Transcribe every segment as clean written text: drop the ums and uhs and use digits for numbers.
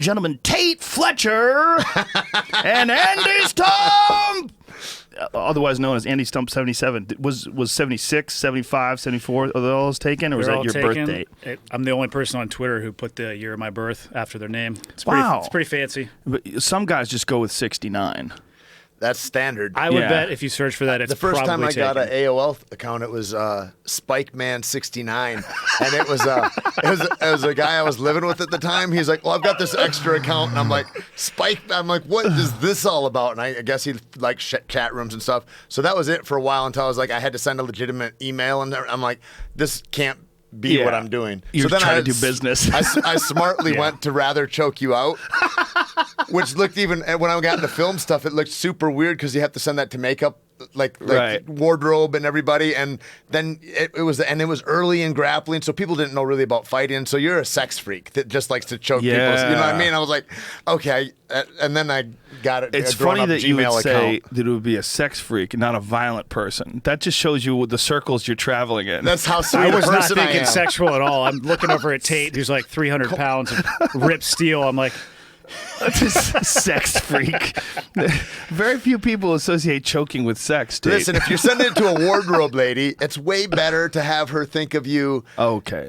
gentlemen, Tait Fletcher and Andy Stumpf, otherwise known as Andy Stumpf 77. Was 76, 75, 74, are those taken, or was that your birth date? I'm the only person on Twitter who put the year of my birth after their name. It's pretty fancy. But some guys just go with 69. That's standard. I would bet if you search for that, it's the first time I got taken. an AOL account, it was SpikeMan69, and it was a guy I was living with at the time. He's like, "Well, I've got this extra account," and I'm like, "Spike." I'm like, "What is this all about?" And I guess he liked chat rooms and stuff. So that was it for a while until I was like, I had to send a legitimate email, and I'm like, "This can't be what I'm doing." You're so then trying to do business. I smartly went to Rather Choke You Out, which looked even when I got into film stuff, it looked super weird because you have to send that to makeup, like wardrobe and everybody, and then it was early in grappling, so people didn't know really about fighting. So you're a sex freak that just likes to choke people. You know what I mean? I was like, okay, and then I got it. It's funny that you would say that it would be a sex freak, not a violent person. That just shows you the circles you're traveling in. That's how sweet I was a not person I thinking am. sexual at all. I'm looking over at Tait, who's like 300 pounds of ripped steel. I'm like, that's a sex freak. Very few people associate choking with sex. Tait. Listen, if you're sending it to a wardrobe lady, it's way better to have her think of you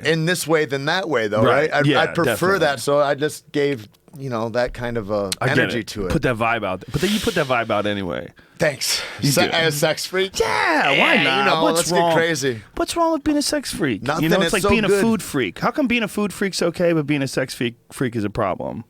in this way than that way, though, right? I'd prefer definitely. that, so I just gave that kind of energy to it. Put that vibe out there. But then you put that vibe out anyway. Thanks. You As a sex freak? Yeah, why not? What's wrong? Get crazy. What's wrong with being a sex freak? Nothing. It's like so being good. a food freak. How come being a food freak's okay, but being a sex freak is a problem?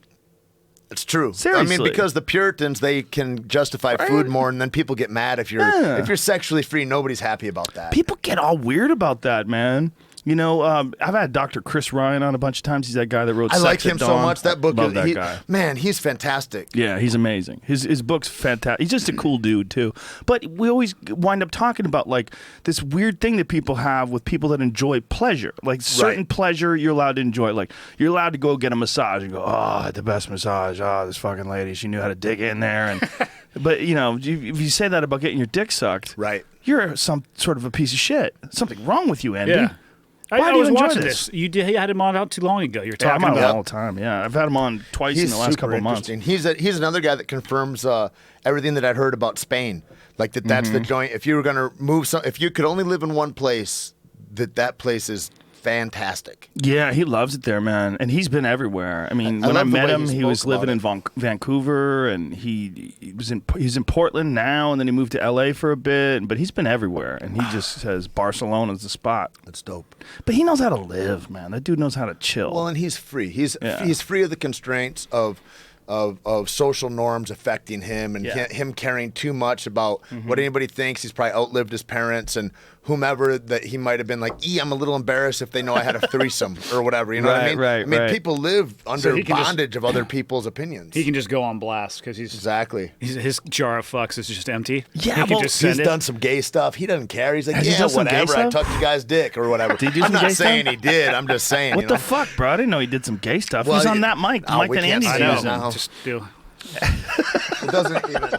It's true. Seriously. I mean, because the Puritans, they can justify food more, and then people get mad if you're sexually free. Nobody's happy about that. People get all weird about that, man. I've had Dr. Chris Ryan on a bunch of times. He's that guy that wrote I Sex like him at so Dawn. much. That book, Love that guy. Man, he's fantastic. Yeah, he's amazing. His book's fantastic. He's just a cool dude, too. But we always wind up talking about, like, this weird thing that people have with people that enjoy pleasure. Like, certain pleasure you're allowed to enjoy. Like, you're allowed to go get a massage and go, oh, the best massage. Oh, this fucking lady, she knew how to dig in there. And But, if you say that about getting your dick sucked, you're some sort of a piece of shit. Something wrong with you, Andy. Yeah. Why I do you was enjoy watching this? You had him on out too long ago. You're Yeah, talking I'm on about all the time. Yeah, I've had him on twice in the last couple of months. He's another guy that confirms everything that I'd heard about Spain. Like that's the joint. If you were gonna move, if you could only live in one place, that place is fantastic. Yeah, he loves it there, man, and he's been everywhere. I mean, when I met him, he was living in Vancouver, and he's in Portland now, and then he moved to LA for a bit. But he's been everywhere, and he just says Barcelona's the spot. That's dope. But he knows how to live, man. That dude knows how to chill. Well, and he's free. He's free of the constraints of social norms affecting him, and him caring too much about what anybody thinks. He's probably outlived his parents and whomever that he might have been like, I'm a little embarrassed if they know I had a threesome or whatever. You know what I mean? Right. I mean, people live under bondage of other people's opinions. He can just go on blast because his jar of fucks is just empty. Yeah, he's done some gay stuff. He doesn't care. He's like, whatever. I touched a guy's dick or whatever. Did he do I'm some not gay saying stuff? he did. I'm just saying. What the fuck, bro? I didn't know he did some gay stuff. Well, He's on that mic. The mic that Andy's using. Just do. It doesn't even.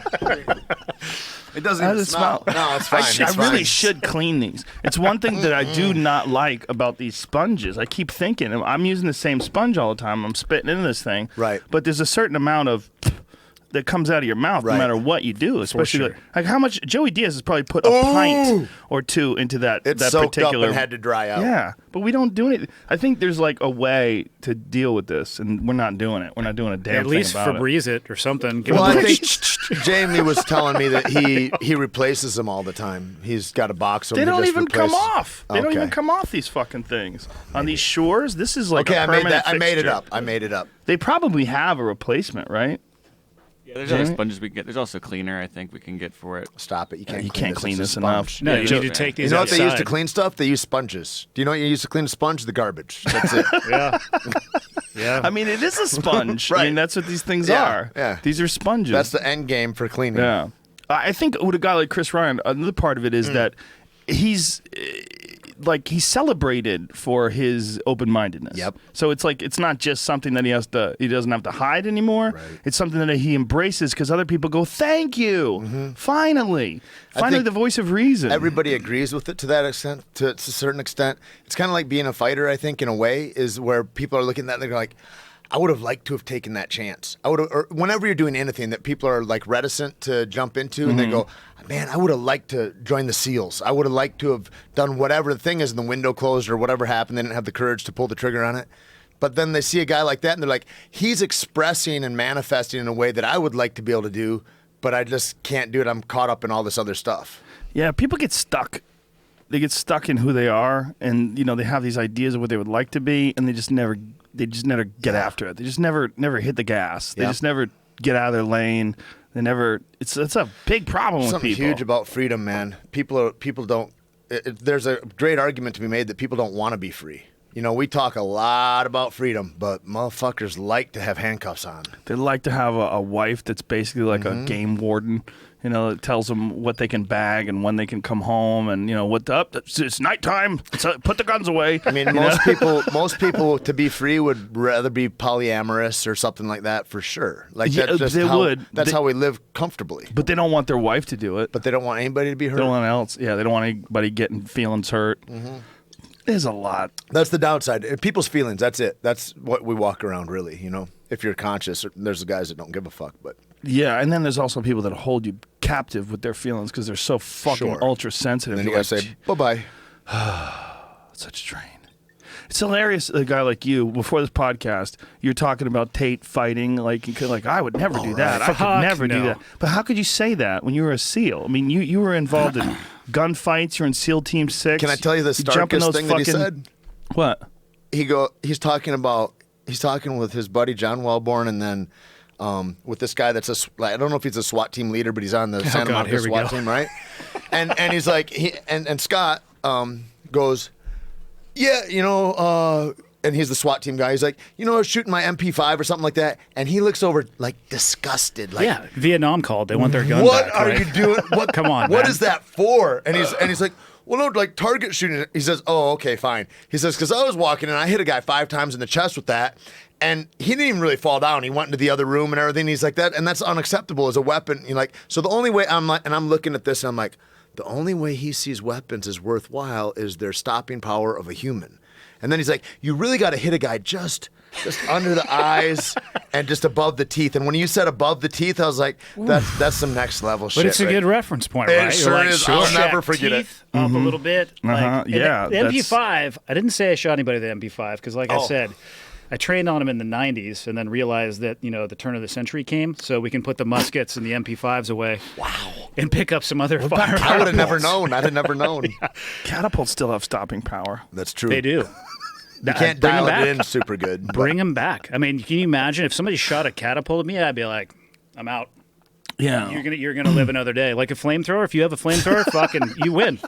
It doesn't even smell. No, it's fine. I really should clean these. It's one thing that I do not like about these sponges. I keep thinking, I'm using the same sponge all the time. I'm spitting into this thing. Right. But there's a certain amount of that comes out of your mouth no matter what you do. Especially like how much Joey Diaz has probably put a pint or two into that soaked particular. Up and had to dry out. Yeah, but we don't do it. I think there's like a way to deal with this, and we're not doing it. We're not doing a damn At least thing about Febreze it or something. Well, I think Jamie was telling me that he replaces them all the time. He's got a box of them. They don't even replaces. come off. They don't even come off these fucking things. On these shores, this is like a permanent fixture. I made it up. They probably have a replacement, right? Yeah, there's other sponges we can get. There's also cleaner I think we can get for it. Stop it. You can't clean this enough. No, you need to take these You know outside. what they use to clean stuff? They use sponges. Do you know what you use to clean a sponge? The garbage. That's it. Yeah. I mean, it is a sponge. Right. I mean, that's what these things are. Yeah. These are sponges. That's the end game for cleaning. Yeah. I think with a guy like Chris Ryan, another part of it is that he's celebrated for his open-mindedness. Yep. So it's like it's not just something that he doesn't have to hide anymore. Right. It's something that he embraces because other people go, "Thank you, finally the voice of reason." Everybody agrees with it to that extent, to a certain extent. It's kind of like being a fighter. I think in a way is where people are looking at that and they're like, I would have liked to have taken that chance. Or whenever you're doing anything that people are like reticent to jump into, and they go, man, I would have liked to join the SEALs. I would have liked to have done whatever the thing is, and the window closed or whatever happened. They didn't have the courage to pull the trigger on it. But then they see a guy like that, and they're like, he's expressing and manifesting in a way that I would like to be able to do, but I just can't do it. I'm caught up in all this other stuff. Yeah, people get stuck. They get stuck in who they are, and they have these ideas of what they would like to be, and they just never get after it. They just never hit the gas. They just never get out of their lane. They never. It's a big problem Something with people. huge about freedom, man. People don't. There's a great argument to be made that people don't want to be free. We talk a lot about freedom, but motherfuckers like to have handcuffs on. They like to have a wife that's basically like a game warden. That tells them what they can bag and when they can come home, and it's nighttime. Put the guns away. I mean, most people to be free would rather be polyamorous or something like that for sure. Like that's just how we live comfortably. But they don't want their wife to do it. But they don't want anybody to be hurt. They don't want else. Yeah, they don't want anybody getting feelings hurt. There's a lot. That's the downside. People's feelings. That's it. That's what we walk around really. If you're conscious, there's the guys that don't give a fuck, but. Yeah, and then there's also people that hold you captive with their feelings because they're so fucking ultra sensitive. And then you gotta say bye-bye. Such a drain. It's hilarious. A guy like you, before this podcast, you're talking about Tait fighting. Like I would never do that. I could never do that. But how could you say that when you were a SEAL? I mean, you were involved in gunfights. You're in SEAL Team 6. Can I tell you the starkest thing that he said? What? He's talking with his buddy John Wellborn, and then with this guy that's I don't know if he's a SWAT team leader, but he's on the Santa Monica SWAT team, right? and he's like, and Scott goes, yeah, and he's the SWAT team guy. He's like, I was shooting my MP5 or something like that, and he looks over like disgusted, like, Vietnam called. They want their gun what back. What are right? you doing? What? Come on, what man. is that for? And he's like, well, no, like target shooting. He says, oh, okay, fine. He says, because I was walking and I hit a guy 5 times in the chest with that, and he didn't even really fall down. He went into the other room and everything. He's like that, and that's unacceptable as a weapon. So the only way I'm looking at this, and I'm like, the only way he sees weapons as worthwhile is their stopping power of a human. And then he's like, you really got to hit a guy just under the eyes and just above the teeth. And when you said above the teeth, I was like, that's some next level shit. But it's a good reference point, It right? sure is. I'll never forget it. Teeth up a little bit. Yeah, The MP5, I didn't say I shot anybody with the MP5 because, like I said, I trained on them in the 90s and then realized that, the turn of the century came, so we can put the muskets and the MP5s away. Wow. And pick up some other firearms. I would have never known. I'd have never known. Catapults still have stopping power. That's true. They do. You can't dial it in super good. Bring them back. I mean, can you imagine if somebody shot a catapult at me? I'd be like, I'm out. Yeah. You're gonna live another day. Like a flamethrower. If you have a flamethrower, fucking, you win.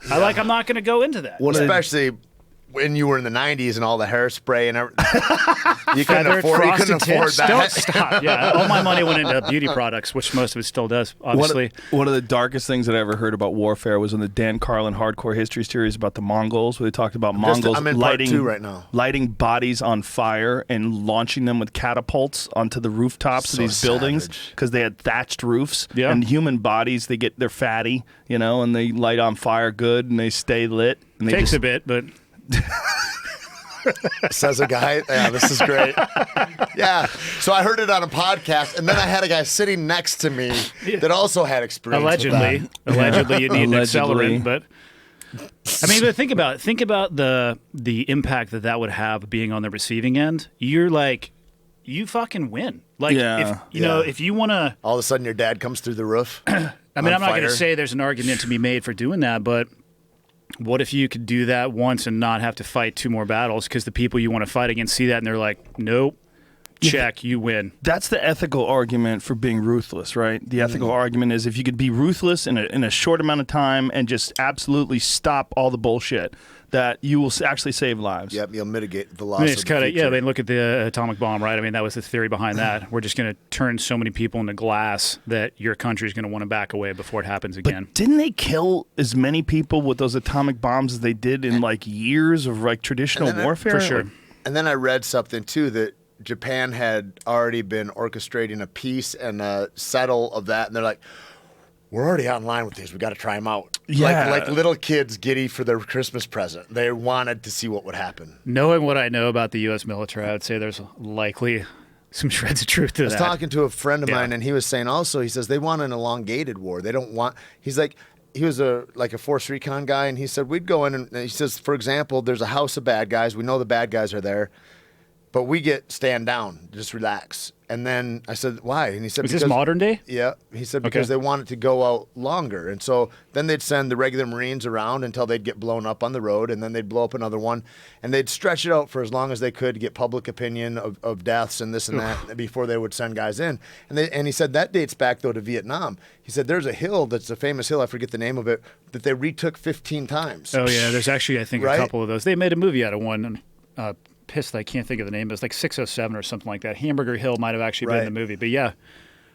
Yeah. I'm not gonna go into that. Well, especially when you were in the 90s and all the hairspray and everything. You couldn't afford that. Don't stop. Yeah, all my money went into beauty products, which most of it still does, obviously. One of the darkest things that I ever heard about warfare was in the Dan Carlin Hardcore History series about the Mongols, where they talked about Mongols I'm in part 2 right now. lighting bodies on fire and launching them with catapults onto the rooftops of these buildings because they had thatched roofs. Yeah. And human bodies, they're fatty, and they light on fire good and they stay lit. And they Takes a bit, but... Says a guy. Yeah, this is great. Yeah. So I heard it on a podcast, and then I had a guy sitting next to me that also had experience. Allegedly, you need an accelerant, but I mean, but think about the impact that would have being on the receiving end. You're like, you fucking win. Like, if you want to, all of a sudden your dad comes through the roof. I mean, I'm not going to say there's an argument to be made for doing that, but. What if you could do that once and not have to fight 2 more battles because the people you want to fight against see that and they're like, nope, check, you win. That's the ethical argument for being ruthless, right? The ethical argument is if you could be ruthless in a short amount of time and just absolutely stop all the bullshit, that you will actually save lives. Yep, you'll mitigate the loss of the future. Yeah, I mean, look at the atomic bomb, right? I mean, that was the theory behind that. We're just going to turn so many people into glass that your country's going to want to back away before it happens again. But didn't they kill as many people with those atomic bombs as they did in years of traditional warfare? For sure. And then I read something too that Japan had already been orchestrating a peace and a settle of that, and they're like, we're already online with these. We got to try them out. Yeah. Like little kids giddy for their Christmas present. They wanted to see what would happen. Knowing what I know about the U.S. military, I would say there's likely some shreds of truth to that. I was talking to a friend of mine, and he was saying also, he says they want an elongated war. They don't want, he's like, he was a Force Recon guy, and he said, we'd go in, and he says, for example, there's a house of bad guys. We know the bad guys are there, but we get stand down, just relax. And then I said, why? And he said, is this modern day? Yeah. He said, because they want it to go out longer. And so then they'd send the regular Marines around until they'd get blown up on the road, and then they'd blow up another one. And they'd stretch it out for as long as they could to get public opinion of deaths and this and that before they would send guys in. And he said that dates back, though, to Vietnam. He said there's a hill that's a famous hill, I forget the name of it, that they retook 15 times. Oh, yeah. There's actually, I think, a couple of those. They made a movie out of one. Pissed I can't think of the name. It was like 607 or something like that. Hamburger Hill might have actually been in the movie. But yeah,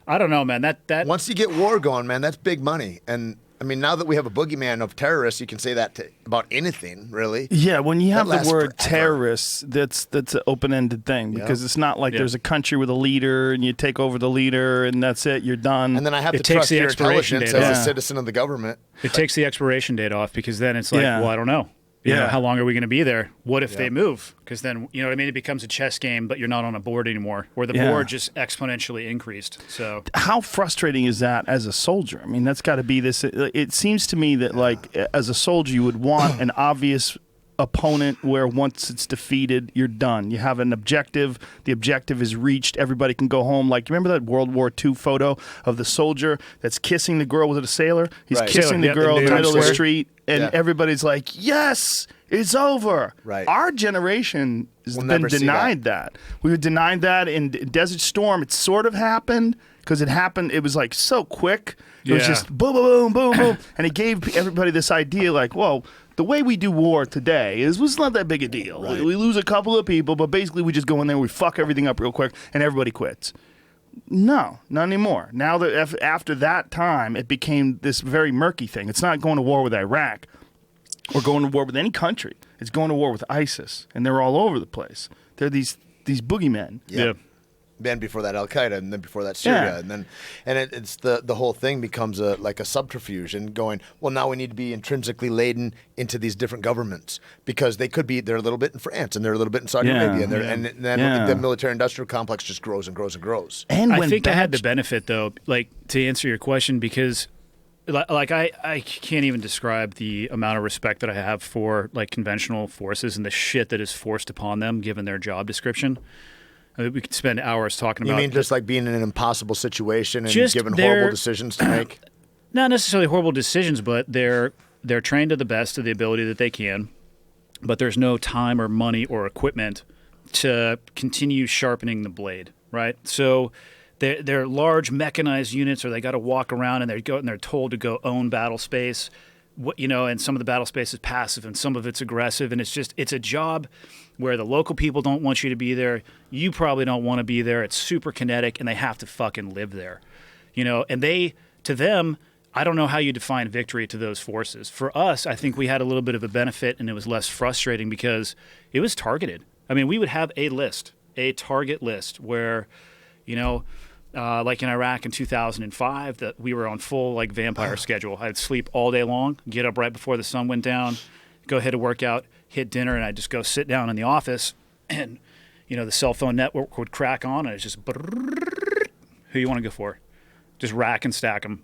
I don't know, man. That once you get war going, man, that's big money. And I mean, now that we have a boogeyman of terrorists, you can say that about anything, really. Yeah, when you have the word forever. terrorists, that's an open-ended thing because it's not like there's a country with a leader and you take over the leader and that's it, you're done. And then I have to takes trust the your expiration intelligence date as a citizen of the government. It takes the expiration date off because then it's like, well, I don't know. You know, how long are we going to be there? What if they move? Because then, you know what I mean? It becomes a chess game, but you're not on a board anymore, or the board just exponentially increased. So, how frustrating is that as a soldier? I mean, that's got to be this. It seems to me that, like, as a soldier, you would want an obvious opponent where once it's defeated, you're done. You have an objective. The objective is reached. Everybody can go home. Like, remember that World War II photo of the soldier that's kissing the girl? Was it a sailor? He's kissing the girl in the middle of the street. And everybody's like, yes, it's over. Right. Our generation has been denied that. We were denied that in Desert Storm. It sort of happened because it happened. It was like so quick. It was just boom, boom, boom, boom, boom. And it gave everybody this idea like, well, the way we do war today was not that big a deal. Right. We lose a couple of people, but basically we just go in there, we fuck everything up real quick, and everybody quits. No, not anymore. Now that after that time, it became this very murky thing. It's not going to war with Iraq or going to war with any country. It's going to war with ISIS, and they're all over the place. They're these boogeymen. Yeah. Then before that Al Qaeda, and then before that Syria, and then it's the whole thing becomes like a subterfuge and going, well, now we need to be intrinsically laden into these different governments because they're a little bit in France and they're a little bit in Saudi Arabia, and then the military-industrial complex just grows and grows and grows. And I think I had the benefit though, like to answer your question, because like I can't even describe the amount of respect that I have for like conventional forces and the shit that is forced upon them given their job description. We could spend hours talking about. You mean just like being in an impossible situation and given horrible decisions to make? Not necessarily horrible decisions, but they're trained to the best of the ability that they can, but there's no time or money or equipment to continue sharpening the blade, right? So they're large mechanized units, or they got to walk around and they're told to go own battle space. And some of the battle space is passive and some of it's aggressive, and it's a job where the local people don't want you to be there. You probably don't want to be there. It's super kinetic, and they have to fucking live there. And to them, I don't know how you define victory to those forces. For us, I think we had a little bit of a benefit, and it was less frustrating because it was targeted. I mean, we would have a target list where, like in Iraq in 2005, that we were on full like vampire schedule. I'd sleep all day long, get up right before the sun went down, go hit a workout, hit dinner, and I'd just go sit down in the office, and the cell phone network would crack on, and it's just who you want to go for, just rack and stack them.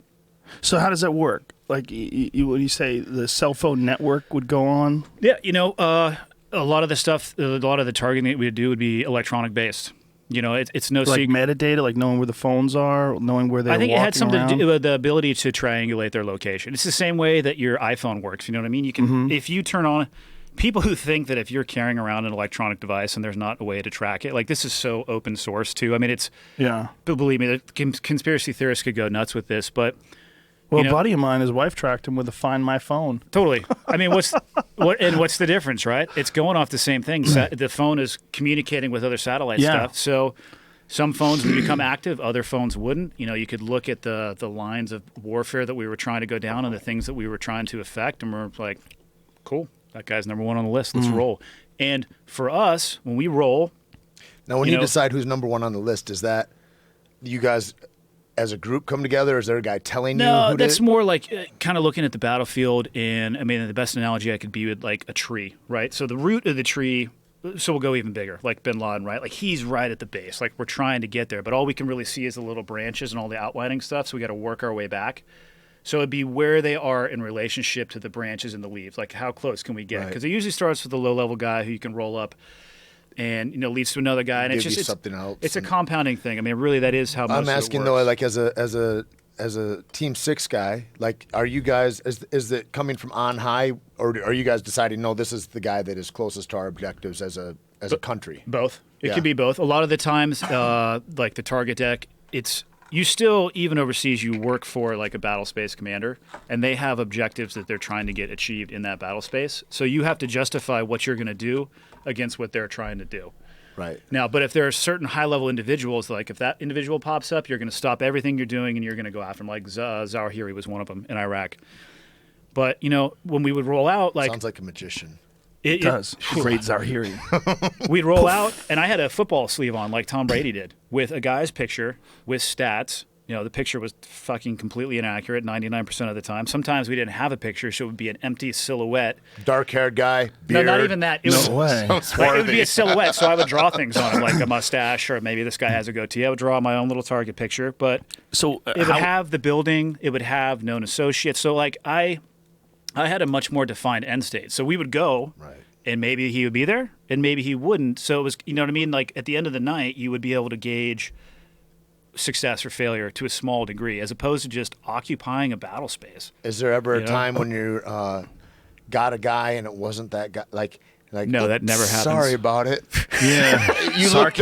So how does that work? Like when you say the cell phone network would go on? Yeah, a lot of the targeting that we would do would be electronic based. It's no like secret. Metadata, like knowing where the phones are, knowing where they're walking around? I think it had something to do with the ability to triangulate their location. It's the same way that your iPhone works. You know what I mean? You can, if you turn on, people who think that if you're carrying around an electronic device and there's not a way to track it, like this is so open source too. I mean, believe me, the conspiracy theorists could go nuts with this, but. Well, a buddy of mine, his wife tracked him with a Find My Phone. Totally. I mean, what's the difference, right? It's going off the same thing. The phone is communicating with other satellite stuff. So some phones would become active, other phones wouldn't. You could look at the lines of warfare that we were trying to go down and the things that we were trying to affect, and we're like, cool, that guy's number one on the list. Let's roll. And for us, when we roll... Now, when you decide who's number one on the list, is that you guys... as a group come together? Is there a guy telling you? No, who that's did? more like kind of looking at the battlefield. And I mean, the best analogy I could be with like a tree, right? So the root of the tree. So we'll go even bigger, like Bin Laden, right? Like he's right at the base. Like we're trying to get there, but all we can really see is the little branches and all the outlining stuff. So we got to work our way back. So it'd be where they are in relationship to the branches and the leaves. Like how close can we get? Because it usually starts with the low-level guy who you can roll up, and leads to another guy, and it's just something else. It's a compounding thing. I mean, really, that is how. I'm asking though, like as a Team 6 guy, like, are you guys is it coming from on high, or are you guys deciding no, this is the guy that is closest to our objectives as a country? Both. It could be both. A lot of the times, like the target deck, it's. You still, even overseas, you work for like a battle space commander, and they have objectives that they're trying to get achieved in that battle space. So you have to justify what you're going to do against what they're trying to do. Right. Now, but if there are certain high-level individuals, like if that individual pops up, you're going to stop everything you're doing and you're going to go after him. Like Zawahiri was one of them in Iraq. But, when we would roll out, like... Sounds like a magician. It does. Great Zawahiri. We'd roll out, and I had a football sleeve on like Tom Brady did, with a guy's picture, with stats. The picture was fucking completely inaccurate 99% of the time. Sometimes we didn't have a picture, so it would be an empty silhouette. Dark-haired guy, beard. No, not even that. It was, way. Like, it would be a silhouette, so I would draw things on him, like a mustache, or maybe this guy has a goatee. I would draw my own little target picture, but so it would have the building. It would have known associates. So like I had a much more defined end state. So we would go, and maybe he would be there, and maybe he wouldn't. So it was, you know what I mean? Like at the end of the night, you would be able to gauge success or failure to a small degree, as opposed to just occupying a battle space. Is there ever a time when you got a guy and it wasn't that guy? Like no, that never happens. Sorry about it. Yeah, you look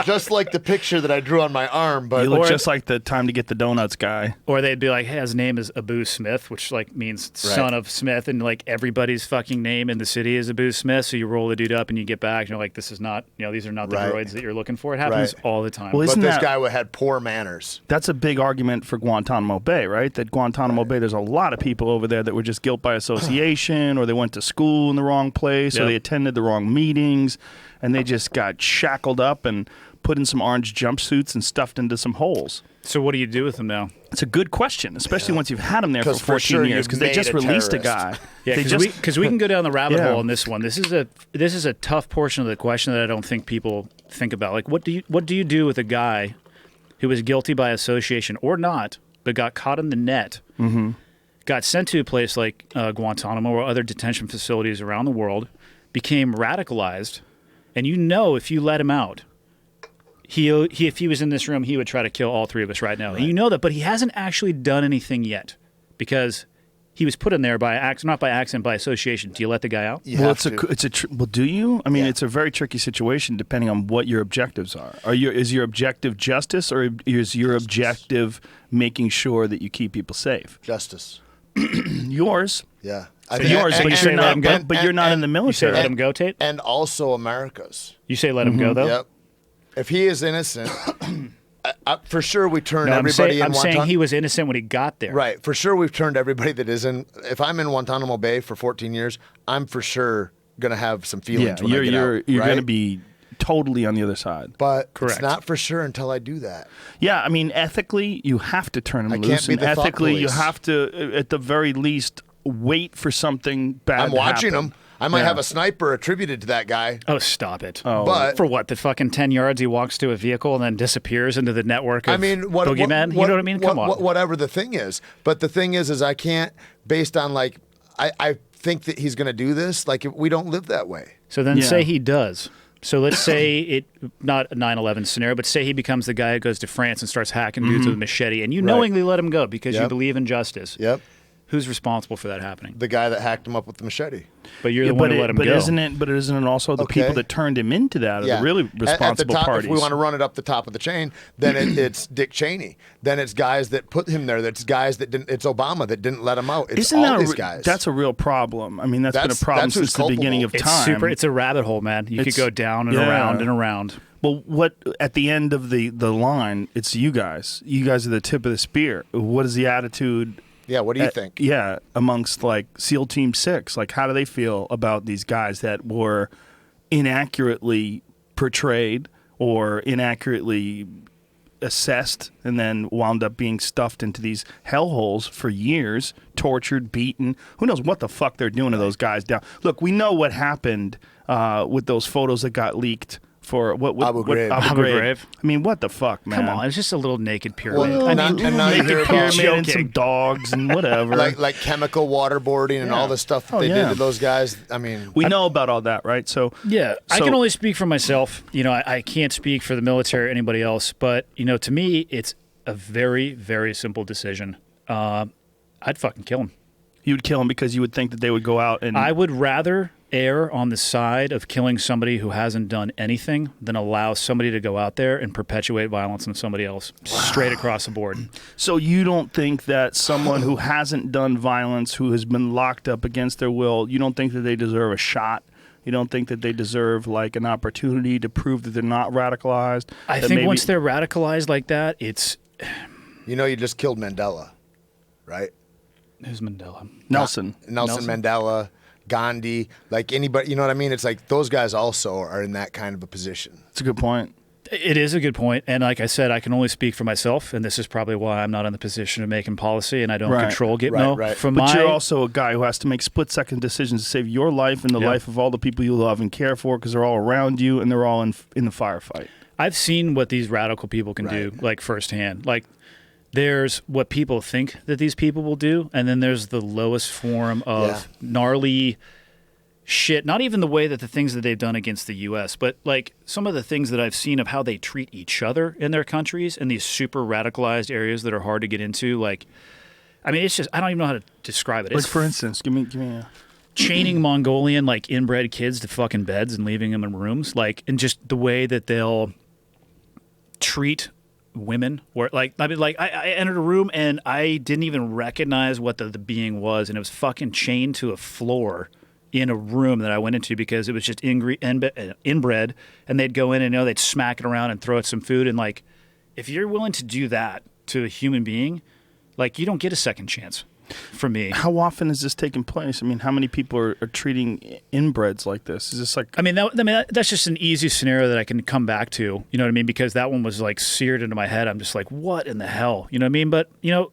just like the picture that I drew on my arm, but you look just like the time to get the donuts guy. Or they'd be like, "Hey, his name is Abu Smith," which like means son of Smith, and like everybody's fucking name in the city is Abu Smith. So you roll the dude up and you get back, and you're like, "This is not, these are not the droids that you're looking for." It happens all the time. Well, but this guy had poor manners. That's a big argument for Guantanamo Bay, right? That Guantanamo Bay, there's a lot of people over there that were just guilt by association, or they went to school in the wrong place, or they attended the wrong meetings, and they just got shackled up and put in some orange jumpsuits and stuffed into some holes. So what do you do with them now? It's a good question, especially once you've had them there for 14 years, because they just released a guy. Yeah, because we can go down the rabbit hole on this one. This is a tough portion of the question that I don't think people think about. Like, what do you do with a guy who was guilty by association or not, but got caught in the net, got sent to a place like Guantanamo or other detention facilities around the world, became radicalized, and if you let him out, if he was in this room, he would try to kill all three of us right now. And you know that, but he hasn't actually done anything yet, because he was put in there not by accident, by association. Do you let the guy out? Well, do you? I mean, it's a very tricky situation depending on what your objectives are. Is your objective justice, or is your objective making sure that you keep people safe? Justice. Yours. Yeah. So yours, but you say let him go. But you're not in the military. You say let him go, Tait? And also America's. You say let him go, though? Yep. If he is innocent, for sure we turn everybody in I'm saying he was innocent when he got there. Right. For sure we've turned everybody that is in. If I'm in Guantanamo Bay for 14 years, I'm for sure going to have some feelings when I get out. You're going to be totally on the other side. But it's not for sure until I do that. Yeah, I mean, ethically, you have to turn him loose. Can't be the ethically, you police. have to, at the very least, wait for something bad I'm to watching happen. him. I might have a sniper attributed to that guy. Oh, stop it. Oh. But for what? The fucking 10 yards he walks to a vehicle and then disappears into the network of boogeymen? You know what I mean? Come on. Whatever the thing is. But the thing is I can't, based on like, I think that he's going to do this. Like, we don't live that way. So then say he does. So let's say not a 9/11 scenario, but say he becomes the guy who goes to France and starts hacking dudes with a machete, and you knowingly let him go because you believe in justice. Yep. Who's responsible for that happening? The guy that hacked him up with the machete. But you're the one who let him go. Isn't it also the people that turned him into that are the really responsible at the top, parties? If we want to run it up the top of the chain, then it's Dick Cheney. Then it's guys that put him there. That's guys that didn't. It's Obama that didn't let him out. It's these guys. That's a real problem. I mean, that's been a problem since the beginning of time. It's a rabbit hole, man. You could go down and around and around. Well, what at the end of the line, it's you guys. You guys are the tip of the spear. What is the attitude? Yeah, what do you think? Yeah, amongst like SEAL Team 6, like how do they feel about these guys that were inaccurately portrayed or inaccurately assessed and then wound up being stuffed into these hellholes for years, tortured, beaten. Who knows what the fuck they're doing to those guys down. Look, we know what happened with those photos that got leaked for Abu Ghraib. Abu Ghraib. I mean, what the fuck, man? Come on, it's just a little naked pyramid. Well, I and mean, now you hear Naked about pyramid and some dogs and whatever. like chemical waterboarding and all the stuff that they did to those guys. I mean, we know about all that, right? So yeah, I can only speak for myself. You know, I can't speak for the military or anybody else. But, you know, to me, it's a very, very simple decision. I'd fucking kill him. You would kill him because you would think that they would go out and... I would rather err on the side of killing somebody who hasn't done anything than allow somebody to go out there and perpetuate violence on somebody else straight across the board. So you don't think that someone who hasn't done violence, who has been locked up against their will, you don't think that they deserve a shot? You don't think that they deserve like an opportunity to prove that they're not radicalized? I think once they're radicalized like that, it's... You know, you just killed Mandela, right? Who's Mandela? Nelson Mandela, Gandhi, like anybody, you know what I mean? It's like those guys also are in that kind of a position. That's a good point. It is a good point. And like I said, I can only speak for myself, and this is probably why I'm not in the position of making policy and I don't control Gitmo. Right. But you're also a guy who has to make split-second decisions to save your life and the life of all the people you love and care for because they're all around you and they're all in the firefight. I've seen what these radical people can do, like firsthand. Like, there's what people think that these people will do, and then there's the lowest form of gnarly shit. Not even the way that the things that they've done against the U.S., but like some of the things that I've seen of how they treat each other in their countries in these super radicalized areas that are hard to get into. Like, I mean, it's just, I don't even know how to describe it. Like, It's for instance, give me a... chaining Mongolian, like, inbred kids to fucking beds and leaving them in rooms. Like, and just the way that they'll treat women, or like, I mean, like I entered a room and I didn't even recognize what the being was, and it was fucking chained to a floor in a room that I went into because it was just inbred, and they'd go in and, you know, they'd smack it around and throw it some food. And like, if you're willing to do that to a human being, like, you don't get a second chance from me. How often is this taking place? I mean, how many people are treating inbreds like this? Is this like... I mean, that's just an easy scenario that I can come back to, you know what I mean? Because that one was like seared into my head. I'm just like, what in the hell? You know what I mean? But, you know,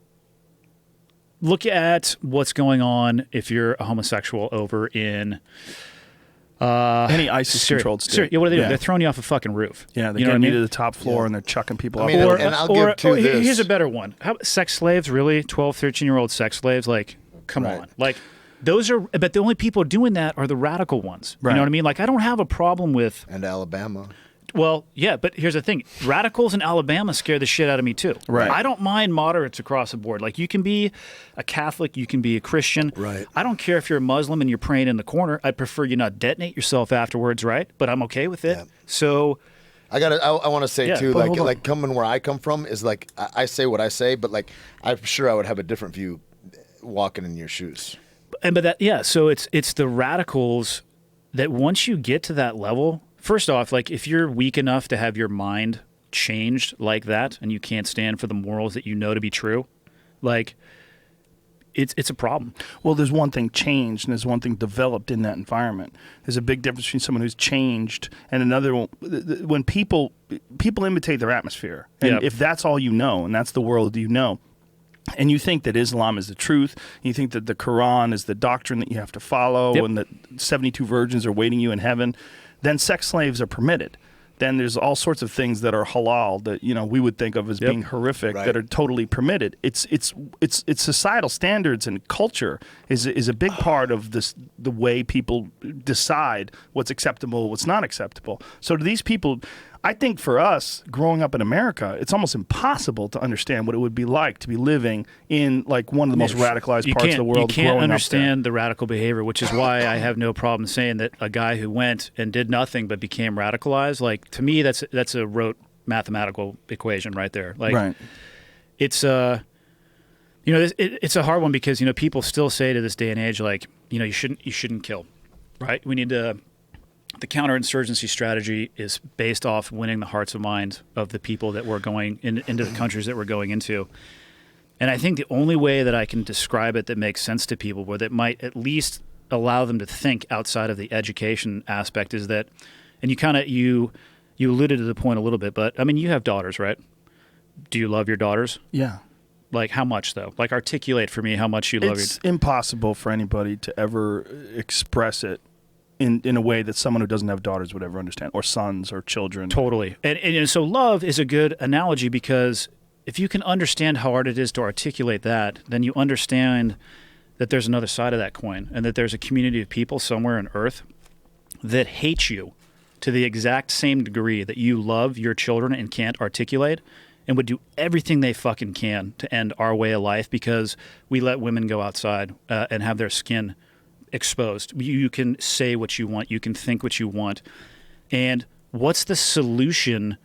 look at what's going on if you're a homosexual over in... any ISIS-controlled state. Syria. Yeah, what are they doing? They're throwing you off a fucking roof. Yeah, they're you know getting what I you mean? to the top floor and they're chucking people off. mean, and I'll give to this. Here's a better one. How about sex slaves, really? 12, 13-year-old sex slaves? Like, come on. Like, those are, but the only people doing that are the radical ones. You know what I mean? Like, I don't have a problem with... And Alabama. Well, yeah, but here's the thing. Radicals in Alabama scare the shit out of me, too. Right. I don't mind moderates across the board. Like, you can be a Catholic, you can be a Christian. Right. I don't care if you're a Muslim and you're praying in the corner. I'd prefer you not detonate yourself afterwards, right? But I'm okay with it. Yeah. So... I want to say, too, like coming where I come from is like, I say what I say, but like, I'm sure I would have a different view walking in your shoes. So it's the radicals that once you get to that level... First off, like, if you're weak enough to have your mind changed like that and you can't stand for the morals that you know to be true, like, it's a problem. Well, there's one thing changed and there's one thing developed in that environment. There's a big difference between someone who's changed and another one. When people imitate their atmosphere, and if that's all you know and that's the world you know, and you think that Islam is the truth, and you think that the Quran is the doctrine that you have to follow, and that 72 virgins are waiting you in heaven, then sex slaves are permitted. Then there's all sorts of things that are halal that, you know, we would think of as being horrific that are totally permitted. It's societal standards and culture is a big part of this, the way people decide what's acceptable, what's not acceptable. So to these people, I think for us, growing up in America, it's almost impossible to understand what it would be like to be living in like one of the most radicalized parts of the world. You can't understand the radical behavior, which is why I have no problem saying that a guy who went and did nothing but became radicalized, like, to me, that's a rote mathematical equation right there. Like, it's you know, it's a hard one because, you know, people still say to this day and age, like, you know, you shouldn't kill, right? We need to. The counterinsurgency strategy is based off winning the hearts and minds of the people that we're going into the countries that we're going into. And I think the only way that I can describe it that makes sense to people, where that might at least allow them to think outside of the education aspect, is that, and you alluded to the point a little bit, but I mean, you have daughters, right? Do you love your daughters? Yeah. Like, how much, though? Like, articulate for me how much you love your... It's impossible for anybody to ever express it in a way that someone who doesn't have daughters would ever understand, or sons, or children. Totally. And so love is a good analogy, because if you can understand how hard it is to articulate that, then you understand that there's another side of that coin, and that there's a community of people somewhere on Earth that hate you to the exact same degree that you love your children and can't articulate, and would do everything they fucking can to end our way of life because we let women go outside and have their skin exposed. You can say what you want. You can think what you want. And what's the solution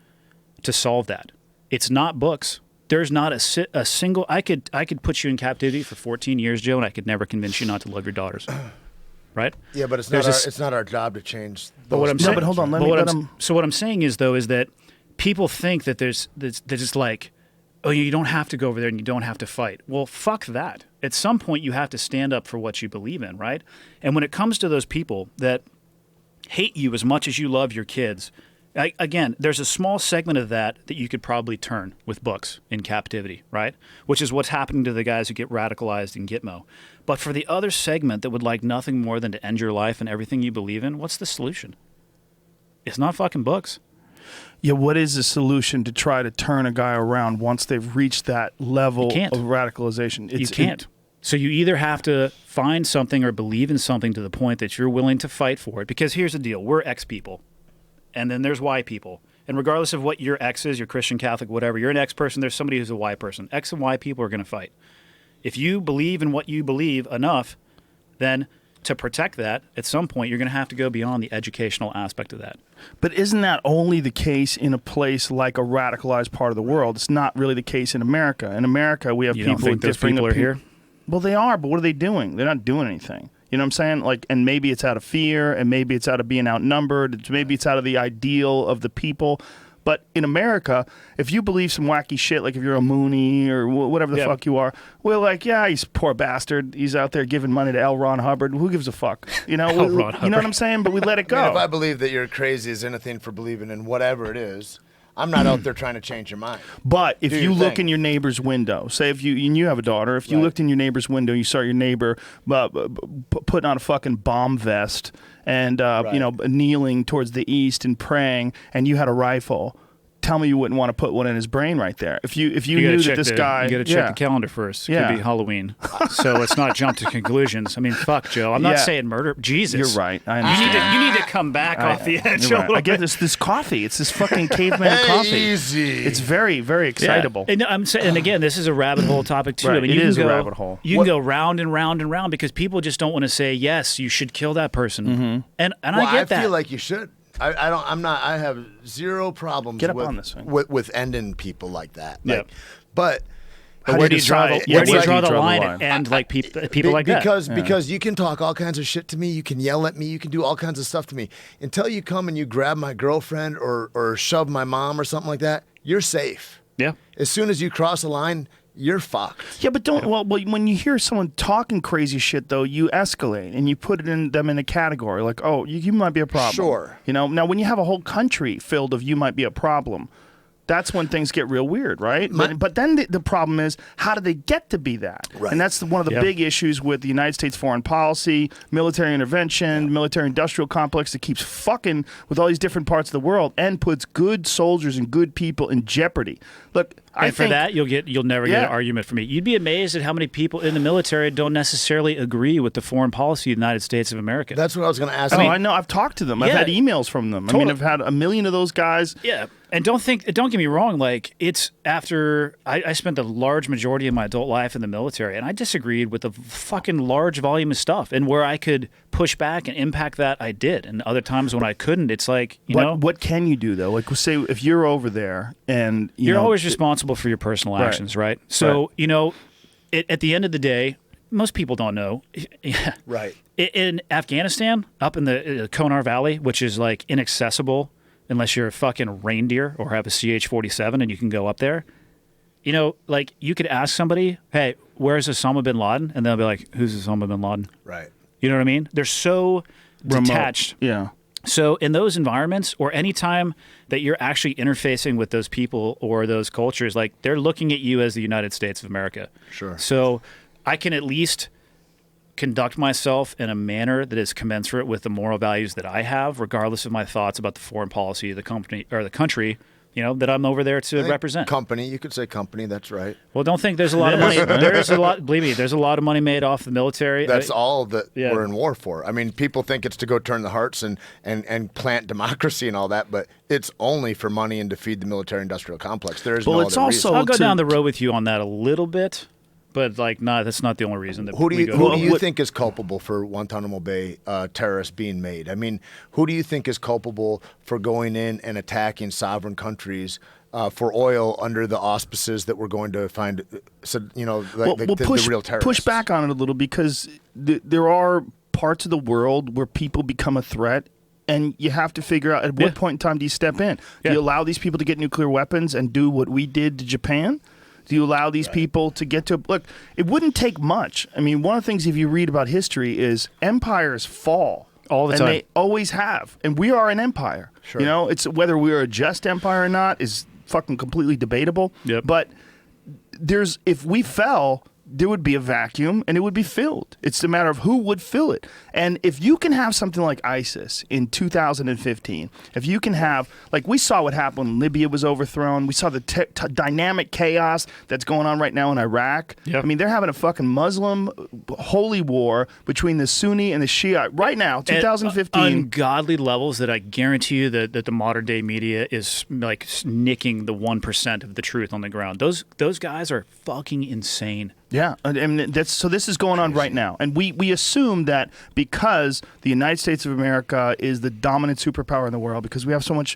to solve that? It's not books. There's not a single... I could put you in captivity for 14 years, Joe, and I could never convince you not to love your daughters. Right? Yeah, but it's not our job to change. But what I'm saying, but hold on. So what I'm saying is, though, is that people think that there's just like, oh, you don't have to go over there and you don't have to fight. Well, fuck that. At some point, you have to stand up for what you believe in, right? And when it comes to those people that hate you as much as you love your kids, again, there's a small segment of that you could probably turn with books in captivity, right? Which is what's happening to the guys who get radicalized in Gitmo. But for the other segment that would like nothing more than to end your life and everything you believe in, what's the solution? It's not fucking books. Yeah, what is the solution to try to turn a guy around once they've reached that level of radicalization? You can't. So you either have to find something or believe in something to the point that you're willing to fight for it. Because here's the deal. We're X people. And then there's Y people. And regardless of what your X is, you're Christian, Catholic, whatever, you're an X person, there's somebody who's a Y person. X and Y people are going to fight. If you believe in what you believe enough, then to protect that, at some point, you're going to have to go beyond the educational aspect of that. But isn't that only the case in a place like a radicalized part of the world? It's not really the case in America. In America, we have you people don't think with those people are here? Well, they are, but what are they doing? They're not doing anything. You know what I'm saying? Like, and maybe it's out of fear, and maybe it's out of being outnumbered. Maybe it's out of the ideal of the people. But in America, if you believe some wacky shit, like if you're a Mooney or whatever the fuck you are, we're like, yeah, he's a poor bastard. He's out there giving money to L. Ron Hubbard. Who gives a fuck? You know, you know what I'm saying? But we let it go. I mean, if I believe that you're crazy as anything for believing in whatever it is, I'm not out there trying to change your mind. But if you look in your neighbor's window, say if you have a daughter, if you looked in your neighbor's window, you saw your neighbor putting on a fucking bomb vest and you know, kneeling towards the east and praying, and you had a rifle. Tell me you wouldn't want to put one in his brain right there. If you knew that this guy... You got to check the calendar first. It could be Halloween. So let's not jump to conclusions. I mean, fuck, Joe. I'm not saying murder. Jesus. You're right. I understand. You need to come back off the edge a right. little I get bit. this coffee. It's this fucking caveman coffee. Easy. It's very, very excitable. Yeah. And I'm saying, and again, this is a rabbit hole topic too. Right. I mean, It is a rabbit hole. You can go round and round and round because people just don't want to say, yes, you should kill that person. Mm-hmm. And I get that. I feel like you should. I have zero problems with ending people like that. Like, but where do you draw the line and end like people like that? Because you can talk all kinds of shit to me, you can yell at me, you can do all kinds of stuff to me. Until you come and you grab my girlfriend or shove my mom or something like that, you're safe. Yeah. As soon as you cross a line, you're fucked. Yeah, but don't. Well, when you hear someone talking crazy shit, though, you escalate and you put them in a category like, oh, you might be a problem. Sure. You know. Now, when you have a whole country filled of you might be a problem, that's when things get real weird, right? But then the problem is, how do they get to be that? Right. And that's one of the big issues with the United States foreign policy, military intervention, military-industrial complex that keeps fucking with all these different parts of the world and puts good soldiers and good people in jeopardy. Look, for that, you'll never get an argument from me. You'd be amazed at how many people in the military don't necessarily agree with the foreign policy of the United States of America. That's what I was going to ask. I know. I've talked to them. I've had emails from them. Totally. I mean, I've had a million of those guys. Yeah. And don't get me wrong, like it's after I spent the large majority of my adult life in the military, and I disagreed with a fucking large volume of stuff. And where I could push back and impact that, I did. And other times when I couldn't, it's like, you know. What can you do, though? Like, say, if you're over there and you're always responsible for your personal actions, right? So, you know, at the end of the day, most people don't know. Right. In Afghanistan, up in the Konar Valley, which is like inaccessible unless you're a fucking reindeer or have a CH-47 and you can go up there. You know, like you could ask somebody, hey, where's Osama bin Laden? And they'll be like, who's Osama bin Laden? Right. You know what I mean? They're so detached. Yeah. So in those environments, or any time that you're actually interfacing with those people or those cultures, like, they're looking at you as the United States of America. Sure. So I can at least conduct myself in a manner that is commensurate with the moral values that I have, regardless of my thoughts about the foreign policy of the company or the country, that I'm over there to represent. Company, you could say company. That's right. Well, don't think there's a lot of money. There's a lot. Believe me, there's a lot of money made off the military. That's all that we're in war for. I mean, people think it's to go turn the hearts and plant democracy and all that, but it's only for money and to feed the military-industrial complex. There is no other reason. I'll go down the road with you on that a little bit. But that's not the only reason that who do you think is culpable for Guantanamo Bay terrorists being made? I mean, who do you think is culpable for going in and attacking sovereign countries for oil under the auspices that we're going to find? The real terrorists. Push back on it a little, because there are parts of the world where people become a threat. And you have to figure out at what point in time do you step in? Do you allow these people to get nuclear weapons and do what we did to Japan? Do you allow these people to get to... Look, it wouldn't take much. I mean, one of the things, if you read about history, is empires fall. All the time. And they always have. And we are an empire. Sure. It's whether we are a just empire or not is fucking completely debatable. Yep. But if we fell, there would be a vacuum and it would be filled. It's a matter of who would fill it. And if you can have something like ISIS in 2015, if you can have, like we saw what happened when Libya was overthrown, we saw the dynamic chaos that's going on right now in Iraq. Yep. I mean, they're having a fucking Muslim holy war between the Sunni and the Shia right now, 2015. At ungodly levels that I guarantee you that the modern day media is like nicking the 1% of the truth on the ground. Those guys are fucking insane. Yeah, and this is going on right now, and we assume that because the United States of America is the dominant superpower in the world, because we have so much,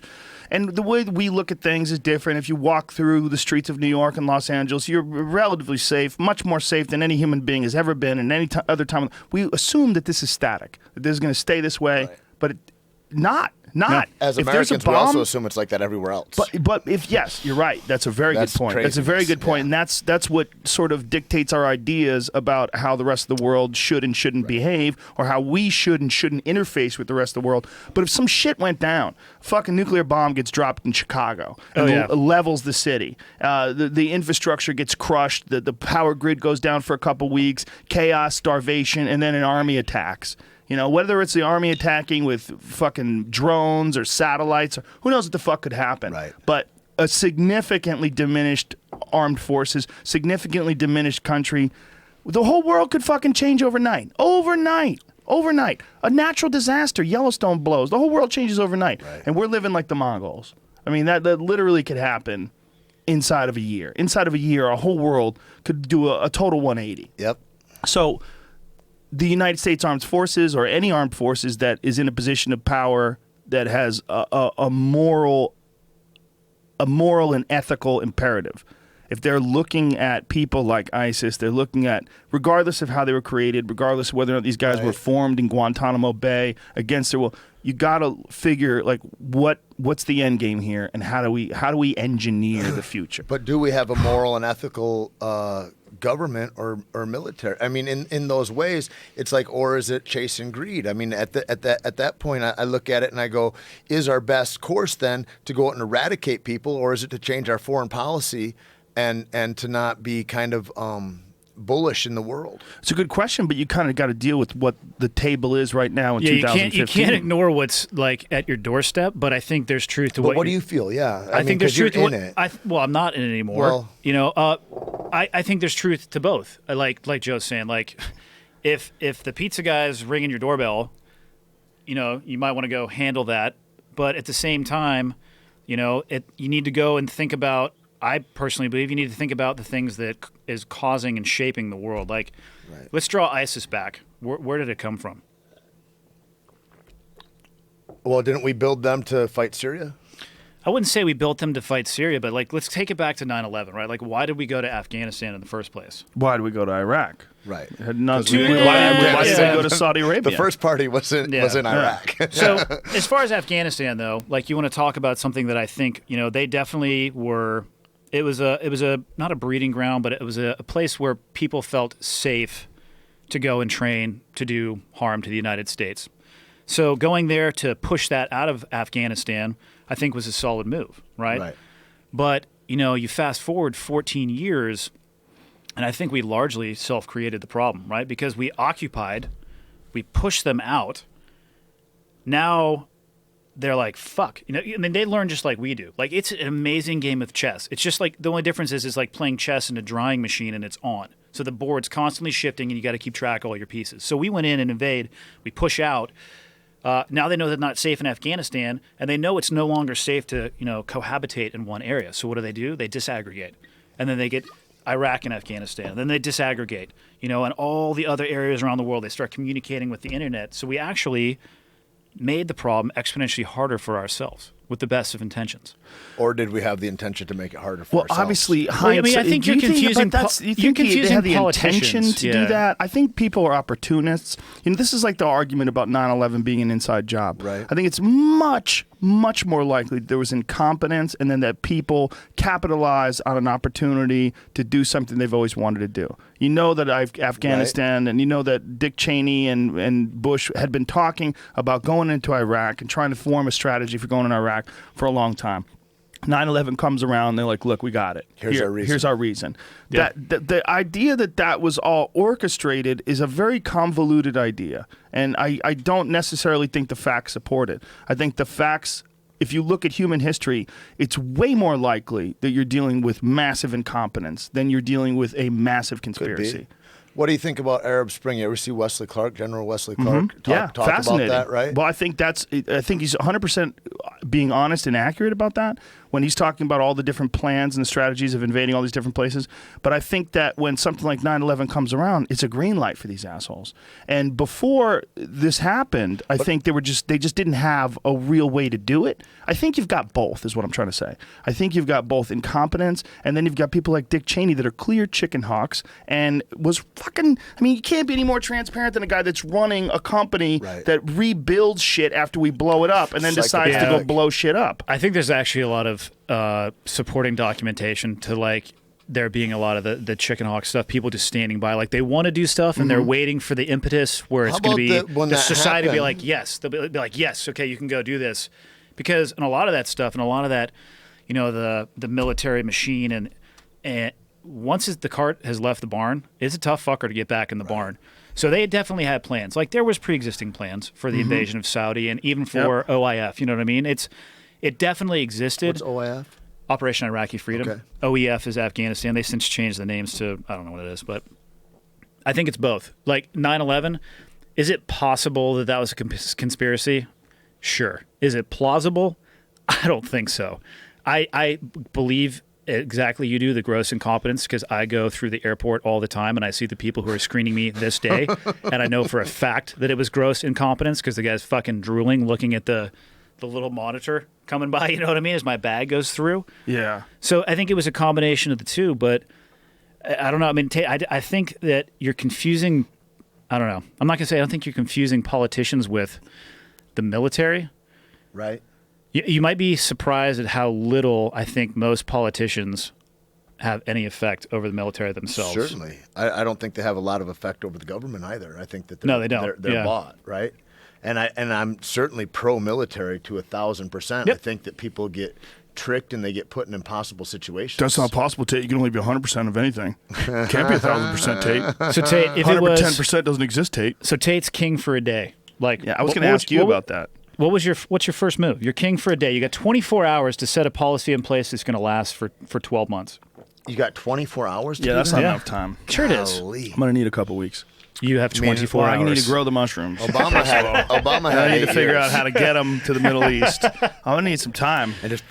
and the way we look at things is different. If you walk through the streets of New York and Los Angeles, you're relatively safe, much more safe than any human being has ever been in any other time. We assume that this is static, that this is going to stay this way, but not. As if Americans, bomb, we also assume it's like that everywhere else. But if yes, you're right. That's a very good point. That's a very good point, and that's what sort of dictates our ideas about how the rest of the world should and shouldn't behave, or how we should and shouldn't interface with the rest of the world. But if some shit went down, fucking nuclear bomb gets dropped in Chicago and levels the city, the infrastructure gets crushed, the power grid goes down for a couple weeks, chaos, starvation, and then an army attacks. Whether it's the army attacking with fucking drones or satellites, or who knows what the fuck could happen. Right. But a significantly diminished armed forces, significantly diminished country, the whole world could fucking change overnight. Overnight. A natural disaster, Yellowstone blows. The whole world changes overnight. Right. And we're living like the Mongols. I mean, that literally could happen inside of a year. Inside of a year, a whole world could do a total 180. Yep. So the United States Armed Forces, or any armed forces that is in a position of power that has a moral and ethical imperative. If they're looking at people like ISIS, they're looking at, regardless of how they were created, regardless of whether or not these guys were formed in Guantanamo Bay against their will, you got to figure like what's the end game here, and how do we engineer the future? But do we have a moral and ethical government or military? I mean, in those ways, it's like, or is it chase and greed? I mean, at that point, I look at it and I go, is our best course then to go out and eradicate people, or is it to change our foreign policy and to not be kind of bullish in the world? It's a good question, but you kind of got to deal with what the table is right now in 2015. You can't ignore what's like at your doorstep, but I think there's truth to what do you feel? Yeah. I think there's truth to in it. I'm not in it anymore. Well, I think there's truth to both. Like Joe's saying, like if the pizza guy's ringing your doorbell, you might want to go handle that, but at the same time, you need to go and think about, I personally believe you need to think about the things that is causing and shaping the world. Like, let's draw ISIS back. Where did it come from? Well, didn't we build them to fight Syria? I wouldn't say we built them to fight Syria, but like, let's take it back to 9/11, right? Like, why did we go to Afghanistan in the first place? Why did we go to Iraq? Right. Why did we go to Saudi Arabia? The first party was in Iraq. So as far as Afghanistan, though, like, you want to talk about something that I think, they definitely were. It was a not a breeding ground, but it was a place where people felt safe to go and train to do harm to the United States. So going there to push that out of Afghanistan, I think was a solid move, right? Right. But, you fast forward 14 years, and I think we largely self-created the problem, right? Because we pushed them out. Now they're like, fuck. And then they learn just like we do. Like, it's an amazing game of chess. It's just like, the only difference is like playing chess in a drying machine and it's on. So the board's constantly shifting and you got to keep track of all your pieces. So we went in and invade. We push out. Now they know they're not safe in Afghanistan, and they know it's no longer safe to, cohabitate in one area. So what do? They disaggregate. And then they get Iraq and Afghanistan. And then they disaggregate, and all the other areas around the world. They start communicating with the internet. So we actually made the problem exponentially harder for ourselves with the best of intentions. Or did we have the intention to make it harder for ourselves? Obviously, I think you're confusing. You're confusing they had the intention to do that. I think people are opportunists. This is like the argument about 9/11 being an inside job. Right. I think it's much more likely there was incompetence, and then that people capitalize on an opportunity to do something they've always wanted to do. That Afghanistan, right. And that Dick Cheney and Bush had been talking about going into Iraq and trying to form a strategy for going in Iraq for a long time. 9/11 comes around, they're like, look, we got it. Here's our reason. Here's our reason. Yeah. The idea that was all orchestrated is a very convoluted idea. And I don't necessarily think the facts support it. I think the facts, if you look at human history, it's way more likely that you're dealing with massive incompetence than you're dealing with a massive conspiracy. What do you think about Arab Spring? You ever see Wesley Clark, General Wesley Clark, talk fascinating. about that, right? Well, I think he's 100% being honest and accurate about that when he's talking about all the different plans and the strategies of invading all these different places. But I think that when something like 9/11 comes around, it's a green light for these assholes. And before this happened, I think they just didn't have a real way to do it. I think you've got both, is what I'm trying to say. I think you've got both incompetence, and then you've got people like Dick Cheney that are clear chicken hawks and was fucking. I mean, you can't be any more transparent than a guy that's running a company that rebuilds shit after we blow it up and then decides to go blow shit up. I think there's actually a lot of supporting documentation to there being a lot of the chicken hawk stuff. People just standing by, like they want to do stuff and they're waiting for the impetus where it's going to be the society be like, yes, they'll be like, yes, okay, you can go do this, because in a lot of that stuff and a lot of that, the military machine and once the cart has left the barn, it's a tough fucker to get back in the barn. So they definitely had plans. Like there was pre-existing plans for the invasion of Saudi and even for OIF. You know what I mean? It definitely existed. What's OIF? Operation Iraqi Freedom. Okay. OEF is Afghanistan. They since changed the names to, I don't know what it is, but I think it's both. Like 9/11, is it possible that was a conspiracy? Sure. Is it plausible? I don't think so. I believe exactly you do, the gross incompetence, because I go through the airport all the time and I see the people who are screening me this day, and I know for a fact that it was gross incompetence because the guy's fucking drooling looking at the little monitor coming by, you know what I mean, as my bag goes through. Yeah. So I think it was a combination of the two, but I don't know. I mean, I think that you're confusing, I don't know. I'm not going to say I don't think you're confusing politicians with the military. Right. You might be surprised at how little I think most politicians have any effect over the military themselves. Certainly. I don't think they have a lot of effect over the government either. I think that no, they don't. They're bought, right? And I'm certainly pro-military to 1,000%. Yep. I think that people get tricked and they get put in impossible situations. That's not possible, Tate. You can only be 100% of anything. Can't be 1,000% Tate. So Tate, if it was 110% doesn't exist, Tate. So Tate's king for a day. Like, yeah, I was going to ask you about that. What's your first move? You're king for a day. You got 24 hours to set a policy in place that's going to last for 12 months. You got 24 hours to do that's that? not enough time. Sure it is. I'm going to need a couple weeks. You have 24 hours. I need to grow the mushrooms. Obama had I need to figure years. out how to get them to the Middle East. I'm going to need some time. And just,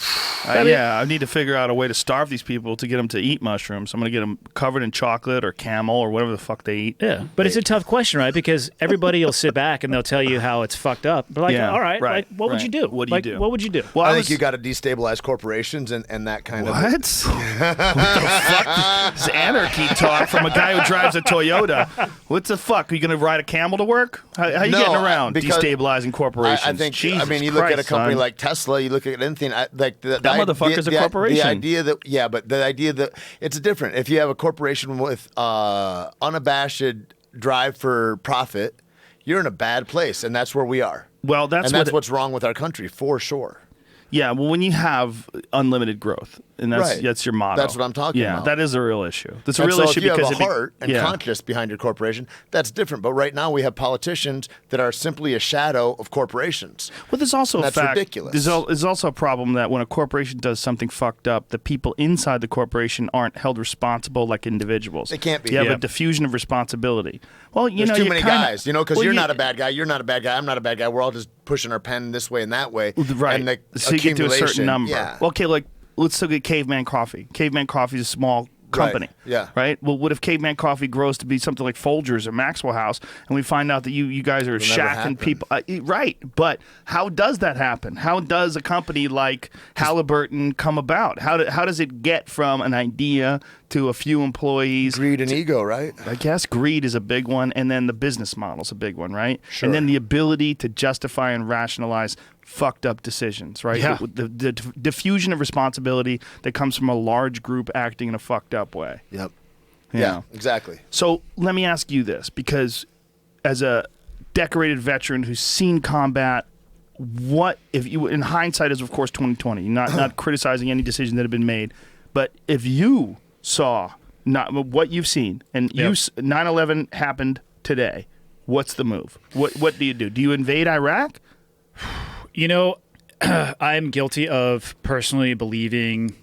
I need to figure out a way to starve these people to get them to eat mushrooms. I'm going to get them covered in chocolate or camel or whatever the fuck they eat. Yeah, but it's a tough question, right? Because everybody will sit back and they'll tell you how it's fucked up. But like, all right, like, what would you do? What do you do? What would you do? Well, I think you got to destabilize corporations and that kind of. What the fuck? This is anarchy talk from a guy who drives a Toyota. What the fuck? Are you going to ride a camel to work? How are you getting around destabilizing corporations? I think. Jesus you look at a company son. like Tesla. You look at anything like that motherfucker's a corporation. The idea that it's different. If you have a corporation with unabashed drive for profit, you're in a bad place, and that's where we are. Well, that's what's wrong with our country, for sure. Yeah, well, when you have unlimited growth, and that's your motto. That's what I'm talking about. Yeah, that is a real issue. That's a And real so issue if you because have a heart and conscience behind your corporation, that's different. But right now we have politicians that are simply a shadow of corporations. Well, there's also that's ridiculous. There's also a problem that when a corporation does something fucked up, the people inside the corporation aren't held responsible like individuals. They can't be. You have a diffusion of responsibility. Well, there's too many guys, because you're not a bad guy, you're not a bad guy, I'm not a bad guy. We're all just pushing our pen this way and that way. Right. And the so you get to a certain number. Yeah. Well, okay, like let's look at Caveman Coffee. Caveman Coffee is a small company. Right. Yeah. Right? Well, what if Caveman Coffee grows to be something like Folgers or Maxwell House, and we find out that you guys are shacking people? Right. But how does that happen? How does a company like Halliburton come about? How does it get from an idea to a few employees? Greed and ego, right? I guess greed is a big one, and then the business model's a big one, right? Sure. And then the ability to justify and rationalize fucked up decisions, right? Yeah. The diffusion of responsibility that comes from a large group acting in a fucked up way. Yep. Yeah. Yeah, exactly. So let me ask you this, because as a decorated veteran who's seen combat, what if you, in hindsight, is of course 2020, not criticizing any decision that had been made, but if you saw not what you've seen and 9/11 happened today, what's the move? What do you do? Do you invade Iraq? I'm guilty of personally believing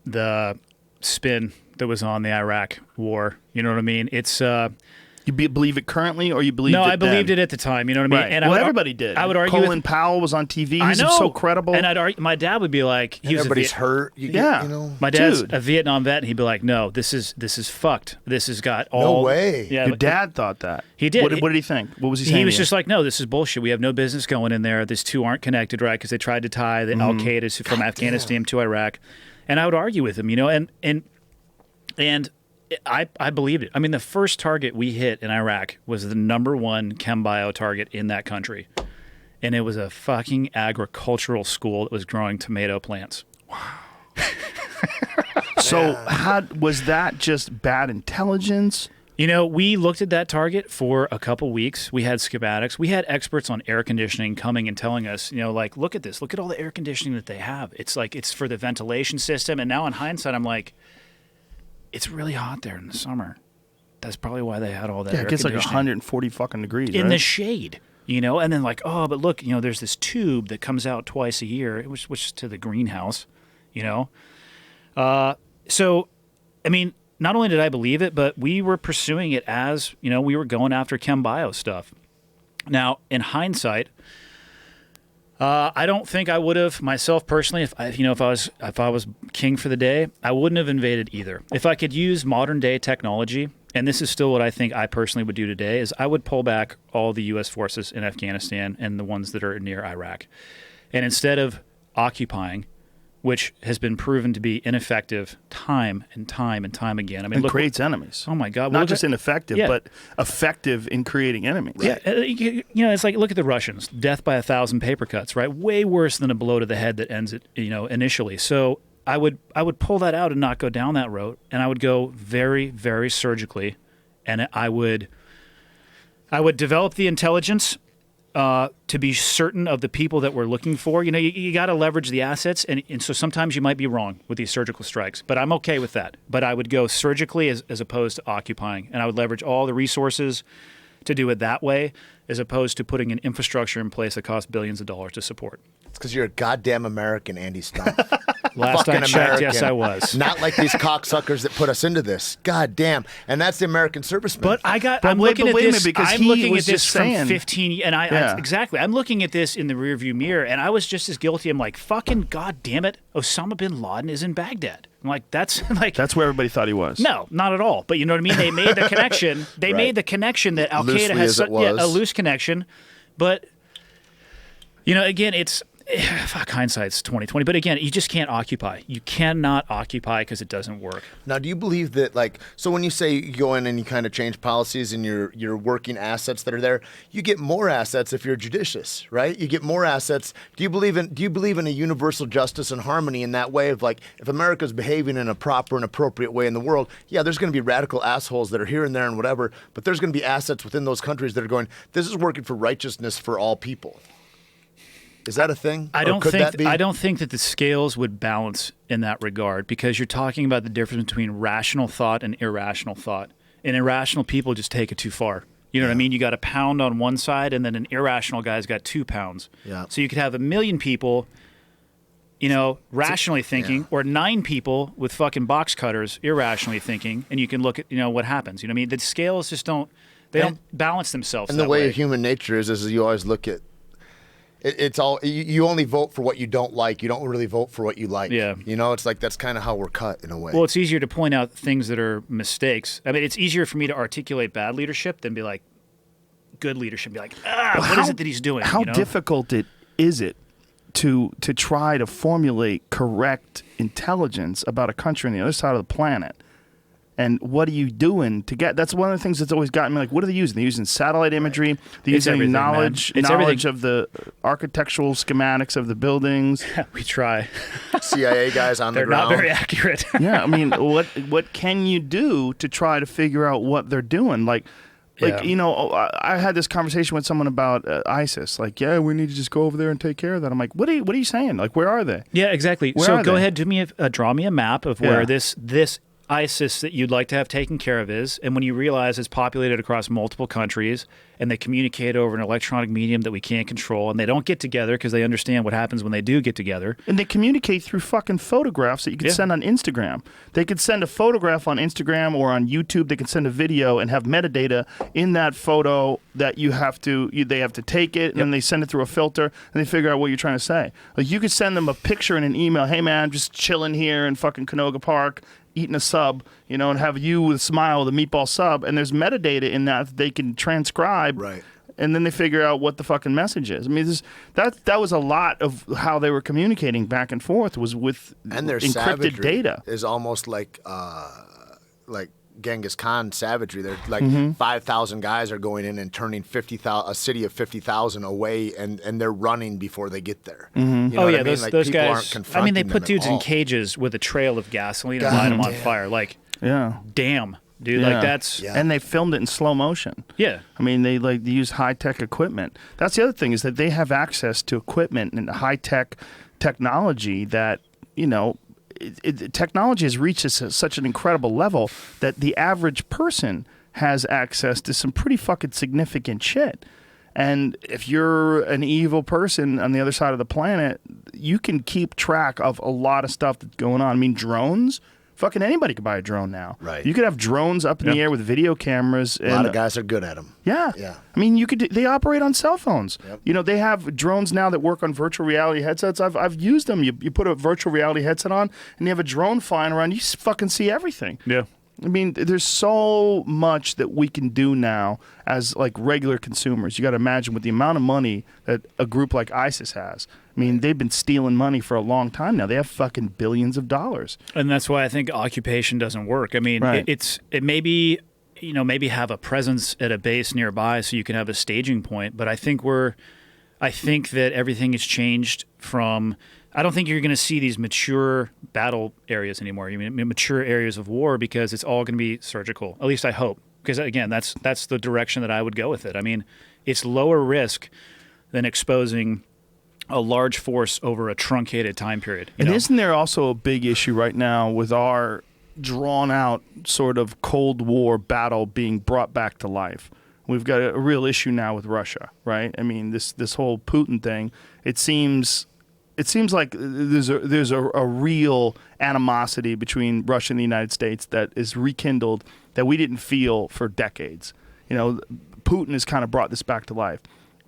the spin that was on the Iraq war. You know what I mean? It's You believe it currently, or you believe no, it I believed then? it at the time. You know what I mean? Right. And everybody did. I would argue Colin Powell was on TV. I He's know, so credible. And I'd argue, my dad would be like, Everybody's hurt. My dad's Dude. a Vietnam vet, and he'd be like, "No, this is fucked. This has got all." No way. Yeah, Your dad thought that. He did. What did he think? What was he saying? He was to you? just like, "No, this is bullshit. We have no business going in there. These two aren't connected, right? Because they tried to tie the Al Qaeda from Afghanistan to Iraq." And I would argue with him, and I believed it. I mean, the first target we hit in Iraq was the #1 chem bio target in that country. And it was a fucking agricultural school that was growing tomato plants. Wow. So was that just bad intelligence? We looked at that target for a couple weeks. We had schematics. We had experts on air conditioning coming and telling us, look at this. Look at all the air conditioning that they have. It's like it's for the ventilation system. And now in hindsight, I'm like, it's really hot there in the summer. That's probably why they had all that. Yeah, air it gets like conditioning 140 fucking degrees in right? the shade, and then like, oh, but look, there's this tube that comes out twice a year, which is to the greenhouse, So, I mean, not only did I believe it, but we were pursuing it as we were going after chem bio stuff. Now, in hindsight, I don't think I would have myself personally. If I was king for the day, I wouldn't have invaded either. If I could use modern day technology, and this is still what I think I personally would do today, is I would pull back all the U.S. forces in Afghanistan and the ones that are near Iraq, and instead of occupying, which has been proven to be ineffective time and time and time again. I mean, and creates enemies. Oh my God! Not just ineffective, but effective in creating enemies. Yeah, it's like, look at the Russians: death by 1,000 paper cuts, right? Way worse than a blow to the head that ends it, initially. So I would pull that out and not go down that road, and I would go very, very surgically, and I would develop the intelligence. To be certain of the people that we're looking for. You got to leverage the assets, and so sometimes you might be wrong with these surgical strikes, but I'm okay with that. But I would go surgically as opposed to occupying, and I would leverage all the resources to do it that way, as opposed to putting an infrastructure in place that costs billions of dollars to support. It's because you're a goddamn American, Andy Stumpf. Last I checked, yes, I was. Not like these cocksuckers that put us into this. God damn. And that's the American serviceman. But I'm looking at this because I'm he looking was at this just from saying, 15 and exactly. I'm looking at this in the rearview mirror, and I was just as guilty. I'm like, fucking goddamn it, Osama bin Laden is in Baghdad. I'm like, that's where everybody thought he was. No, not at all. But you know what I mean? They made the connection. They made the connection that Al Qaeda has a loose connection. But again, fuck, hindsight's 2020. But again, you just can't occupy. You cannot occupy because it doesn't work. Now, do you believe that, like, so when you say you go in and you kind of change policies and your working assets that are there, you get more assets if you're judicious, right? You get more assets. Do you believe in a universal justice and harmony in that way of, like, if America's behaving in a proper and appropriate way in the world, yeah, there's going to be radical assholes that are here and there and whatever, but there's going to be assets within those countries that are going, this is working for righteousness for all people. Is that a thing? I don't think that the scales would balance in that regard, because you're talking about the difference between rational thought and irrational thought. And irrational people just take it too far. You know what I mean? You got a pound on one side, and then an irrational guy's got 2 pounds. Yeah. So you could have 1 million people, rationally thinking, or 9 people with fucking box cutters irrationally thinking, and you can look at, what happens. You know what I mean? The scales just don't balance themselves. And the way human nature is you always look at, it's all, you only vote for what you don't like. You don't really vote for what you like. Yeah. It's like that's kind of how we're cut in a way. Well, it's easier to point out things that are mistakes. I mean, it's easier for me to articulate bad leadership than be like good leadership. Be like, what is it that he's doing? How difficult is it to try to formulate correct intelligence about a country on the other side of the planet? And what are you doing to get? That's one of the things that's always gotten me. Like, what are they using? They're using satellite imagery. They're using knowledge of the architectural schematics of the buildings. We try. CIA guys on the ground. They're not very accurate. Yeah, I mean, what can you do to try to figure out what they're doing? I had this conversation with someone about ISIS. Like, yeah, we need to just go over there and take care of that. I'm like, what are you saying? Like, where are they? Yeah, exactly. So go ahead, draw me a map of where this ISIS that you'd like to have taken care of is, and when you realize it's populated across multiple countries and they communicate over an electronic medium that we can't control, and they don't get together because they understand what happens when they do get together. And they communicate through fucking photographs that you can send on Instagram. They could send a photograph on Instagram or on YouTube. They could send a video and have metadata in that photo that they have to take it, and then they send it through a filter, and they figure out what you're trying to say. Like, you could send them a picture in an email. Hey, man, just chilling here in fucking Canoga Park, eating a sub, and have you with a smile with a meatball sub, and there's metadata in that they can transcribe, right? And then they figure out what the fucking message is. I mean, that was a lot of how they were communicating back and forth, was with encrypted data. Is almost like Genghis Khan savagery. They're like 5,000 guys are going in and turning a city of 50,000 away, and they're running before they get there. Those guys. I mean, they put dudes in cages with a trail of gasoline and light them on fire. Like, damn, dude. Yeah. Like, that's and they filmed it in slow motion. Yeah, I mean, they use high tech equipment. That's the other thing, is that they have access to equipment and high tech technology that technology has reached such an incredible level that the average person has access to some pretty fucking significant shit. And if you're an evil person on the other side of the planet, you can keep track of a lot of stuff that's going on. I mean, drones. Fucking anybody could buy a drone now. Right. You could have drones up in the air with video cameras. A lot of guys are good at them. Yeah. I mean, they operate on cell phones. Yep. They have drones now that work on virtual reality headsets. I've used them. You put a virtual reality headset on, and you have a drone flying around. You fucking see everything. Yeah. I mean, there's so much that we can do now as like regular consumers. You got to imagine with the amount of money that a group like ISIS has. I mean, they've been stealing money for a long time now. They have fucking billions of dollars. And that's why I think occupation doesn't work. I mean, it may be, maybe have a presence at a base nearby so you can have a staging point. But I think that everything has changed from. I don't think you're going to see these mature battle areas anymore. You mean mature areas of war, because it's all going to be surgical. At least I hope, because again, that's the direction that I would go with it. I mean, it's lower risk than exposing a large force over a truncated time period. And isn't there also a big issue right now with our drawn-out sort of Cold War battle being brought back to life? We've got a real issue now with Russia, right? I mean, this whole Putin thing. It seems like there's a real animosity between Russia and the United States that is rekindled that we didn't feel for decades. Putin has kind of brought this back to life.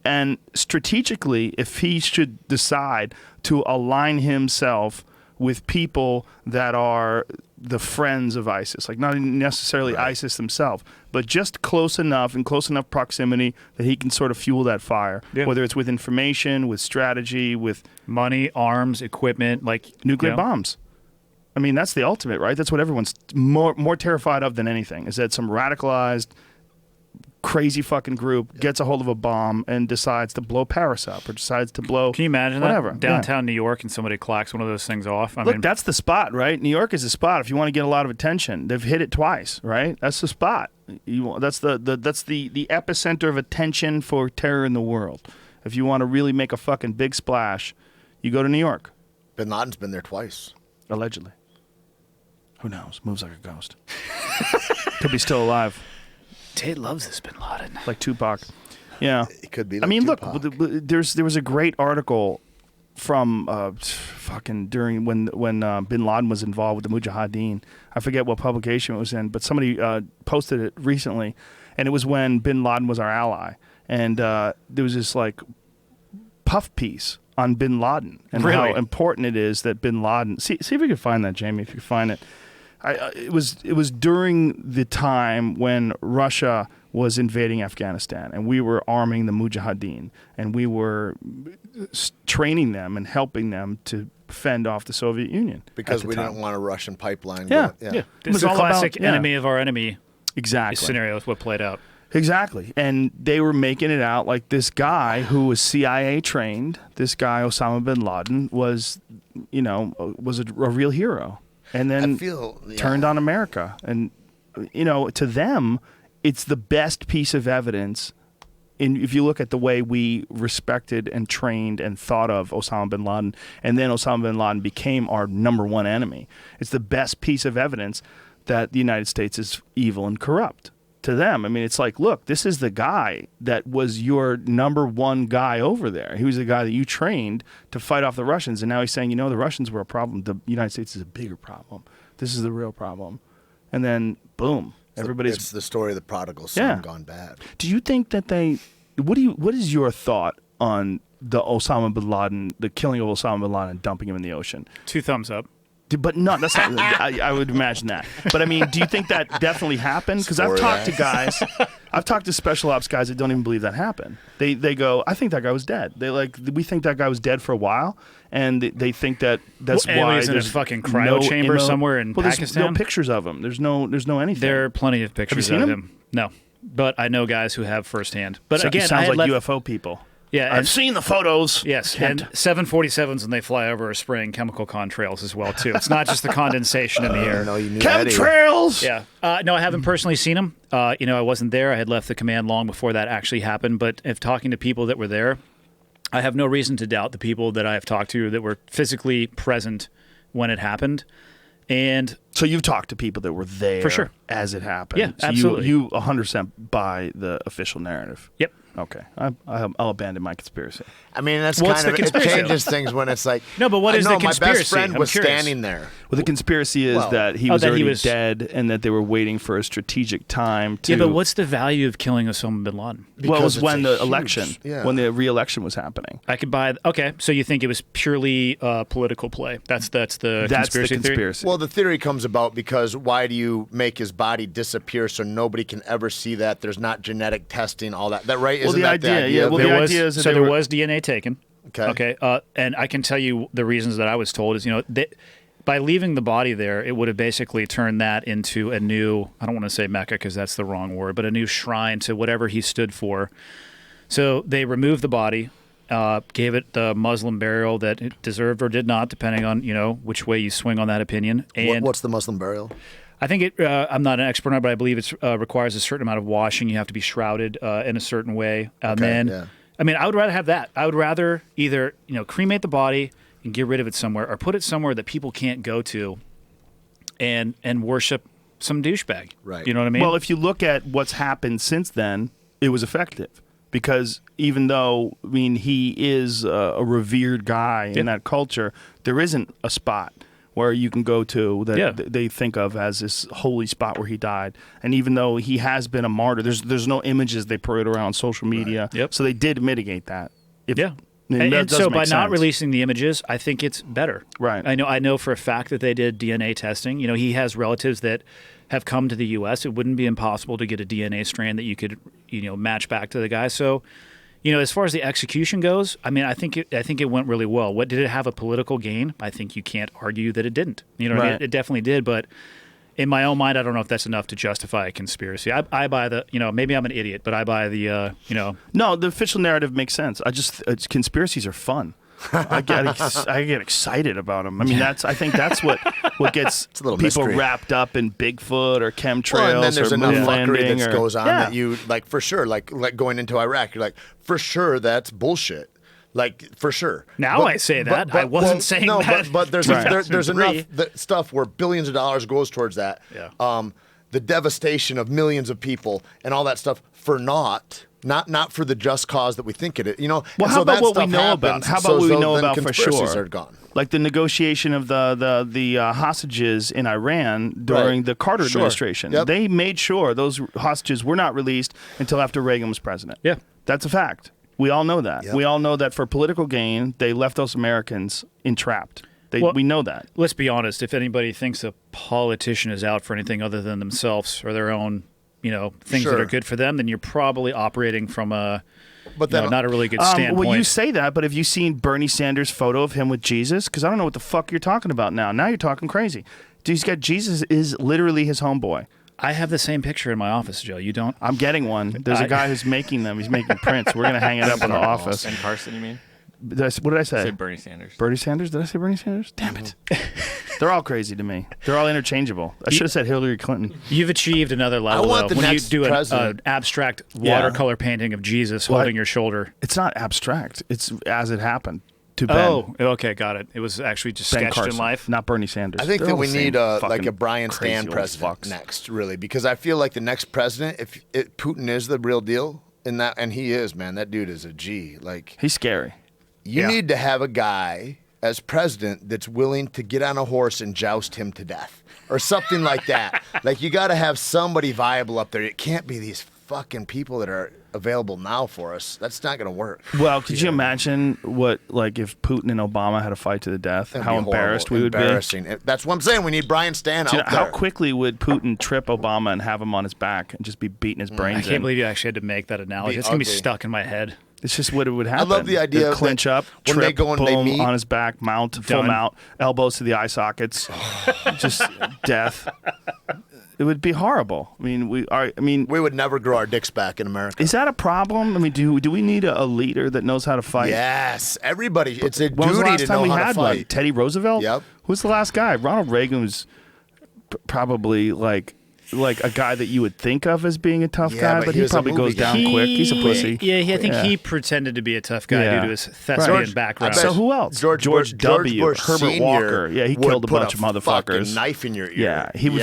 And strategically, if he should decide to align himself with people that are the friends of ISIS, like not necessarily ISIS themselves, but just close enough proximity that he can sort of fuel that fire, whether it's with information, with strategy, with money, arms, equipment, like nuclear bombs. I mean, that's the ultimate, right? That's what everyone's more terrified of than anything, is that some radicalized, crazy fucking group gets a hold of a bomb and decides to blow Paris up or decides to blow. Can you imagine whatever. that? Downtown New York and somebody clacks one of those things off. I mean, mean, that's the spot, right? New York is the spot. If you want to get a lot of attention, they've hit it twice, right? That's the spot. That's the epicenter of attention for terror in the world. If you want to really make a fucking big splash, you go to New York. Bin Laden's been there twice. Allegedly. Who knows? Moves like a ghost. Could be still alive. Tait loves this Bin Laden. Like Tupac. Yeah. It could be like Tupac. Look, there was a great article from during when Bin Laden was involved with the Mujahideen. I forget what publication it was in, but somebody posted it recently, and it was when Bin Laden was our ally. And there was this like puff piece on Bin Laden and how important it is that Bin Laden. See if you can find that, Jamie. If you can find it. It was during the time when Russia was invading Afghanistan, and we were arming the Mujahideen, and we were training them and helping them to fend off the Soviet Union. Because we didn't want a Russian pipeline. Yeah. This is a classic enemy of our enemy scenario is what played out. Exactly. And they were making it out like this guy who was CIA trained, this guy Osama bin Laden, was a real hero. And then turned on America. And, to them, it's the best piece of evidence. If you look at the way we respected and trained and thought of Osama bin Laden, and then Osama bin Laden became our number one enemy, it's the best piece of evidence that the United States is evil and corrupt. To them, I mean, it's like, look, this is the guy that was your number one guy over there. He was the guy that you trained to fight off the Russians, and now he's saying, the Russians were a problem. The United States is a bigger problem. This is the real problem. And then, boom, everybody's. It's the story of the prodigal son gone bad. Do you think that what is your thought on the Osama bin Laden, the killing of Osama bin Laden and dumping him in the ocean? 2 thumbs up. But no, that's not. I would imagine that. But I mean, do you think that definitely happened? Because I've talked to guys, I've talked to special ops guys that don't even believe that happened. They go, I think that guy was dead. We think that guy was dead for a while, and they think that's why he's in a fucking cryo chamber somewhere in Pakistan. There's no pictures of him. There's no anything. There are plenty of pictures of him. No, but I know guys who have firsthand. But again, sounds like UFO people. Yeah, I've seen the photos. Yes, and 747s when they fly over are spraying chemical contrails as well too. It's not just the condensation in the air. No, you knew chemtrails. Yeah, no, I haven't personally seen them. I wasn't there. I had left the command long before that actually happened. But if talking to people that were there, I have no reason to doubt the people that I have talked to that were physically present when it happened. And so you've talked to people that were there for sure as it happened. Yeah, so absolutely. You 100% buy the official narrative. Yep. Okay, I'll abandon my conspiracy. I mean, that's kind of it changes things when it's like. No, but what is the conspiracy? My best friend was curious. standing there. Well, the conspiracy is that he was already dead, and that they were waiting for a strategic time to. Yeah, but what's the value of killing Osama bin Laden? Well, it was when the election, when the re-election was happening. I could buy. Okay, so you think it was purely political play? That's the conspiracy theory. Well, the theory comes about because why do you make his body disappear so nobody can ever see that? There's not genetic testing, all that. That right? Isn't that the idea? Well, the idea is that there was DNA taken. Okay. And I can tell you the reasons that I was told is by leaving the body there, it would have basically turned that into a new, I don't want to say Mecca because that's the wrong word, but a new shrine to whatever he stood for. So they removed the body, gave it the Muslim burial that it deserved or did not, depending on which way you swing on that opinion. And what's the Muslim burial? I think I'm not an expert on it, but I believe it requires a certain amount of washing. You have to be shrouded in a certain way. I mean, I would rather have that. I would rather either cremate the body and get rid of it somewhere, or put it somewhere that people can't go to, and worship some douchebag. Right. You know what I mean? Well, if you look at what's happened since then, it was effective. Because even though, he is a revered guy in that culture, there isn't a spot where you can go to that they think of as this holy spot where he died. And even though he has been a martyr, there's no images they parade around social media. Right. Yep. So they did mitigate that. And so by not releasing the images, I think it's better. Right. I know for a fact that they did DNA testing. He has relatives that have come to the U.S. It wouldn't be impossible to get a DNA strand that you could, match back to the guy. So, as far as the execution goes, I think it went really well. What did it have a political gain? I think you can't argue that it didn't. Right. It definitely did, but in my own mind, I don't know if that's enough to justify a conspiracy. I buy the, maybe I'm an idiot, but I buy the, No, the official narrative makes sense. Conspiracies are fun. I get excited about them. I think that's what gets people mystery. wrapped up in Bigfoot or chemtrails well, and then there's or enough moon fuckery landing that goes on that you like for sure. Like going into Iraq, you're like for sure that's bullshit. Like for sure. Now I say that. I wasn't saying that. But there's there's enough stuff where billions of dollars goes towards that. Yeah. The devastation of millions of people and all that stuff for naught. Not for the just cause that we think it is. Well, how about what we know about? How about what we know about for sure? Are gone. Like the negotiation of the hostages in Iran during the Carter administration. Yep. They made sure those hostages were not released until after Reagan was president. Yeah. That's a fact. We all know that. Yep. We all know that for political gain, they left those Americans entrapped. We know that. Let's be honest. If anybody thinks a politician is out for anything other than themselves or their own, things that are good for them, then you're probably operating from a, not a really good standpoint. Well, you say that, but have you seen Bernie Sanders' photo of him with Jesus? Because I don't know what the fuck you're talking about now. Now you're talking crazy. Dude, he's got Jesus is literally his homeboy. I have the same picture in my office, Joe. You don't? I'm getting one. There's a guy who's making them. He's making prints. We're going to hang it up in the office. Ben Carson, you mean? What did I say? I said Bernie Sanders. Bernie Sanders? Did I say Bernie Sanders? Damn it. They're all crazy to me. They're all interchangeable. I should have said Hillary Clinton. You've achieved another level, though. When you do an abstract watercolor painting of Jesus holding your shoulder. It's not abstract. It's as it happened. To Ben. Oh, okay, got it. It was actually just Ben sketched Carson, in life. Not Bernie Sanders. I think They're that all we the same need like a Brian crazy Stan old president fucks. next, really, because I feel like the next president, if Putin is the real deal in that, and he is, man, that dude is a G. Like he's scary. You need to have a guy as president that's willing to get on a horse and joust him to death or something like that. Like you got to have somebody viable up there. It can't be these fucking people that are available now for us. That's not going to work. Well, could you imagine if Putin and Obama had a fight to the death? That'd how be embarrassed we would be. Embarrassing. That's what I'm saying. We need Brian Stan out there. How quickly would Putin trip Obama and have him on his back and just be beating his brains in? I can't believe you actually had to make that analogy. It's going to be stuck in my head. It's just what it would happen. I love the idea They'd of clinch up, when trip, they go and boom, they meet on his back, mount, full mount, elbows to the eye sockets, just death. It would be horrible. I mean, we would never grow our dicks back in America. Is that a problem? I mean, do we need a leader that knows how to fight? Yes, everybody. It's a when was the duty last to time know we how had to fight. one? Teddy Roosevelt? Yep. Who's the last guy? Ronald Reagan was probably like a guy that you would think of as being a tough guy, but he probably goes down quick. He's a pussy. Yeah, I think he pretended to be a tough guy due to his thespian background. So who else? George W. Bush Herbert Sr. Walker. Yeah, he killed a bunch of motherfuckers. Fucking knife in your ear. Yeah, he would.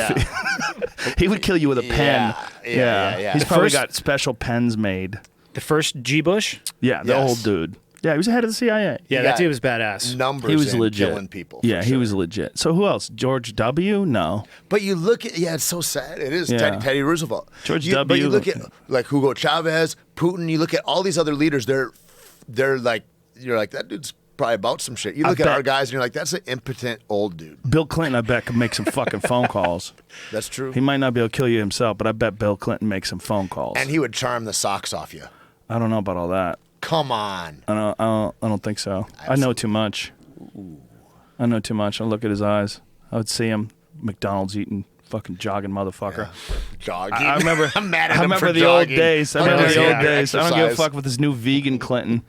He would kill you with a pen. Yeah. He's probably got special pens made. The first G. Bush? Yeah, the old dude. Yeah, he was the head of the CIA. Yeah, that dude was badass. Numbers. He was legit. Killing people. Yeah, he was legit. So who else? George W. No. But you look at it's so sad. It is Teddy Roosevelt. George W. But you look at like Hugo Chavez, Putin. You look at all these other leaders. They're like you're like that dude's probably about some shit. You look at our guys and you're like that's an impotent old dude. Bill Clinton, I bet, could make some fucking phone calls. That's true. He might not be able to kill you himself, but I bet Bill Clinton makes some phone calls. And he would charm the socks off you. I don't know about all that. Come on. I don't think so. Absolutely. I know too much. I know too much. I look at his eyes. I would see him McDonald's eating fucking jogging motherfucker. Yeah. Jogging. I remember. I'm mad at I him remember for the jogging. old days. I remember the old days. I don't give a Exercise. fuck with this new vegan Clinton.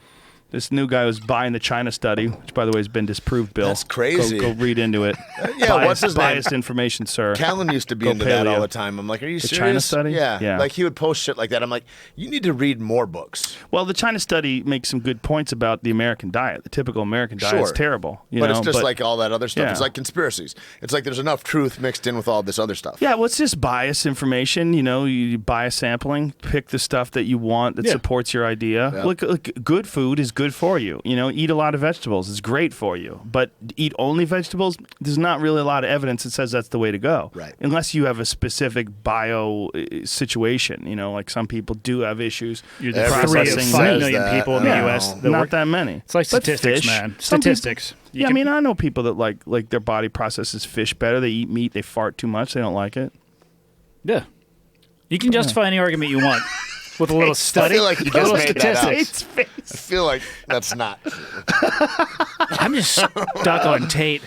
This new guy was buying the China study, which, by the way, has been disproved, Bill. That's crazy. Go read into it. What's his name? Biased information, sir. Callan used to be into that all the time. I'm like, are you serious? China study? Yeah. Like he would post shit like that. I'm like, you need to read more books. Well, the China study makes some good points about the American diet. The typical American diet is terrible. But it's just like all that other stuff. It's like conspiracies. It's like there's enough truth mixed in with all this other stuff. Yeah, well, it's just bias information. You bias sampling. Pick the stuff that you want that supports your idea. Yeah. Look, good food is good for you. You know, eat a lot of vegetables. It's great for you. But eat only vegetables, there's not really a lot of evidence that says that's the way to go. Right. Unless you have a specific bio situation. You know, like some people do have issues. You're the 3 of 5 million people in the U.S. that Not work. that many. It's like But statistics, fish, man. some people- Statistics. I mean, I know people that like their body processes fish better. They eat meat. They fart too much. They don't like it. Yeah. You can justify any argument you want with a little study. I feel like you a just little made that up. statistics. I feel like that's not true. I'm just stuck on Tait.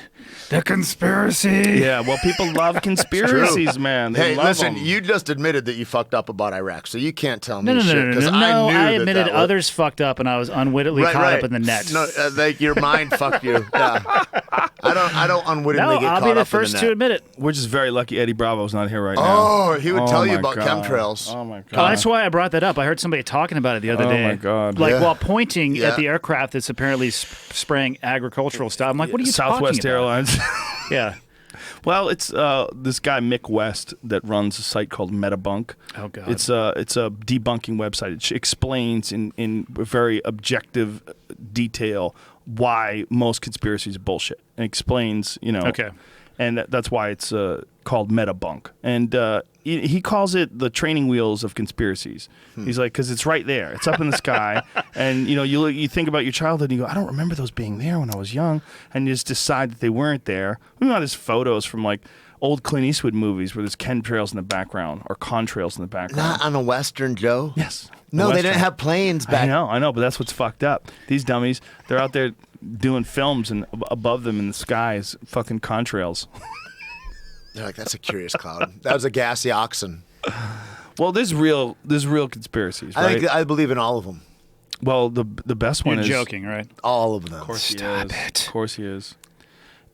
The conspiracy. Yeah, well, people love conspiracies, man. They Hey, love listen, them. you just admitted that you fucked up about Iraq, so you can't tell me No, shit. no. 'cause I knew I that admitted that was- others fucked up, and I was unwittingly caught up in the net. No, like your mind fucked you. Yeah. I don't unwittingly No, get I'll caught be the up first in to the net. admit it. We're just very lucky Eddie Bravo's not here right now. Oh, he would tell you my about God. chemtrails. Oh, my Oh, God. that's why I brought that up. I heard somebody talking about it the other Oh, day. my God. Like Yeah. while pointing Yeah. at the aircraft that's apparently spraying agricultural stuff. I'm like, what are you Southwest talking about? Airlines. Yeah. Well, it's this guy Mick West that runs a site called Metabunk. Oh, God. It's a debunking website. It explains in very objective detail why most conspiracies are bullshit. And explains, you know. Okay. And that's why it's called Metabunk. And he calls it the training wheels of conspiracies. He's like, because it's right there. It's up in the sky. And, you know, you think about your childhood and you go, I don't remember those being there when I was young. And you just decide that they weren't there. We got his photos from, like, old Clint Eastwood movies where there's chemtrails in the background or contrails in the background. Not on a Western, Joe. Yes. No, The they didn't Western. have planes back. I know, but that's what's fucked up. These dummies, they're out there doing films, and above them in the sky is fucking contrails. They're like, that's a curious cloud. That was a gassy oxen. Well, there's real conspiracies, right? I think I believe in all of them. Well, the best one You're is joking, right? All of them. Of course Stop he is. it. Of course he is.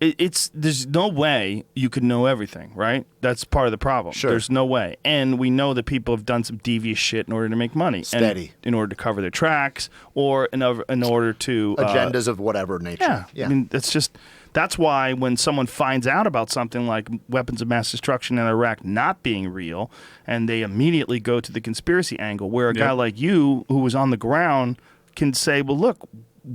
It's there's no way you could know everything, right? That's part of the problem. Sure. There's no way, and we know that people have done some devious shit in order to make money, Steady. and in order to cover their tracks, or in order to Agendas of whatever nature. Yeah, I mean, that's why when someone finds out about something like weapons of mass destruction in Iraq not being real, and they immediately go to the conspiracy angle, where a guy like you who was on the ground can say, well, look,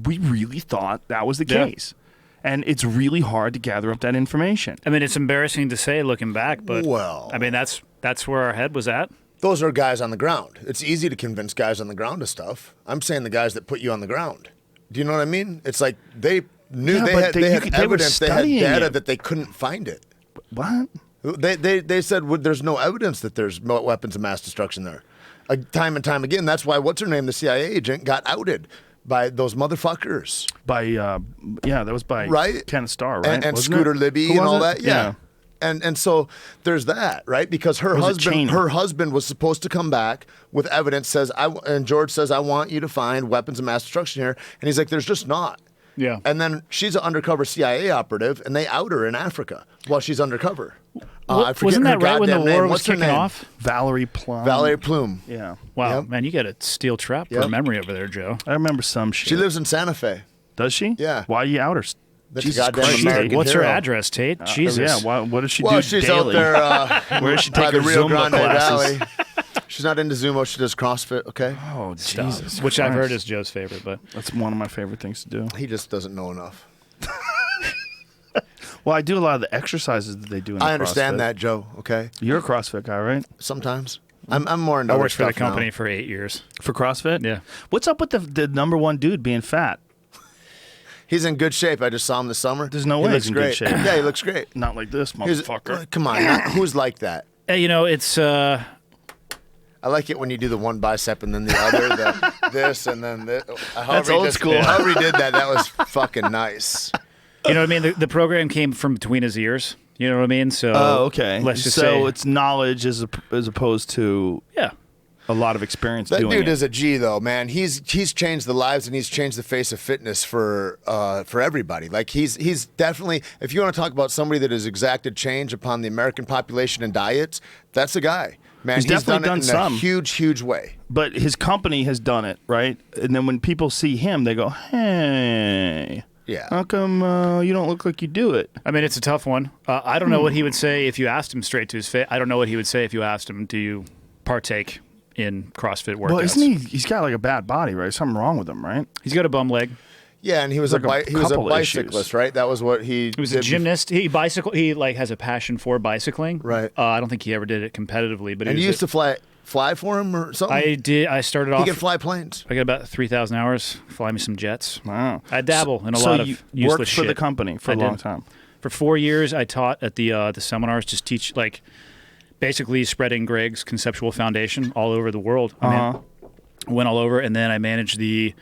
we really thought that was the case. And it's really hard to gather up that information. I mean, it's embarrassing to say looking back, but Well. I mean, that's where our head was at. Those are guys on the ground. It's easy to convince guys on the ground of stuff. I'm saying the guys that put you on the ground. Do you know what I mean? It's like they knew Yeah, they but had they were evidence, they had studying data it. that they couldn't find it. What? They said well, there's no evidence that there's weapons of mass destruction there. Time and time again. That's why what's her name, the CIA agent, got outed by those motherfuckers. By, that was by Right? Kenneth Starr, right? And Wasn't Scooter it? Libby Who and was all it? that. Yeah. And so there's that, right? Because her was it Cheney? husband was supposed to come back with evidence and George says, I want you to find weapons of mass destruction here. And he's like, there's just not. Yeah. And then she's an undercover CIA operative, and they out her in Africa while she's undercover. I forget Wasn't her that right when the goddamn war name. was What's her kicking name? off? Valerie Plum. Valerie Plume. Yeah. Wow, Yep. man, you got a steel trap for Yep. memory over there, Joe. I remember some shit. She lives in Santa Fe. Does she? Yeah. Why you out her? That's Jesus a goddamn Christ. American What's her hero. address, Tate? Jesus. Yeah, what does she Well, do she's daily? out there Where does she by take the her Rio Zumba Grande classes? Valley. She's not into Zumo. She does CrossFit, okay? Oh, Stuff, Jesus which I've heard Christ. is Joe's favorite, but That's one of my favorite things to do. He just doesn't know enough. Well, I do a lot of the exercises that they do in the I understand CrossFit. that, Joe, okay? You're a CrossFit guy, right? Sometimes. I'm more into I other worked for the stuff now. company for 8 years. For CrossFit? Yeah. What's up with the number one dude being fat? He's in good shape. I just saw him this summer. There's no He way looks he's in good great. shape. Yeah, he looks great. Not like this, He's- motherfucker. Come on, who's like that? You know, it's I like it when you do the one bicep and then the other, this and then this. However he old just- school. However he did that, that was fucking nice. you know what I mean. The program came from between his ears. You know what I mean. So Oh, okay. Let's just so say it's knowledge as opposed to yeah. a lot of experience That doing dude it. is a G though, man. He's changed the lives and he's changed the face of fitness for everybody. Like he's definitely, if you want to talk about somebody that has exacted change upon the American population and diets, that's the guy. Man, He's definitely done done it in some. a huge way. But his company has done it, right? And then when people see him, they go, hey, Yeah. how come you don't look like you do it? I mean, it's a tough one. I don't know what he would say if you asked him straight to his face. I don't know what he would say if you asked him, "Do you partake in CrossFit workouts. Well, isn't he? He's got like a bad body, right? Something wrong with him, right? He's got a bum leg. Yeah, and he was Like he was a couple bicyclist, issues. right? That was what he. He was a gymnast. He like has a passion for bicycling. Right. I don't think he ever did it competitively, but And he you was used to fly for him or something. I did. I started off. He can fly planes. I got about 3,000 hours. Fly me some jets. Wow. I dabble in a So lot of you useless worked for shit. the company for I a long did. time. For 4 years, I taught at the seminars, just teach like basically spreading Greg's conceptual foundation all over the world. I went all over, and then I managed the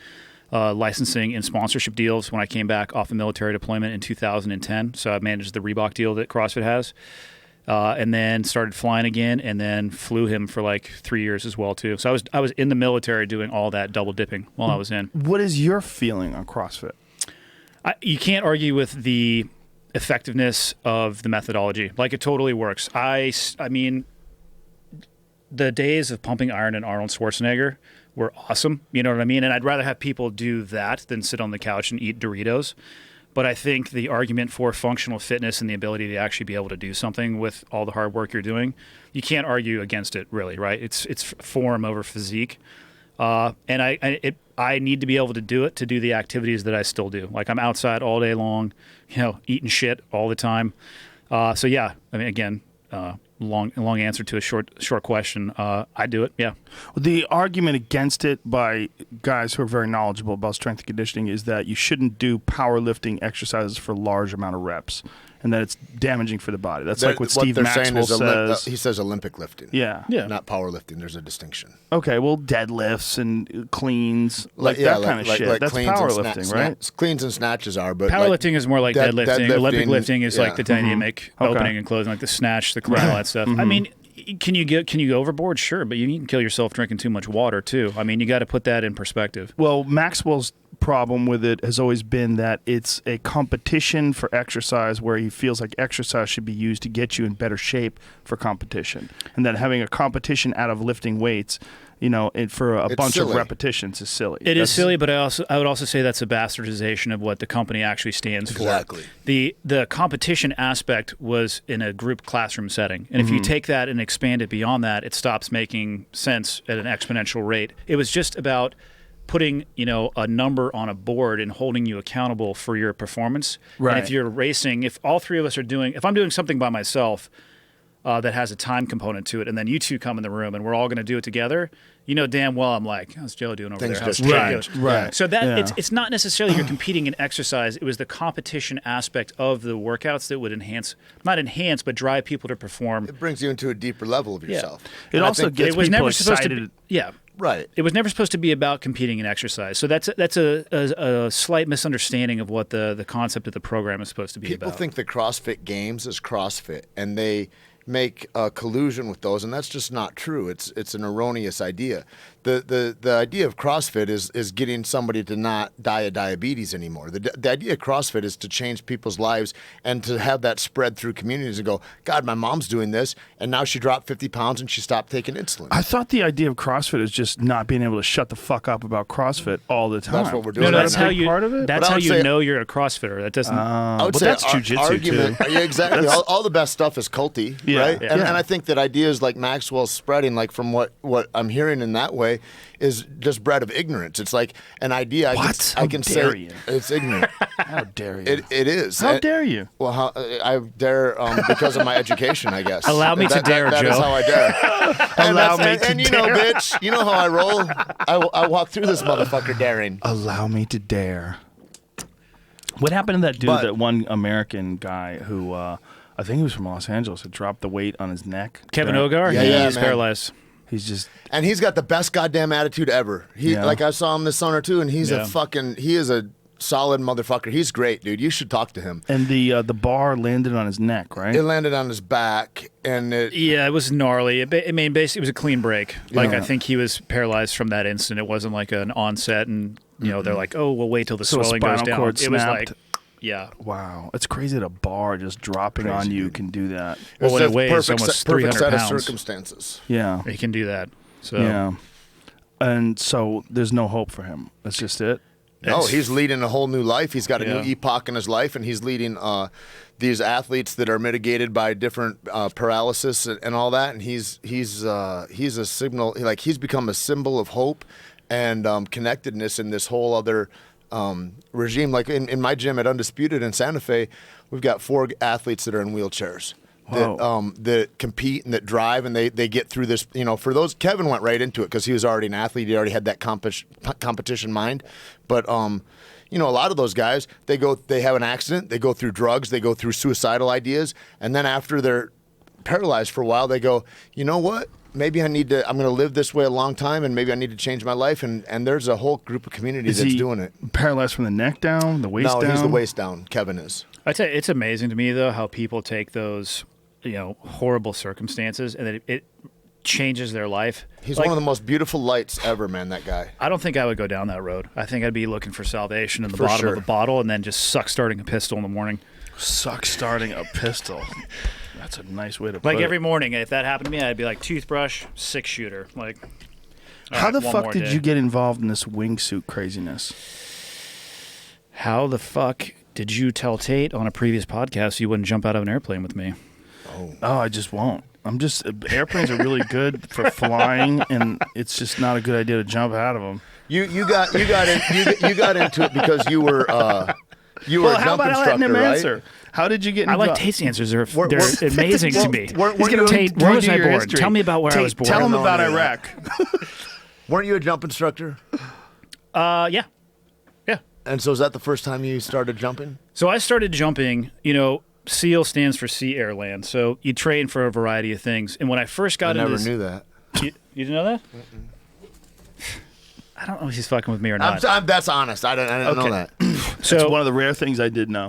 licensing and sponsorship deals when I came back off a military deployment in 2010. So I managed the Reebok deal that CrossFit has, and then started flying again, and then flew him for like 3 years as well too. So I was in the military doing all that double dipping while I was in. What is your feeling on CrossFit? You can't argue with the effectiveness of the methodology. Like, it totally works. I mean, the days of pumping iron and Arnold Schwarzenegger were awesome. You know what I mean? And I'd rather have people do that than sit on the couch and eat Doritos. But I think the argument for functional fitness and the ability to actually be able to do something with all the hard work you're doing, you can't argue against it, really, right? It's form over physique. And I need to be able to do it to do the activities that I still do. Like, I'm outside all day long, eating shit all the time. So yeah, I mean, again, long answer to a short question. I do it. Yeah. The argument against it by guys who are very knowledgeable about strength and conditioning is that you shouldn't do powerlifting exercises for large amount of reps, and that it's damaging for the body. That's like what Steve Maxwell says. He says Olympic lifting. Yeah. Not powerlifting. There's a distinction. Okay, well, deadlifts and cleans, that kind of shit. Like that's cleans and powerlifting, right? Cleans and snatches are, but Powerlifting is more like deadlifting. Olympic deadlifting, lifting is like the dynamic Okay. opening and closing, like the snatch, the clean, all that stuff. I mean, can you go overboard? Sure, but you can kill yourself drinking too much water too. I mean, you got to put that in perspective. Well, Maxwell's problem with it has always been that it's a competition for exercise where he feels like exercise should be used to get you in better shape for competition, and that having a competition out of lifting weights, for a bunch of repetitions is silly. It is silly, but I would also say that's a bastardization of what the company actually stands for. Exactly. The competition aspect was in a group classroom setting, and if you take that and expand it beyond that, it stops making sense at an exponential rate. It was just about putting a number on a board and holding you accountable for your performance. Right. And if you're racing, if all three of us are if I'm doing something by myself that has a time component to it, and then you two come in the room and we're all going to do it together, damn well I'm like, how's Joe doing over Things there? How's just Jay change. doing? Right. So that it's not necessarily you're competing in exercise. It was the competition aspect of the workouts that would but drive people to perform. it brings you into a deeper level of yourself. It And I also think gets It was people never supposed to excited. be. Yeah. right. It was never supposed to be about competing in exercise. So that's a slight misunderstanding of what the concept of the program is supposed to be People about. think the CrossFit Games is CrossFit, and they make a collusion with those, and that's just not true. It's an erroneous idea. The idea of CrossFit is getting somebody to not die of diabetes anymore. The idea of CrossFit is to change people's lives and to have that spread through communities and go, God, my mom's doing this, and now she dropped 50 pounds and she stopped taking insulin. I thought the idea of CrossFit is just not being able to shut the fuck up about CrossFit all the time. That's what we're doing. No, right that's now. how you. part of it? That's But I how would you say- know you're a CrossFitter. That doesn't. I would But say that's jujitsu, argument. too. Yeah, exactly. All the best stuff is culty, Yeah. right? Yeah. And I think that ideas like Maxwell's spreading, like from what I'm hearing in that way, is just bred of ignorance. It's like an idea. What? I can How dare say you. it's ignorant. How dare you? It is. How dare you? Well, I dare because of my education, I guess. Allow me to dare, That Joe. is how I dare. Allow me to and you know, dare. bitch, you know how I roll. I walk through this motherfucker daring. Allow me to dare. What happened to that dude, that one American guy who, I think he was from Los Angeles, had dropped the weight on his neck? Kevin Ogar. Yeah, He's man. paralyzed. He's just... And he's got the best goddamn attitude ever. Like I saw him this summer too, and he's Yeah. he is a solid motherfucker. He's great, dude. You should talk to him. And the bar landed on his neck, right? It landed on his back, and Yeah, it was gnarly. Basically, it was a clean break. Like, Yeah. I think he was paralyzed from that instant. It wasn't like an onset, and they're like, "Oh, we'll wait till the So a swelling goes spinal down." cord It was snapped. like, yeah. Wow. It's crazy that a bar just dropping on you can do that. Well, when was it the weighs perfect almost perfect 300 set of pounds, circumstances. Yeah. he can do that. So Yeah. And so there's no hope for him. That's just it? No, he's leading a whole new life. He's got a new epoch in his life, and he's leading these athletes that are mitigated by different paralysis and all that. And he's a signal, like he's become a symbol of hope and connectedness in this whole other regime. Like in my gym at Undisputed in Santa Fe, we've got 4 athletes that are in wheelchairs. That compete and that drive, and they get through this. For those, Kevin went right into it because he was already an athlete. He already had that competition mind. But a lot of those guys, they have an accident, they go through drugs, they go through suicidal ideas, and then after they're paralyzed for a while, they go, you know what? Maybe I'm going to live this way a long time, and maybe I need to change my life. And there's a whole group of community that's doing it. Paralyzed from the neck down, the waist down? No, he's the waist down. Kevin is. I'd say it's amazing to me, though, how people take those horrible circumstances and then it changes their life. He's one of the most beautiful lights ever, man, that guy. I don't think I would go down that road. I think I'd be looking for salvation in the bottom of a bottle and then just suck starting a pistol in the morning. Suck starting a pistol. That's a nice way to put it. Like every morning, if that happened to me, I'd be like, toothbrush, 6-shooter. Like, how the fuck did you get involved in this wingsuit craziness? How the fuck did you tell Tait on a previous podcast you wouldn't jump out of an airplane with me? Oh, I just won't. Airplanes are really good for flying, and it's just not a good idea to jump out of them. You got into it because you were a jump instructor, right? Answer? How did you get involved? I like Tait's answers. They're amazing to me. He's going to Tait, where was I born? Tell me about where I was born. Tell him about Iraq. Weren't you a jump instructor? Yeah. And so is that the first time you started jumping? So I started jumping, SEAL stands for Sea Air Land. So you train for a variety of things. And when I first got into this... I never knew that. You didn't know that? I don't know if he's fucking with me or not. That's honest. I didn't know that. So it's one of the rare things I did know.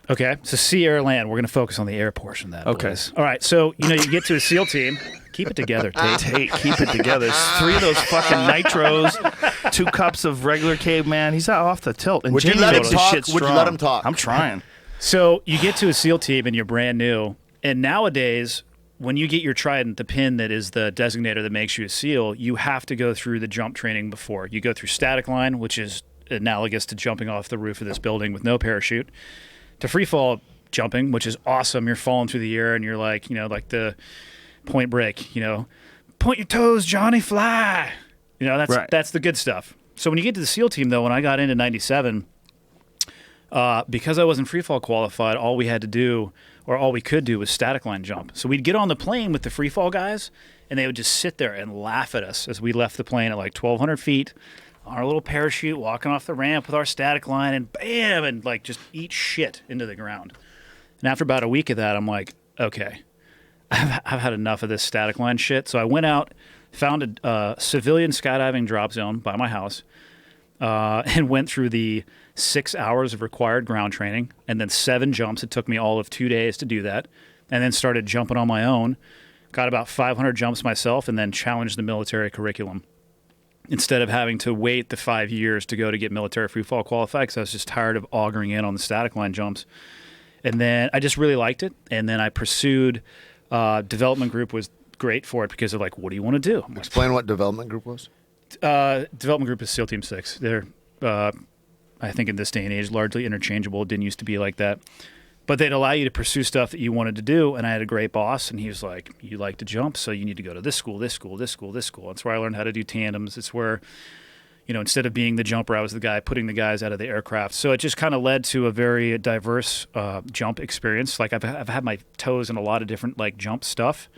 Okay. So Sea Air Land, we're going to focus on the air portion of that. Okay. Boys. All right. So, you get to a SEAL team. Keep it together, Tait. Keep it together. 3 of those fucking nitros, 2 cups of regular caveman. He's off the tilt. And Would you let him talk? Would you let him talk? I'm trying. So you get to a SEAL team and you're brand new. And nowadays, when you get your trident, the pin that is the designator that makes you a SEAL, you have to go through the jump training before. You go through static line, which is analogous to jumping off the roof of this building with no parachute, to free fall jumping, which is awesome. You're falling through the air and you're like, like the Point Break, point your toes, Johnny, fly. That's the good stuff. So when you get to the SEAL team, though, when I got into 97, because I wasn't free fall qualified, all we had to do, or all we could do, was static line jump. So we'd get on the plane with the free fall guys, and they would just sit there and laugh at us as we left the plane at like 1,200 feet on our little parachute, walking off the ramp with our static line, and bam, and like just eat shit into the ground. And after about a week of that, I'm like, okay, I've had enough of this static line shit. So I went out, found a civilian skydiving drop zone by my house, and went through the 6 hours of required ground training and then 7 jumps. It took me all of 2 days to do that, and then started jumping on my own. Got about 500 jumps myself, and then challenged the military curriculum instead of having to wait the 5 years to go to get military free fall qualified, because I was just tired of augering in on the static line jumps. And then I just really liked it, and then I pursued development group. Was great for it because of like, what do you want to do? Explain what development group was. Development group is SEAL Team 6. They're, I think in this day and age, largely interchangeable. It didn't used to be like that. But they'd allow you to pursue stuff that you wanted to do, and I had a great boss, and he was like, you like to jump, so you need to go to this school, this school, this school, this school. That's where I learned how to do tandems. It's where, instead of being the jumper, I was the guy putting the guys out of the aircraft. So it just kind of led to a very diverse jump experience. Like I've had my toes in a lot of different like jump stuff.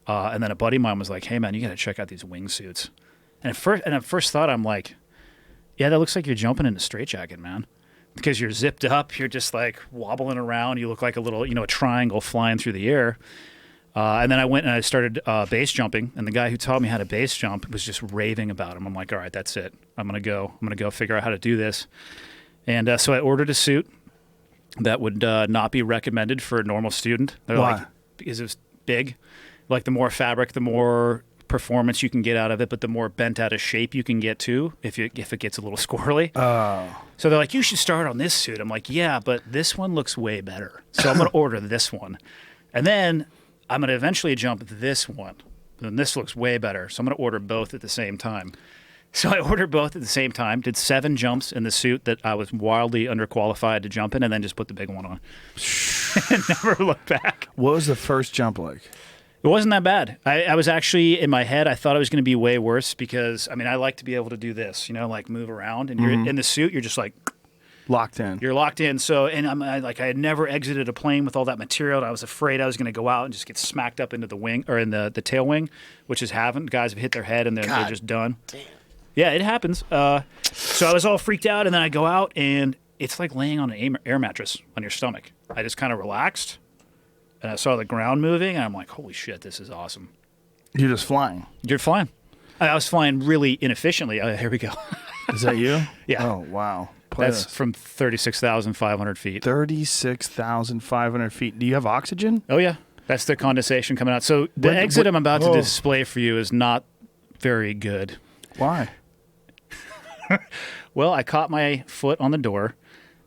And then a buddy of mine was like, hey man, you got to check out these wingsuits. And at first thought, I'm like, yeah, that looks like you're jumping in a straitjacket, man. Because you're zipped up, you're just like wobbling around. You look like a little, a triangle flying through the air. And then I went and I started base jumping, and the guy who taught me how to base jump was just raving about him. I'm like, all right, that's it. I'm gonna go figure out how to do this. And so I ordered a suit that would not be recommended for a normal student. They're Why? like, because it was big. Like the more fabric, the more performance you can get out of it, but the more bent out of shape you can get too if it gets a little squirrely. Oh. So they're like, you should start on this suit. I'm like, yeah, but this one looks way better. So I'm going to order this one. And then I'm going to eventually jump this one. And this looks way better. So I'm going to order both at the same time. So I ordered both at the same time, did 7 jumps in the suit that I was wildly underqualified to jump in, and then just put the big one on. And never looked back. What was the first jump like? It wasn't that bad. I was actually, in my head, I thought it was going to be way worse because, I mean, I like to be able to do this, like move around. And you're in the suit, you're just like... Locked in. You're locked in. So, and I had never exited a plane with all that material. And I was afraid I was going to go out and just get smacked up into the wing or in the tail wing, which has happened. Guys have hit their head and they're just done. Damn. Yeah, it happens. So I was all freaked out, and then I go out, and it's like laying on an air mattress on your stomach. I just kind of relaxed, and I saw the ground moving, and I'm like, holy shit, this is awesome. You're just flying. You're flying. I was flying really inefficiently. Here we go. Is that you? Yeah. Oh, wow. That's from 36,500 feet. 36,500 feet. Do you have oxygen? Oh, yeah. That's the condensation coming out. So the exit I'm about to display for you is not very good. Why? Well, I caught my foot on the door.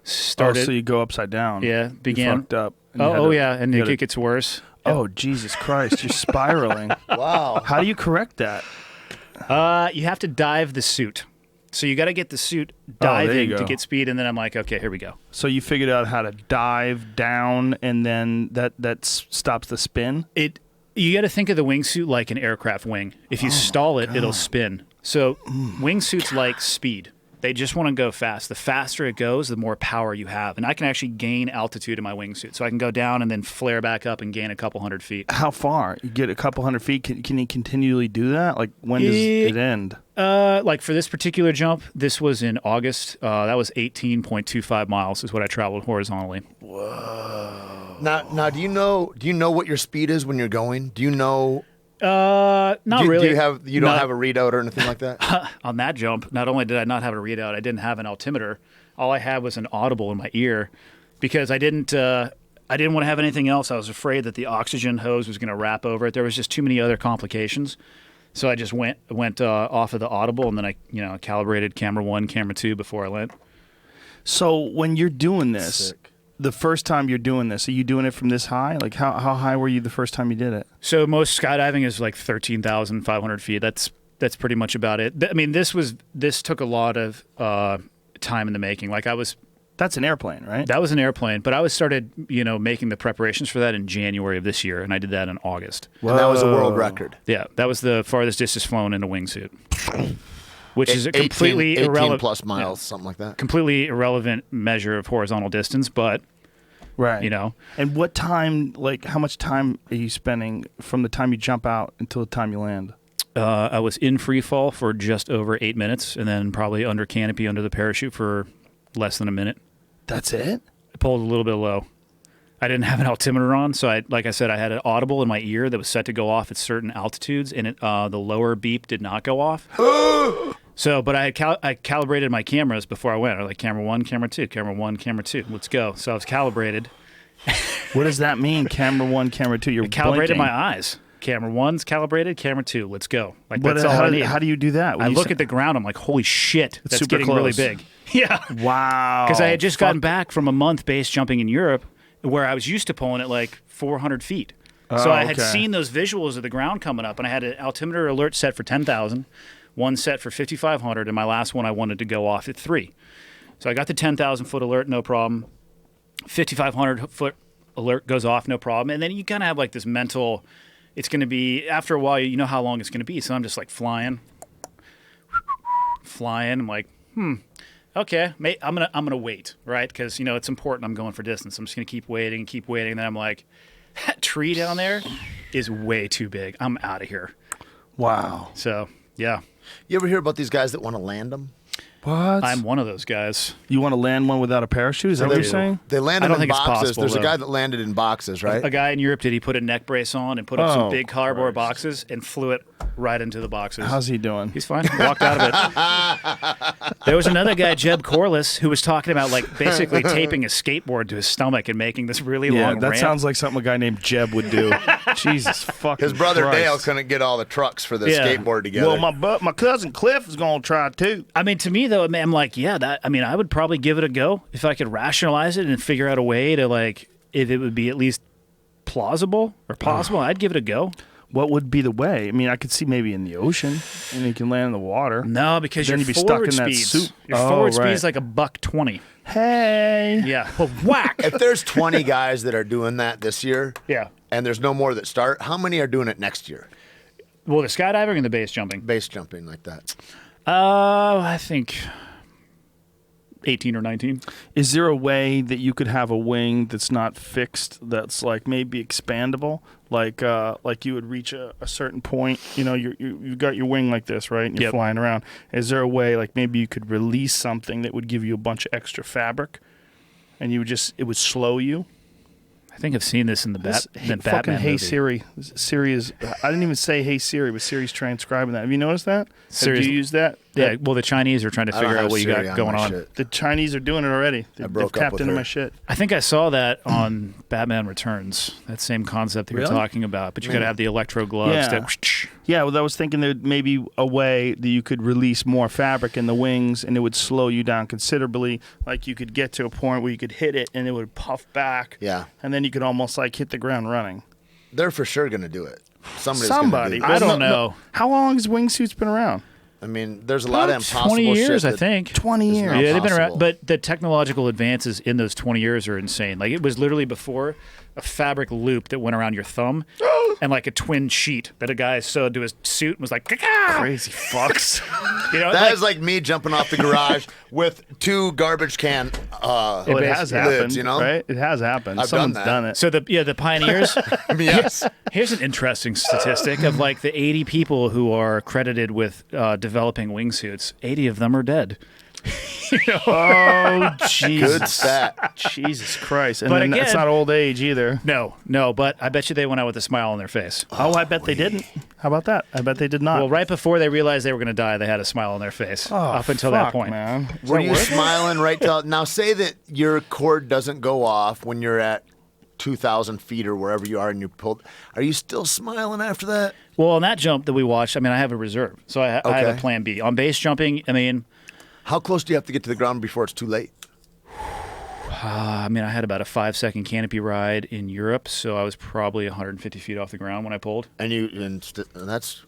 Started. Oh, so you go upside down. Yeah, began. You fucked up. Yeah, and it gets worse. Oh, Jesus Christ! You're spiraling. Wow. How do you correct that? You have to dive the suit. So you got to get the suit diving to get speed, and then I'm like, okay, here we go. So you figured out how to dive down, and then that stops the spin? You got to think of the wingsuit like an aircraft wing. If you stall it, it'll spin. So wingsuits like speed. They just want to go fast. The faster it goes, the more power you have. And I can actually gain altitude in my wingsuit. So I can go down and then flare back up and gain a couple hundred feet. How far? You get a couple hundred feet. Can you continually do that? Like, when does it end? Like for this particular jump, this was in August. That was 18.25 miles is what I traveled horizontally. Whoa. Now, do you know what your speed is when you're going? Do you know... Not really. You don't have a readout or anything like that? On that jump, not only did I not have a readout, I didn't have an altimeter. All I had was an audible in my ear because I didn't want to have anything else. I was afraid that the oxygen hose was going to wrap over it. There was just too many other complications. So I just went off of the audible, and then I calibrated camera 1, camera 2 before I went. So when you're doing this, the first time you're doing this, are you doing it from this high? Like how high were you the first time you did it? So most skydiving is like 13,500 feet. That's pretty much about it. I mean, this took a lot of time in the making. That's an airplane, right? That was an airplane, but I started making the preparations for that in January of this year, and I did that in August. And that was a world record. Yeah, that was the farthest distance flown in a wingsuit. Which is a completely 18 plus miles, something like that. Completely irrelevant measure of horizontal distance, but right. And what time? Like, how much time are you spending from the time you jump out until the time you land? I was in free fall for just over 8 minutes, and then probably under canopy under the parachute for less than a minute. That's it. I pulled a little bit low. I didn't have an altimeter on, so like I said, I had an audible in my ear that was set to go off at certain altitudes, and the lower beep did not go off. So, but I calibrated my cameras before I went. I was like, camera 1, camera 2, camera 1, camera 2. Let's go. So I was calibrated. What does that mean? Camera 1, camera 2. You're calibrated blinking. my eyes. Camera 1's calibrated. Camera 2. Let's go. Like but that's all I need. How do you do that? I look at the ground. I'm like, holy shit, that's super getting close. really big. Yeah. Wow. Because I had just gotten back from a month base jumping in Europe, where I was used to pulling at like 400 feet. So I had seen those visuals of the ground coming up, and I had an altimeter alert set for 10,000. One set for 5,500, and my last one I wanted to go off at 3. So I got the 10,000 foot alert, no problem. 5,500 foot alert goes off, no problem. And then you kind of have like this mental, it's going to be, after a while, you know how long it's going to be. So I'm just like flying. I'm like, okay, I'm gonna wait, right? Because it's important. I'm going for distance. I'm just gonna keep waiting. And then I'm like, that tree down there is way too big. I'm out of here. Wow. So yeah. You ever hear about these guys that want to land them? What? I'm one of those guys. You want to land one without a parachute? Is that what you're saying? They land I don't them in think it's boxes. possible, There's a though. guy that landed in boxes, right? A guy in Europe did. He put a neck brace on and put up some big cardboard boxes and flew it right into the boxes. How's he doing? He's fine. Walked out of it. There was another guy, Jeb Corliss, who was talking about like basically taping a skateboard to his stomach and making this really long that ramp. sounds like something a guy named Jeb would do. Jesus fucking His brother Christ. Dale couldn't get all the trucks for the Yeah. skateboard together. Well, my cousin Cliff is going to try too. I mean, to me though, I'm like, I would probably give it a go if I could rationalize it and figure out a way to like, if it would be at least plausible or possible, I'd give it a go. What would be the way? I mean, I could see maybe in the ocean, and you can land in the water. No, because then your you'd be forward stuck in that speeds, soup. your Oh, forward speed right. is like $120. Hey. Yeah. Well, whack. If there's 20 guys that are doing that this year, Yeah. and there's no more that start, how many are doing it next year? Well, the skydiving and the base jumping. Base jumping like that. I think 18 or 19. Is there a way that you could have a wing that's not fixed, that's like maybe expandable? Like you would reach a certain point, you know, you've got your wing like this, right? And you're flying around. Is there a way, like maybe you could release something that would give you a bunch of extra fabric, and it would slow you? I think I've seen this in the Batman fucking Hey movie. Siri. Siri is. I didn't even say Hey Siri, but Siri's transcribing that. Have you noticed that? Siri's- Have you used that? Yeah, well, the Chinese are trying to I don't figure out have what you Siri got going my on. shit. The Chinese are doing it already. They've broke up tapped with into her. my shit. I think I saw that on Batman Returns, that same concept that you're Really? talking about, but you got to have the electro gloves. Yeah. That, Yeah, well, I was thinking there may be a way that you could release more fabric in the wings, and it would slow you down considerably. Like you could get to a point where you could hit it, and it would puff back. Yeah. And then you could almost like hit the ground running. They're for sure going to do it. Somebody. Somebody. Gonna do I this. don't know. How long has wingsuits been around? I mean, there's a lot of About impossible 20 years, shit I that think. 20 is years. not Yeah, they've been around, possible. but the technological advances in those 20 years are insane. Like it was literally before a fabric loop that went around your thumb, and like a twin sheet that a guy sewed to his suit and was like, "Caw!" Crazy fucks. You know, That is like me jumping off the garage with 2 garbage can. Well, it has lids, happened, you know? right? It has happened. I've Someone's done that. done it. So the pioneers. Yes. Here's an interesting statistic of like the 80 people who are credited with developing wingsuits. 80 of them are dead. Oh, Jesus. Good stat. Jesus Christ. And But then again- it's not old age either. No, but I bet you they went out with a smile on their face. Oh, I bet they didn't. How about that? I bet they did not. Well, right before they realized they were going to die, they had a smile on their face. Oh, up until that fuck, point. man. Is Were that you worth it? smiling right till now? Say that your cord doesn't go off when you're at 2,000 feet or wherever you are, and you pulled. Are you still smiling after that? Well, on that jump that we watched, I mean, I have a reserve, so I have Okay. a plan B. On base jumping, I mean, How close do you have to get to the ground before it's too late? I had about a 5-second canopy ride in Europe, so I was probably 150 feet off the ground when I pulled. And that's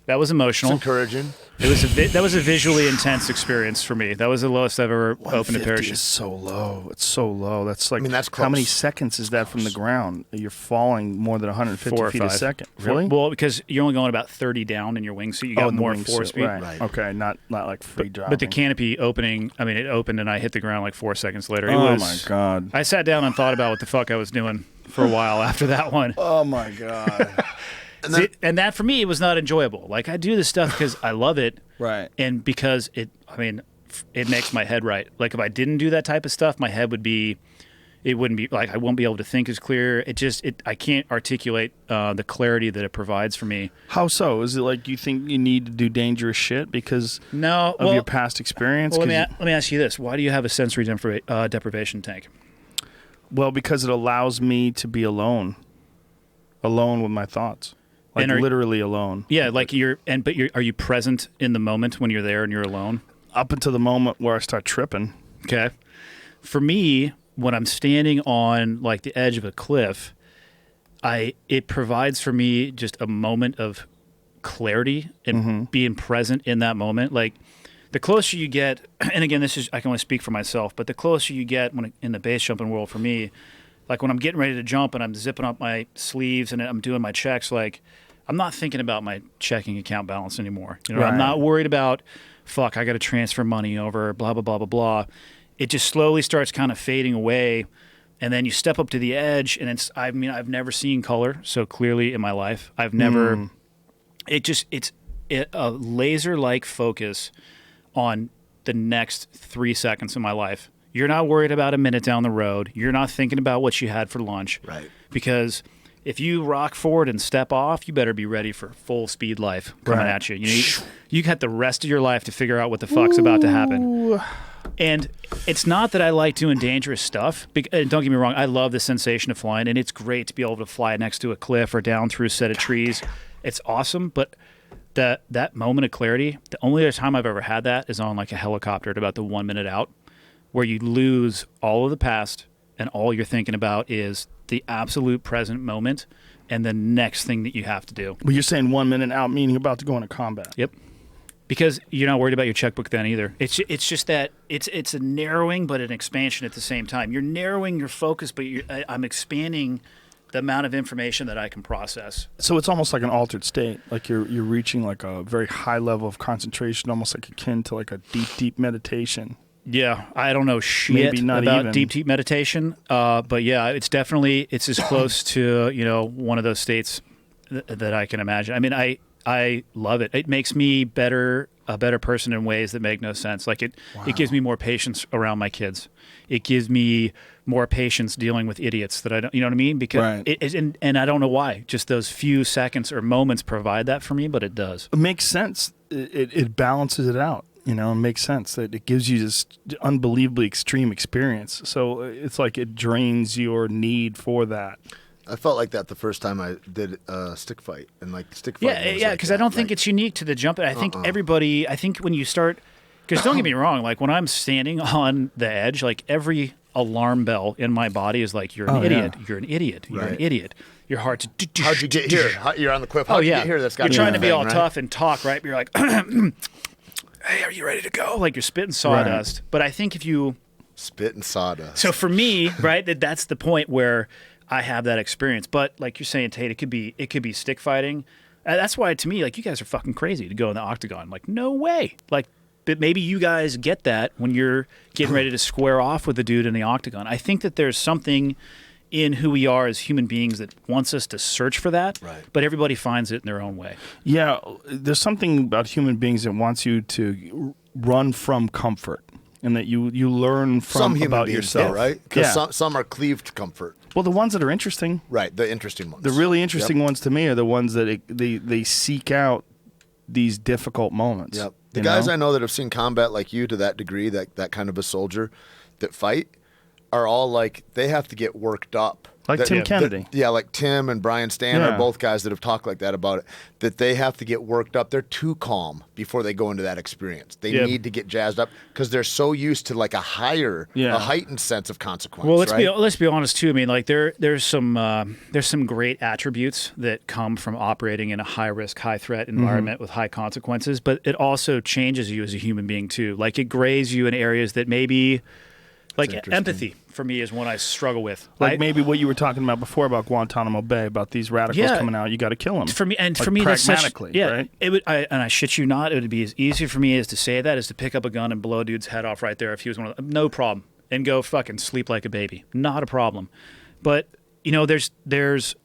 That was emotional. encouraging. It was that was a visually intense experience for me. That was the lowest I've ever opened a 150 parachute. is so low. It's so low. That's like, I mean, that's how many close. seconds is that from the ground? You're falling more than 150 4 or feet 5 a second. Really? Well, because you're only going about 30 down in your wingsuit, you got in the more wingsuit, force speed. Right. Okay, not like free dropping. But the canopy opening, I mean, it opened and I hit the ground like 4 seconds later. It Oh was, my God. I sat down and thought about what the fuck I was doing for a while after that one. Oh my God. And that for me, it was not enjoyable. Like I do this stuff because I love it, Right. and because it makes my head right. Like if I didn't do that type of stuff, my head wouldn't be like I won't be able to think as clear. I can't articulate the clarity that it provides for me. How so? Is it like you think you need to do dangerous shit because No, of your past experience? Well, let me ask you this: why do you have a sensory deprivation tank? Well, because it allows me to be alone with my thoughts, like And literally alone. Yeah, like are you present in the moment when you're there and you're alone? Up until the moment where I start tripping. Okay. For me, when I'm standing on like the edge of a cliff, it provides for me just a moment of clarity and being present in that moment. Like the closer you get, and again, I can only speak for myself, but the closer you get in the base jumping world for me, like when I'm getting ready to jump and I'm zipping up my sleeves and I'm doing my checks, like I'm not thinking about my checking account balance anymore. You know, Right. I'm not worried about, fuck, I got to transfer money over, blah, blah, blah, blah, blah. It just slowly starts kind of fading away. And then you step up to the edge and I've never seen color so clearly in my life. I've never, it's a laser-like focus on the next 3 seconds of my life. You're not worried about a minute down the road. You're not thinking about what you had for lunch. Right. Because if you rock forward and step off, you better be ready for full speed life coming Right. at you. You got the rest of your life to figure out what the fuck's about to happen. And it's not that I like doing dangerous stuff. And don't get me wrong, I love the sensation of flying, and it's great to be able to fly next to a cliff or down through a set of trees. It's awesome, but that moment of clarity, the only other time I've ever had that is on like a helicopter at about the 1 minute out, where you lose all of the past and all you're thinking about is the absolute present moment and the next thing that you have to do. But you're saying 1 minute out, meaning about to go into combat. Yep. Because you're not worried about your checkbook then either. It's just that it's a narrowing but an expansion at the same time. You're narrowing your focus, but I'm expanding the amount of information that I can process. So it's almost like an altered state. Like you're reaching like a very high level of concentration, almost like akin to like a deep meditation. Yeah, I don't know shit about deep meditation, but yeah, it's as close to one of those states that I can imagine. I mean, I love it. It makes me a better person in ways that make no sense. Like it gives me more patience around my kids. It gives me more patience dealing with idiots that I don't, you know what I mean? Because and I don't know why. Just those few seconds or moments provide that for me, but it does. It makes sense. It balances it out. It makes sense that it gives you this unbelievably extreme experience. So it's like it drains your need for that. I felt like that the first time I did a stick fight, and like stick fight. Yeah, because I don't think it's unique to the jump. I think everybody. I think when you start, because don't get me wrong, like when I'm standing on the edge, like every alarm bell in my body is like, you're an idiot. You're an idiot. You're an idiot. Your heart's. How'd you get here? You're on the cliff. How'd you get here? That's got. You're trying to be all tough and talk, right? But you're like, hey, are you ready to go? Like you're spitting sawdust. Right. But I think if you spitting sawdust. So for me, right, that's the point where I have that experience. But like you're saying, Tate, it could be stick fighting. That's why, to me, like, you guys are fucking crazy to go in the octagon. Like, no way. Like, but maybe you guys get that when you're getting ready to square off with a dude in the octagon. I think that there's something in who we are as human beings that wants us to search for that, but everybody finds it in their own way. Yeah, there's something about human beings that wants you to run from comfort, and that you learn from about yourself, right? Because some are cleaved to comfort. Well, the ones that are interesting, right? The interesting ones. The really interesting ones to me are the ones that they seek out these difficult moments. Yep. The guys I know that have seen combat like you to that degree, that kind of a soldier that fight, are all like, they have to get worked up. Like Tim Kennedy. Like Tim and Brian Stan are both guys that have talked like that about it, that they have to get worked up. They're too calm before they go into that experience. They need to get jazzed up because they're so used to like a heightened sense of consequence. Well, let's be honest too. I mean, like there's some great attributes that come from operating in a high risk, high threat environment with high consequences, but it also changes you as a human being too. Like it grays you in areas that maybe. Like empathy for me is one I struggle with. Like maybe what you were talking about before about Guantanamo Bay, about these radicals coming out, you got to kill them. For me, and like for me, that's pragmatically, right? It would, and I shit you not, it would be as easy for me as to say that as to pick up a gun and blow a dude's head off right there if he was one of them. No problem, and go fucking sleep like a baby. Not a problem. But there's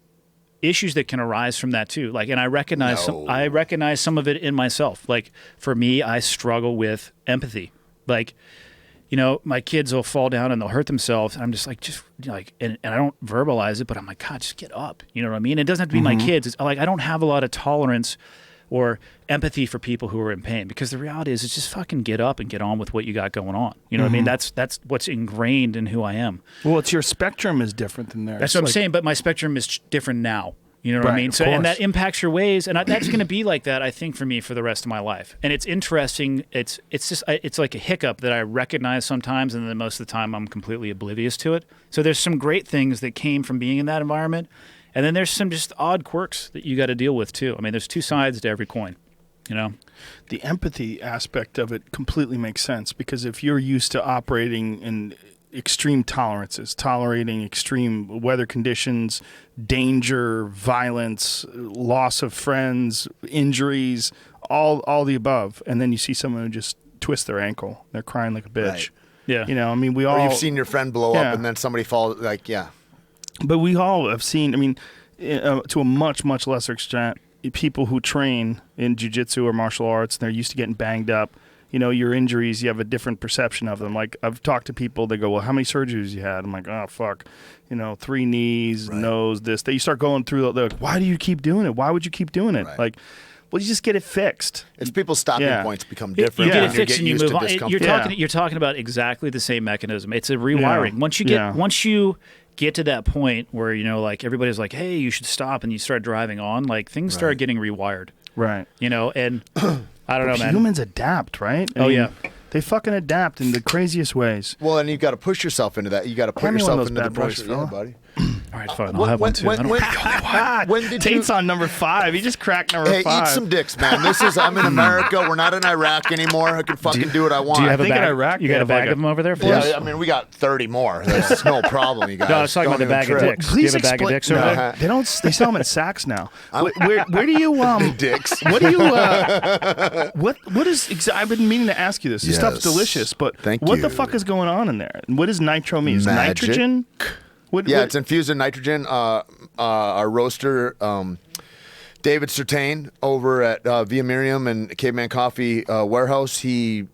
issues that can arise from that too. Like, and I recognize some of it in myself. Like for me, I struggle with empathy. Like. My kids will fall down and they'll hurt themselves. And I'm just like, and I don't verbalize it, but I'm like, God, just get up. You know what I mean? It doesn't have to be my kids. It's like, I don't have a lot of tolerance or empathy for people who are in pain, because the reality is it's just fucking get up and get on with what you got going on. You know what I mean? That's what's ingrained in who I am. Well, it's your spectrum is different than theirs. That's what I'm saying, but my spectrum is different now. You know what I mean? So, and that impacts your ways, and that's going to be like that, I think, for me for the rest of my life. And it's interesting. It's like a hiccup that I recognize sometimes, and then most of the time I'm completely oblivious to it. So there's some great things that came from being in that environment, and then there's some just odd quirks that you got to deal with too. I mean, there's two sides to every coin. The empathy aspect of it completely makes sense, because if you're used to operating in extreme tolerances, tolerating extreme weather conditions, danger, violence, loss of friends, injuries, all the above, and then you see someone who just twists their ankle, they're crying like a bitch. Right. Yeah. I mean, we all. Or you've seen your friend blow up and then somebody falls, But we all have seen, I mean, to a much, much lesser extent, people who train in jiu-jitsu or martial arts, they're used to getting banged up. Your injuries, you have a different perception of them. Like, I've talked to people, they go, well, how many surgeries you had? I'm like, oh, fuck. 3 knees, nose, this. You start going through, they're like, why do you keep doing it? Why would you keep doing it? Right. Like, well, you just get it fixed. It's people's stopping points become different. You get it fixed and you move on. You're talking about exactly the same mechanism. It's a rewiring. Yeah. Once you get to that point where, like, everybody's like, hey, you should stop, and you start driving on, like, things start getting rewired. Right. And... I don't know, man. Humans adapt, right? I mean, they fucking adapt in the craziest ways. Well, and you've got to push yourself into that. You got to put yourself into the pressure. Yeah, buddy. All right, fine. I'll have one too. When did Tate's you... on number 5. He just cracked number Hey, 5. eat some dicks, man. I'm in America. We're not in Iraq anymore. I can fucking do what I want. Do you have I a think in bag? Iraq You they got a have bag like of them over there for us? Yeah, I mean, we got 30 more. That's no problem, you guys. No, I was talking about the bag of dicks. Do you have a bag of dicks over there? They don't. They sell them in sacks now. Where do you Dicks. What do you what is? I've been meaning to ask you this. This stuff's delicious, but Thank what the you. fuck is going on in there? What does nitro mean? Is it Magic. nitrogen? It's infused in nitrogen. Our roaster, David Sertain, over at Via Miriam and Caveman Coffee Warehouse, he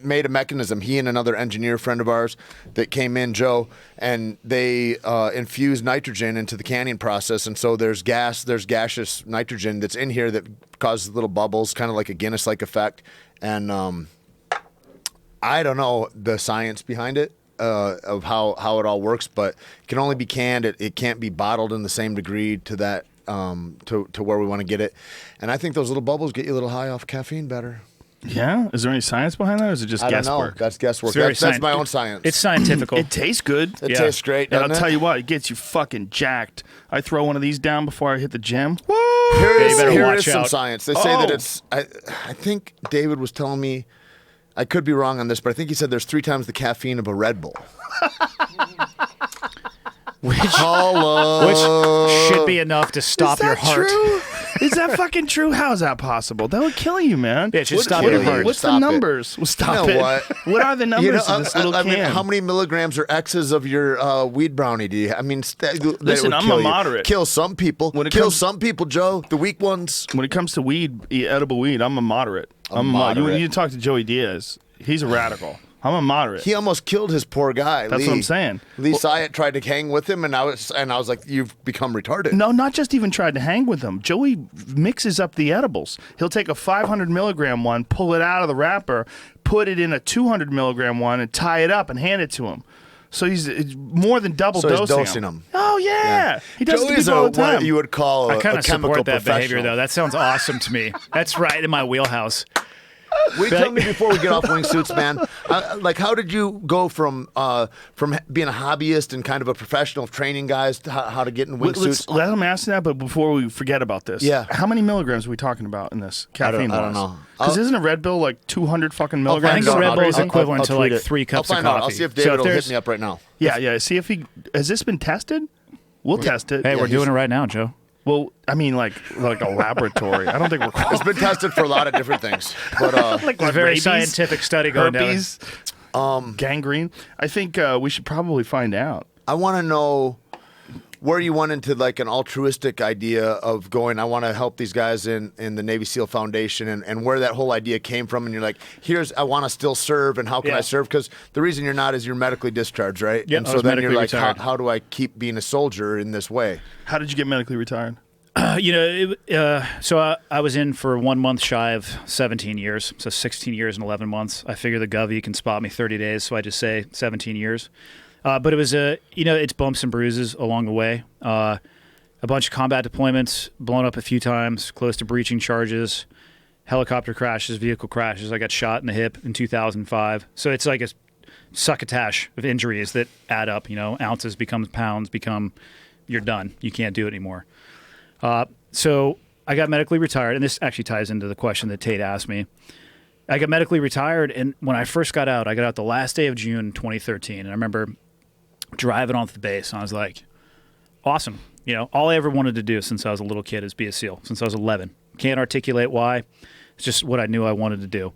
made a mechanism. He and another engineer friend of ours that came in, Joe, and they infused nitrogen into the canning process. And so there's gaseous nitrogen that's in here that causes little bubbles, kind of like a Guinness-like effect. And I don't know the science behind it. Of how it all works, but it can only be canned. It can't be bottled in the same degree to that to where we want to get it. And I think those little bubbles get you a little high off caffeine better. Yeah. Is there any science behind that, or is it just I don't know. guesswork? That's guesswork. It's That's my own science. It's scientific. It tastes good. It tastes great. And I'll doesn't tell it? you what, it gets you fucking jacked. I throw one of these down before I hit the gym. Woo! Here you better watch is some out. science. They say that Oh. it's. I think David was telling me. I could be wrong on this, but I think he said there's 3 times the caffeine of a Red Bull. Which Hello. should be enough to stop Is your that heart. true? Is that fucking true? How is that possible? That would kill you, man. Yeah, it should Would stop kill your you. heart. What's Stop the it. numbers? Well, stop You know it. what? What are the numbers in this little I can? mean, how many milligrams or X's of your weed brownie do you? I mean, that Listen, would I'm kill a you. moderate. Kill some people. When it Kill comes- some people, Joe. The weak ones. When it comes to weed, edible weed, I'm a moderate. I'm moderate. You need to talk to Joey Diaz. He's a radical. I'm a moderate. He almost killed his poor guy. That's Lee. what I'm saying. Lee Syatt tried to hang with him, and I was like, "You've become retarded." No, not just even tried to hang with him. Joey mixes up the edibles. He'll take a 500 milligram one, pull it out of the wrapper, put it in a 200 milligram one, and tie it up and hand it to him. So he's more than double So he's dosing dosing him. him. Oh yeah, he does it to Joey's people all the time. what you would call I kind a of chemical support that behavior, professional. though. That sounds awesome to me. That's right in my wheelhouse. Will you tell me before we get off wingsuits, man? Like, how did you go from being a hobbyist and kind of a professional of training guys to how to get in wingsuits? Let him ask that, but before we forget about this, Yeah. how many milligrams are we talking about in this caffeine? I don't know. Because isn't a Red Bull like 200 fucking I milligrams? think a Red I'll- Bull is I'll- equivalent I'll to like tweet it. 3 cups I'll of find coffee. out. I'll see if So David will there's- hit me up right now. Yeah. See if has this been tested? We'll test it. Hey, we're doing it right now, Joe. Well, I mean, like a laboratory. I don't think we're It's been tested for a lot of different things, but like There's a very rabies, scientific study going down. herpes, gangrene. I think we should probably find out. I want to know where you went into like an altruistic idea of going, I want to help these guys in the Navy SEAL Foundation, and where that whole idea came from. And you're like, I want to still serve, and how can Yeah. I serve? Because the reason you're not is you're medically discharged, right? Yep, and I so was then you're medically like, retired. how do I keep being a soldier in this way? How did you get medically retired? So I was in for 1 month shy of 17 years, so 16 years and 11 months. I figure the Govy can spot me 30 days, so I just say 17 years. But it was it's bumps and bruises along the way. A bunch of combat deployments, blown up a few times, close to breaching charges, helicopter crashes, vehicle crashes. I got shot in the hip in 2005. So it's like a succotash of injuries that add up. Ounces becomes pounds, you're done. You can't do it anymore. So I got medically retired, and this actually ties into the question that Tate asked me. I got medically retired, and when I first got out, I got out the last day of June 2013, and I remember driving off the base, and I was like, awesome. All I ever wanted to do since I was a little kid is be a SEAL, since I was 11. Can't articulate why. It's just what I knew I wanted to do.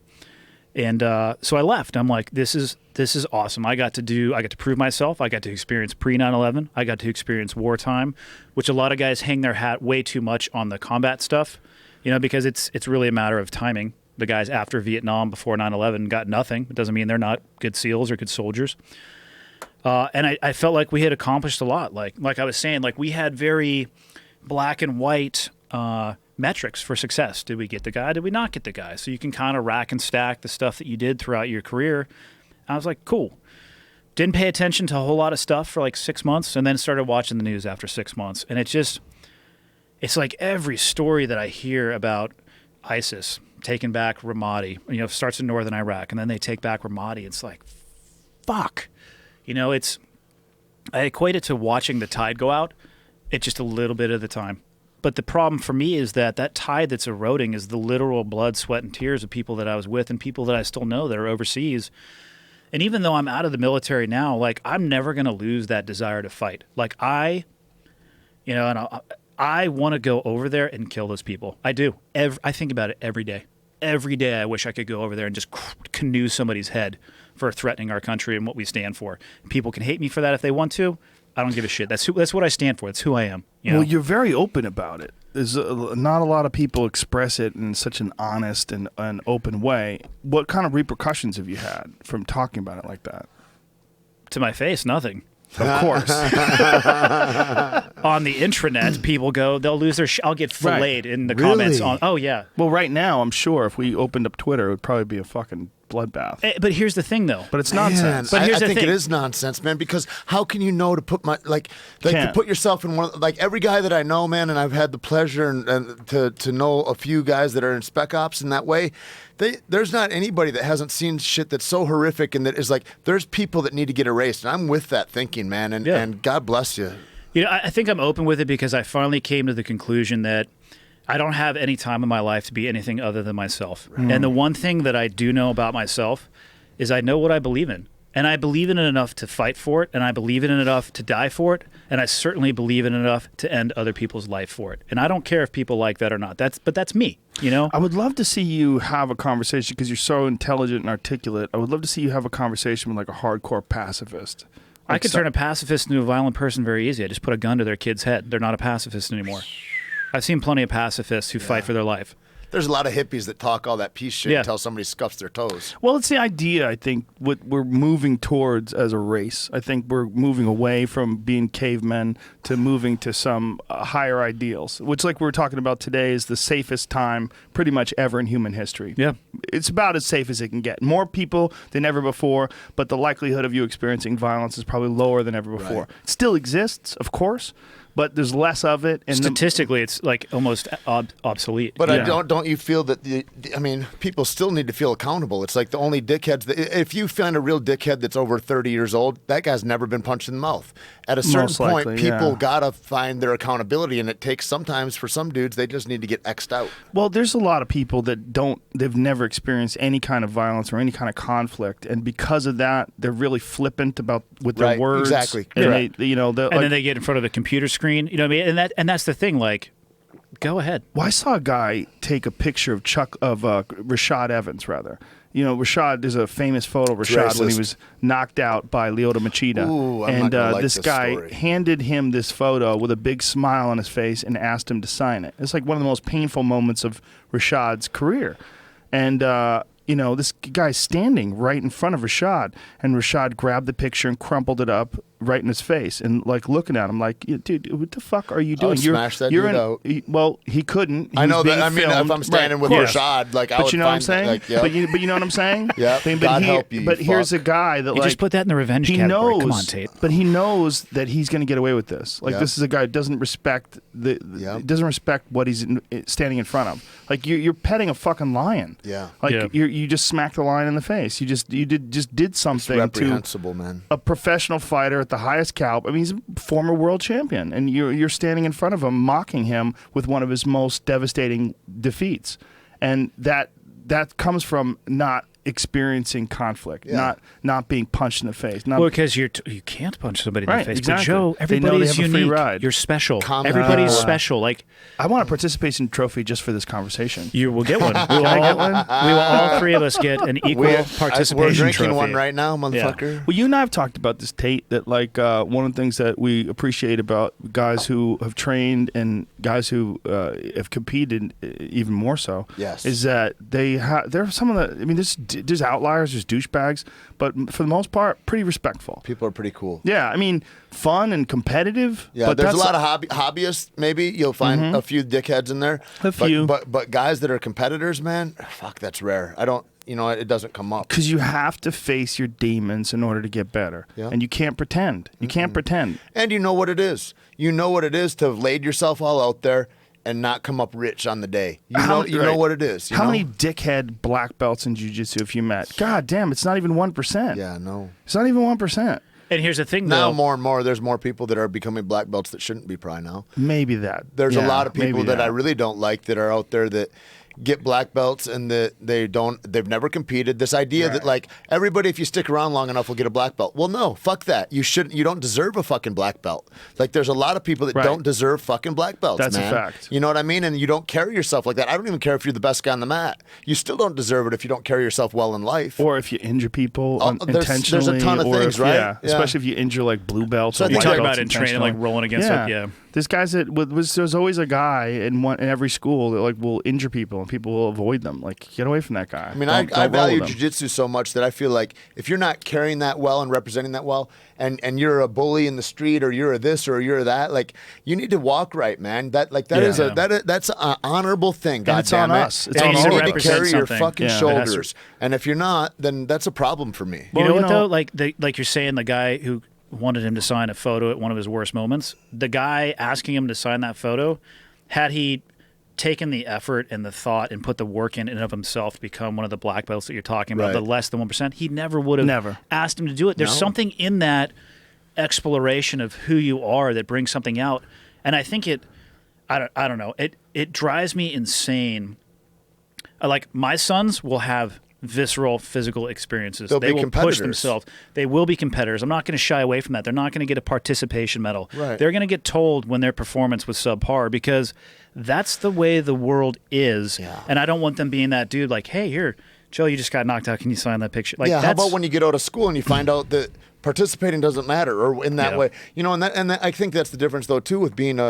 And so I left. I'm like, this is awesome. I got to prove myself. I got to experience pre-9/11. I got to experience wartime, which a lot of guys hang their hat way too much on the combat stuff, because it's really a matter of timing. The guys after Vietnam, before 9/11, got nothing. It doesn't mean they're not good SEALs or good soldiers. And I felt like we had accomplished a lot. Like I was saying, like we had very black and white metrics for success. Did we get the guy? Did we not get the guy? So you can kind of rack and stack the stuff that you did throughout your career. I was like, cool. Didn't pay attention to a whole lot of stuff for like 6 months, and then started watching the news after 6 months. And it's like every story that I hear about ISIS taking back Ramadi, starts in northern Iraq, and then they take back Ramadi. It's like, fuck. I equate it to watching the tide go out. It's just a little bit of the time. But the problem for me is that tide that's eroding is the literal blood, sweat, and tears of people that I was with and people that I still know that are overseas. And even though I'm out of the military now, like, I'm never going to lose that desire to fight. Like, I want to go over there and kill those people. I do. I think about it every day. Every day I wish I could go over there and just canoe somebody's head for threatening our country and what we stand for. People can hate me for that if they want to. I don't give a shit. That's what I stand for. That's who I am. Well, you're very open about it. There's not a lot of people express it in such an honest and open way. What kind of repercussions have you had from talking about it like that? To my face, nothing. Of course. On the intranet, people they'll lose their I'll get filleted in the comments on, oh, yeah. Well, right now, I'm sure if we opened up Twitter, it would probably be a fucking bloodbath. But here's the thing, though. But it's nonsense. But here's I the think thing. it is nonsense, man, because how can you know to put to put yourself in one, like every guy that I know, man, and I've had the pleasure and to know a few guys that are in Spec Ops in that way, there's not anybody that hasn't seen shit that's so horrific and that is like, there's people that need to get erased. And I'm with that thinking, man, and God bless you. I think I'm open with it because I finally came to the conclusion that I don't have any time in my life to be anything other than myself. Right. And the one thing that I do know about myself is I know what I believe in. And I believe in it enough to fight for it, and I believe in it enough to die for it, and I certainly believe in it enough to end other people's life for it. And I don't care if people like that or not. But that's me, I would love to see you have a conversation, because you're so intelligent and articulate. I would love to see you have a conversation with like a hardcore pacifist. I could turn a pacifist into a violent person very easy. I just put a gun to their kid's head. They're not a pacifist anymore. I've seen plenty of pacifists who fight for their life. There's a lot of hippies that talk all that peace shit until somebody scuffs their toes. Well, it's the idea, I think, what we're moving towards as a race. I think we're moving away from being cavemen to moving to some higher ideals, which, like we were talking about today, is the safest time pretty much ever in human history. Yeah. It's about as safe as it can get. More people than ever before, but the likelihood of you experiencing violence is probably lower than ever before. Right. It still exists, of course, but there's less of it. And statistically, it's like almost obsolete. But don't you feel that people still need to feel accountable? It's like the only dickheads if you find a real dickhead that's over 30 years old, that guy's never been punched in the mouth. At a certain point, people gotta find their accountability, and it takes sometimes for some dudes they just need to get X'd out. Well, there's a lot of people that they've never experienced any kind of violence or any kind of conflict, and because of that, they're really flippant with their words. Exactly. And then they get in front of the computer screen. You know what I mean? And that's the thing. Like, go ahead. Well, I saw a guy take a picture of Rashad Evans, rather. Rashad, there's a famous photo of Rashad when he was knocked out by Lyoto Machida. Ooh, and this guy handed him this photo with a big smile on his face and asked him to sign it. It's like one of the most painful moments of Rashad's career. And this guy's standing right in front of Rashad, and Rashad grabbed the picture and crumpled it up right in his face, and like looking at him like, dude, what the fuck are you doing? Smash that dude out. He couldn't. I know that. I mean, if I'm standing with Rashad, like, I would know what I'm saying? But you know what I'm saying? Yeah. God help you. But here's a guy that you just put that in the revenge category. Come on, Tait. But he knows that he's going to get away with this. Like, this is a guy who doesn't respect doesn't respect what he's standing in front of. Like, you're petting a fucking lion. Yeah. Like you just smacked the lion in the face. You did something reprehensible, man. A professional fighter at the highest caliber. I mean, he's a former world champion, and you're standing in front of him, mocking him with one of his most devastating defeats, and that comes from not experiencing conflict, not being punched in the face. Because you can't punch somebody in the face. Exactly. But Joe, everybody's unique. You're special. Everybody's special. Like, I want a participation trophy just for this conversation. You will get one. We will all three of us get an equal participation We're drinking trophy. one right now, motherfucker. Yeah. Well, you and I have talked about this, Tait, that like one of the things that we appreciate about guys who have trained and guys who have competed even more so is that they're some of the, I mean, there's outliers, there's douchebags, but for the most part, pretty respectful. People are pretty cool. Yeah, I mean, fun and competitive. Yeah, but there's a lot of hobbyists. Maybe you'll find a few dickheads in there. A few, but guys that are competitors, man, fuck, that's rare. I don't. It doesn't come up. Because you have to face your demons in order to get better. Yeah. And you can't pretend. You can't pretend. And you know what it is. You know what it is to have laid yourself all out there and not come up rich on the day. You know what it is. How many dickhead black belts in jiu-jitsu have you met? God damn, it's not even 1%. Yeah, no. It's not even 1%. And here's the thing, now though. more and more, there's more people that are becoming black belts that shouldn't be probably now. Maybe that. There's a lot of people that I I really don't like that are out there that get black belts and that they've never competed. This idea that like everybody, if you stick around long enough, will get a black belt. Well, no, fuck that. You don't deserve a fucking black belt. Like there's a lot of people that don't deserve fucking black belts. That's man. a fact. You know what I mean? And you don't carry yourself like that. I don't even care if you're the best guy on the mat. You still don't deserve it if you don't carry yourself well in life. Or if you injure people intentionally. There's a ton of things, right? Yeah, especially if you injure like blue belts. So or I think white Talk belts about it in training, like rolling against it. Yeah. There's guys that there's always a guy in every school that like will injure people and people will avoid them. Like get away from that guy. I mean, Don't I roll value with them. jiu-jitsu so much that I feel like if you're not carrying that well and representing that well, and you're a bully in the street or you're a this or you're that, like you need to walk right, man. That's an honorable thing. God it's damn on it. us. It's and on you all need of to us. carry your Something. fucking Yeah. shoulders. And if you're not, then that's a problem for me. You know what you though? know- Like you're saying, the guy who wanted him to sign a photo at one of his worst moments. The guy asking him to sign that photo, had he taken the effort and the thought and put the work in and of himself to become one of the black belts that you're talking about, Right. the less than 1%, he never would have asked him to do it. There's something in that exploration of who you are that brings something out, and I think I don't know. It drives me insane. Like my sons will have visceral physical experiences. They'll they be will competitors. push themselves. They will be competitors. I'm not going to shy away from that. They're not going to get a participation medal. Right. They're going to get told when their performance was subpar because that's the way the world is. Yeah. And I don't want them being that dude like, hey, here, Joe, you just got knocked out. Can you sign that picture? Like, yeah, how that's, about when you get out of school and you find out that participating doesn't matter, or in that way, you know, and that, I think that's the difference though too with being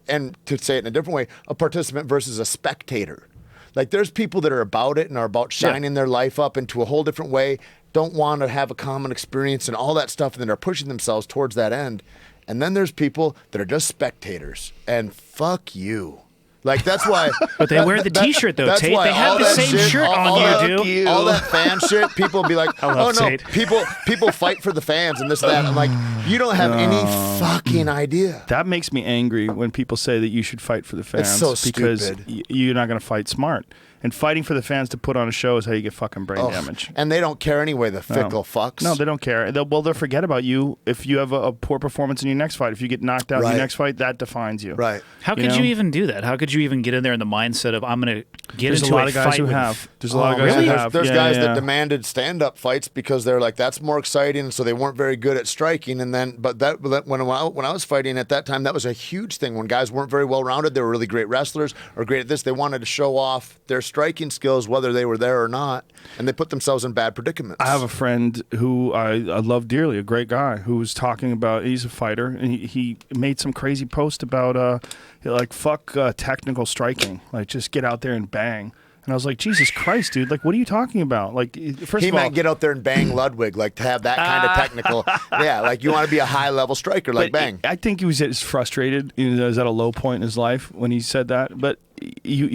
and to say it in a different way, a participant versus a spectator. Like there's people that are about it and are about shining their life up into a whole different way, don't want to have a common experience and all that stuff, and then are pushing themselves towards that end. And then there's people that are just spectators, and fuck you. Like that's why. But they wear the T-shirt though, Tate. They have the same shirt on you, dude. All that fan shit. People be like, love "Oh no, Tate. people fight for the fans and this and that." I'm like, you don't have any fucking idea. That makes me angry when people say that you should fight for the fans. It's so because stupid. You're not going to fight smart. And fighting for the fans to put on a show is how you get fucking brain damage. And they don't care anyway. The fickle fucks. No, they don't care. They'll forget about you if you have a poor performance in your next fight. If you get knocked out in your next fight, that defines you. Right. How could you even do that? How could you even get in there in the mindset of I'm going to get There's into a lot of guys fight who with have. There's a lot of guys really? who have. There's Yeah, guys yeah, that yeah. demanded stand-up fights because they're like, that's more exciting, so they weren't very good at striking. And then, but when I was fighting at that time, that was a huge thing. When guys weren't very well-rounded, they were really great wrestlers or great at this. They wanted to show off their striking skills, whether they were there or not, and they put themselves in bad predicaments. I have a friend who I love dearly, a great guy, who was talking about, he's a fighter, and he made some crazy post about, like, fuck technical striking. Like, just get out there and bang. And I was like, Jesus Christ, dude, like, what are you talking about? Like, first He of all, might get out there and bang Ludwig, like to have that kind of technical. Yeah, like you want to be a high-level striker, like but bang. I think he was just frustrated. He was at a low point in his life when he said that. But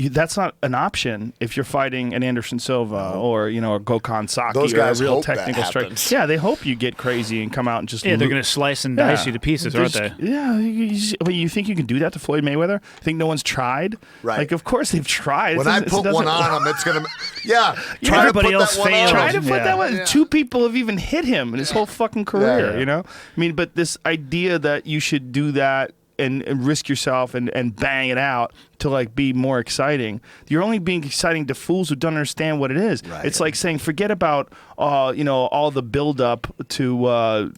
that's not an option if you're fighting an Anderson Silva or a Gokhan Saki. Those guys or a real hope that technical striker. happens. Yeah, they hope you get crazy and come out and just they're going to slice and dice you to pieces, aren't they? Yeah, you think you can do that to Floyd Mayweather? I think no one's tried. Right. Like, of course they've tried. When I put one on him, it's gonna. Yeah, Everybody else failed. Try to put Yeah. that one. Yeah. 2 people have even hit him in his whole fucking career. Yeah. You know, I mean, but this idea that you should do that and risk yourself and bang it out to like be more exciting. You're only being exciting to fools who don't understand what it is. Right. It's like saying forget about all the build up to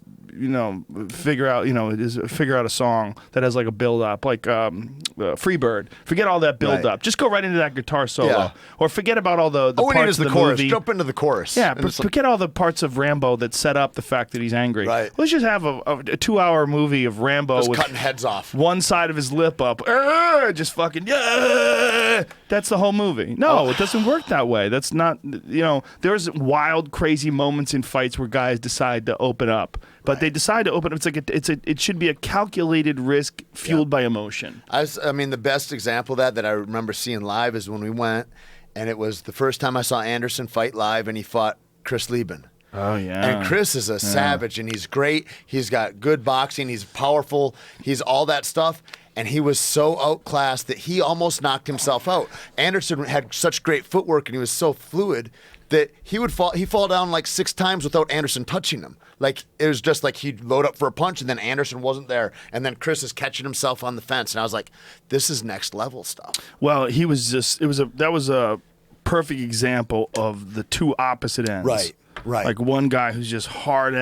figure out a song that has like a build up, like Freebird. Forget all that build up. Just go right into that guitar solo, Yeah. or forget about all the all we need parts is the of the chorus. movie. Jump into the chorus. Yeah, And but it's like- forget all the parts of Rambo that set up the fact that he's angry. Right. Let's just have a 2-hour movie of Rambo just with cutting heads off. one side of his lip up, just fucking, yeah. That's the whole movie. No, it doesn't work that way. That's not, there's wild, crazy moments in fights where guys decide to open up. But they decide to open up. It's like it should be a calculated risk fueled by emotion. I mean, the best example of that I remember seeing live is when we went, and it was the first time I saw Anderson fight live, and he fought Chris Lieben. Oh, yeah. And Chris is a savage, and he's great. He's got good boxing. He's powerful. He's all that stuff. and he was so outclassed that he almost knocked himself out. Anderson had such great footwork, and he was so fluid that he'd fall down like 6 times without Anderson touching him. Like, it was just like he'd load up for a punch, and then Anderson wasn't there, and then Chris is catching himself on the fence, and I was like, this is next level stuff. Well, that was a perfect example of the two opposite ends. Right. Like one guy who's just hard,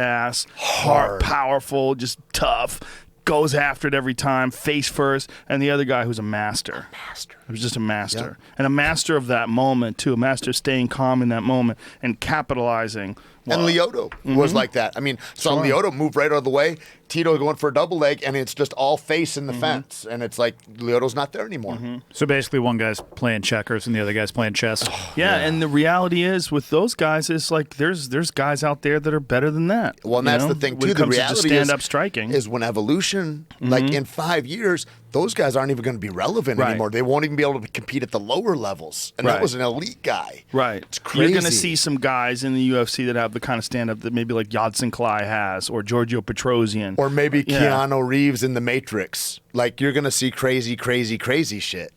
powerful, just tough, goes after it every time, face first, and the other guy who's a master. It was just a master. Yep. And a master of that moment, too. A master of staying calm in that moment and capitalizing. And Lyoto was like that. I mean, Lyoto moved right out of the way. Tito going for a double leg, and it's just all face in the fence. And it's like, Lyoto's not there anymore. So basically one guy's playing checkers and the other guy's playing chess. Yeah, and the reality is with those guys, it's like there's guys out there that are better than that. Well, and that's the thing, too. The reality stand-up striking is when evolution, like in 5 years, those guys aren't even going to be relevant anymore. They won't even be able to compete at the lower levels. And that was an elite guy. Right. It's crazy. You're going to see some guys in the UFC that have the kind of stand-up that maybe like Yodson Kalai has or Giorgio Petrosian. Or maybe Keanu Reeves in The Matrix. Like, you're going to see crazy, crazy, crazy shit.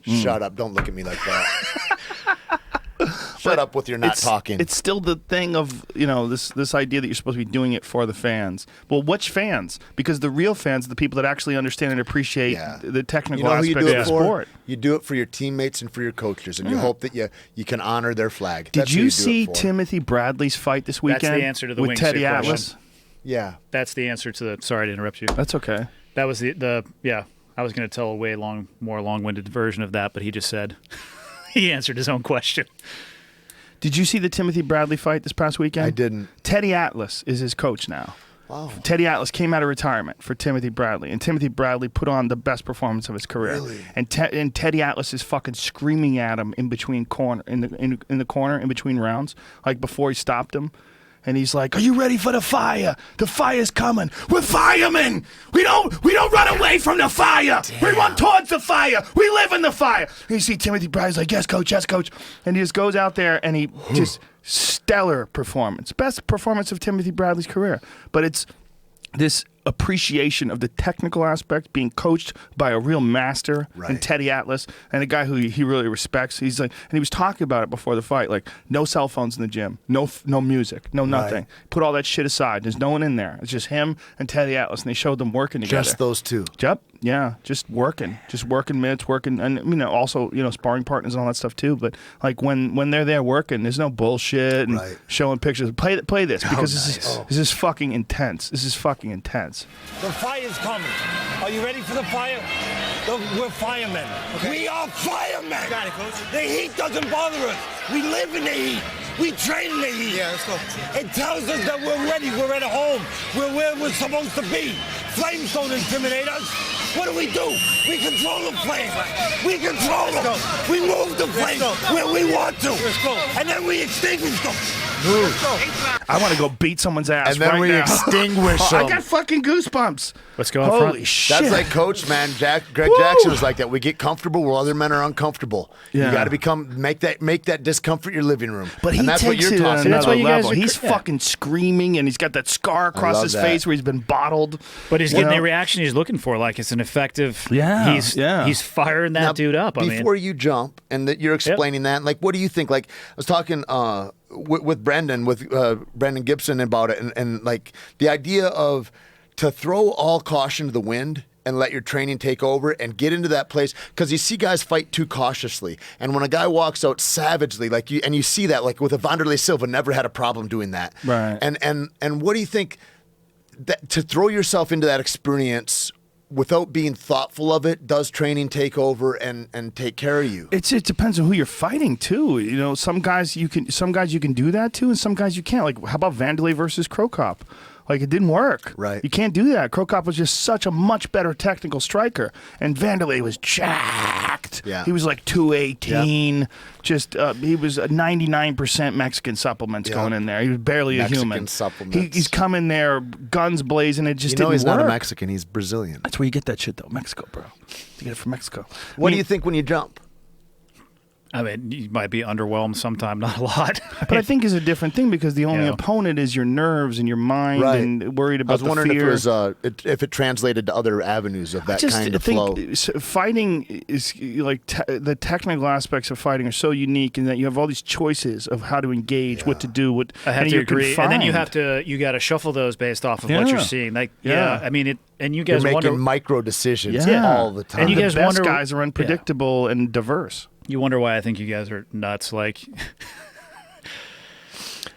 Shut up. Don't look at me like that. Shut up with your not talking. It's still the thing of, this idea that you're supposed to be doing it for the fans. Well, which fans? Because the real fans are the people that actually understand and appreciate the technical aspect of the sport. You do it for your teammates and for your coaches, and you hope that you can honor their flag. Did you see Timothy Bradley's fight this weekend? That's the answer to the with Teddy Atlas. Yeah. That's the answer to the. Sorry to interrupt you. That's okay. That was the I was going to tell a way more long-winded version of that, but he just said he answered his own question. Did you see the Timothy Bradley fight this past weekend? I didn't. Teddy Atlas is his coach now. Wow. Teddy Atlas came out of retirement for Timothy Bradley, and Timothy Bradley put on the best performance of his career. Really? And Teddy Atlas is fucking screaming at him in between in the corner in between rounds, like before he stopped him. And he's like, "Are you ready for the fire? The fire's coming. We're firemen. We don't run away from the fire. Damn. We run towards the fire. We live in the fire." And you see Timothy Bradley's like, "Yes, coach. Yes, coach." And he just goes out there and he just stellar performance. Best performance of Timothy Bradley's career. But it's this appreciation of the technical aspect, being coached by a real master in Teddy Atlas and a guy who he really respects. He's like, and he was talking about it before the fight, like no cell phones in the gym, no music, no nothing. Put all that shit aside. There's no one in there. It's just him and Teddy Atlas, and they showed them working together. Just those two. Yep. Yeah, just working minutes, working, and also sparring partners and all that stuff too. But like when they're there working, there's no bullshit and showing pictures. Play this because this is fucking intense. This is fucking intense. The fire's coming. Are you ready for the fire? We're firemen. Okay. We are firemen. Got it, coach. The heat doesn't bother us. We live in the heat. We train in the heat. Yeah, let's go. It tells us that we're ready. We're at home. We're where we're supposed to be. Flames don't intimidate us. What do? We control the flame. We control them. We move the flame where we want to. Let's go. And then we extinguish them. I want to go beat someone's ass and then right we now. extinguish them. I got fucking goosebumps. Let's go up Holy front. shit. That's like Coach, man. Greg Jackson was like that. We get comfortable where other men are uncomfortable. Yeah. You got to make that discomfort your living room. But he and that's takes what you're it on talking another about. you guys level. are He's fucking screaming, and he's got that scar across love his that. face where he's been bottled. But he's getting the reaction he's looking for. Like, it's an effective. He's firing that dude up. Before you jump, and that you're explaining that, like, what do you think? Like, I was talking with Brendan Gibson about it, and like the idea of to throw all caution to the wind and let your training take over and get into that place, because you see guys fight too cautiously, and when a guy walks out savagely, like you see that, like with Wanderlei Silva, never had a problem doing that, right? And what do you think that to throw yourself into that experience without being thoughtful of it, does training take over and take care of you? It depends on who you're fighting too. Some guys you can do that to, and some guys you can't. Like, how about Wanderlei versus Krokop? Like, it didn't work. Right. You can't do that. Krokop was just such a much better technical striker, and Wanderlei was jacked. Yeah. He was like 218. Yep. Just he was 99% Mexican supplements going in there. He was barely Mexican a human. Supplements. He's coming there, guns blazing. It just didn't he's work. not a Mexican. He's Brazilian. That's where you get that shit, though. Mexico, bro. You get it from Mexico. What do you think when you jump? I mean, you might be underwhelmed sometime, not a lot. But I think it's a different thing because the only opponent is your nerves and your mind and worried about the fear. I was wondering if it translated to other avenues of that kind of flow. Fighting is like the technical aspects of fighting are so unique in that you have all these choices of how to engage, what to do. I have to agree. And then you got to shuffle those based off of what you're seeing. Like, I mean, and you guys you're making wonder micro decisions all the time. And you guys the best guys are unpredictable and diverse. You wonder why I think you guys are nuts. Like,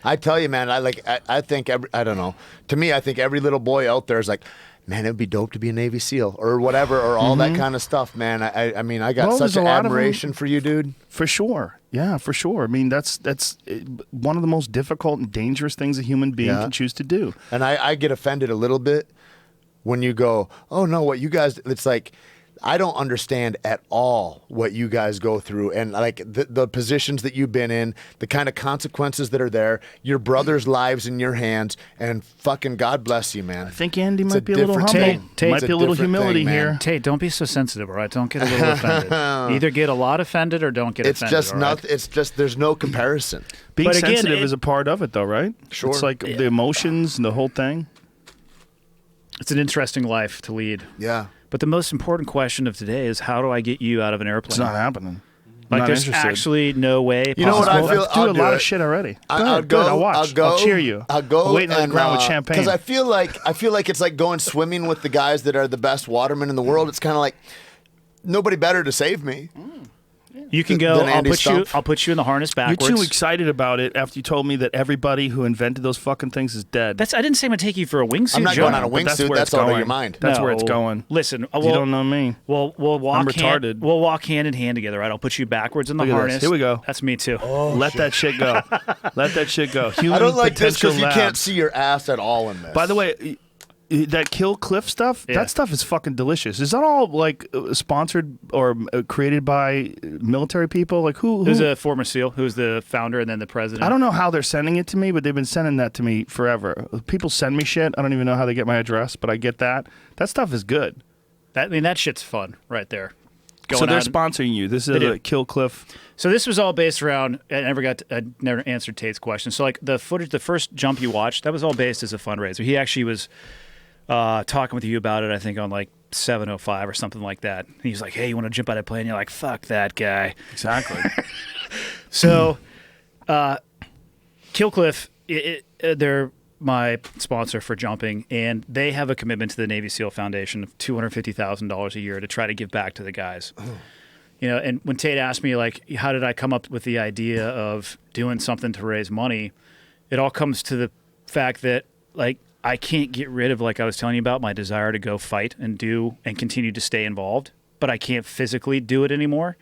I tell you, man, I think I don't know. To me, I think every little boy out there is like, man, it would be dope to be a Navy SEAL or whatever, or all that kind of stuff, man. I mean, I got such an admiration for you, dude. For sure. Yeah, for sure. I mean, that's one of the most difficult and dangerous things a human being can choose to do. And I get offended a little bit when you go, oh, no, what you guys, it's like, I don't understand at all what you guys go through and like the positions that you've been in, the kind of consequences that are there, your brother's lives in your hands, and fucking God bless you, man. I think Andy might be a little humble. Tait, might be a little humility here. Tait, don't be so sensitive, all right? Don't get a little offended. Either get a lot offended or don't get offended. It's just nothing. It's just there's no comparison. Being sensitive is a part of it, though, right? Sure. It's like the emotions and the whole thing. It's an interesting life to lead. Yeah. But the most important question of today is how do I get you out of an airplane? It's not happening. Like, there's actually no way. You know what I feel? I'll do a lot of shit already. I'll go. I'll watch. I'll cheer you. I'll go. I'll wait on the ground with champagne. Because I feel like it's like going swimming with the guys that are the best watermen in the world. It's kind of like nobody better to save me. You can go. I'll put you in the harness backwards. You're too excited about it after you told me that everybody who invented those fucking things is dead. I didn't say I'm gonna take you for a wingsuit. I'm not going on a wingsuit. That's out of your mind. That's where it's going. Listen, you don't know me. We'll walk. I'm retarded. We'll walk hand in hand together. Right? I'll put you backwards in the harness. Here we go. That's me too. Let that shit go. Let that shit go. I don't like this because you can't see your ass at all in this. By the way, that Kill Cliff stuff, that stuff is fucking delicious. Is that all like sponsored or created by military people? Like who? Who's a former SEAL? Who's the founder and then the president? I don't know how they're sending it to me, but they've been sending that to me forever. People send me shit. I don't even know how they get my address, but I get that. That stuff is good. That shit's fun right there. So they're sponsoring you. This is a Kill Cliff. So this was all based around. I never answered Tate's question. So like the footage, the first jump you watched, that was all based as a fundraiser. He actually was talking with you about it, I think, on like 7:05 or something like that. And he was like, hey, you want to jump out of a plane? You're like, fuck that guy. Exactly. So Kill Cliff, they're my sponsor for jumping, and they have a commitment to the Navy SEAL Foundation of $250,000 a year to try to give back to the guys. You know, and when Tait asked me, like, how did I come up with the idea of doing something to raise money, it all comes to the fact that, like, I can't get rid of, like I was telling you about, my desire to go fight and continue to stay involved, but I can't physically do it anymore.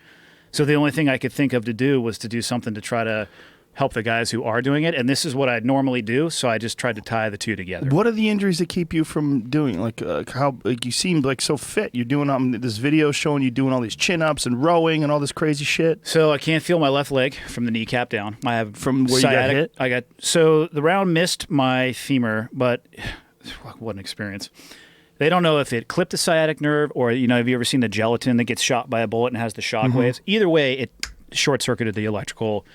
So the only thing I could think of to do was to do something to try to help the guys who are doing it, and this is what I'd normally do, so I just tried to tie the two together. What are the injuries that keep you from doing? Like how you seem like so fit. You're doing this video showing you doing all these chin-ups and rowing and all this crazy shit. So I can't feel my left leg from the kneecap down. I have from where sciatic, you got hit? So the round missed my femur, but what an experience. They don't know if it clipped the sciatic nerve or, you know, have you ever seen the gelatin that gets shot by a bullet and has the shock waves? Either way, it short-circuited the electrical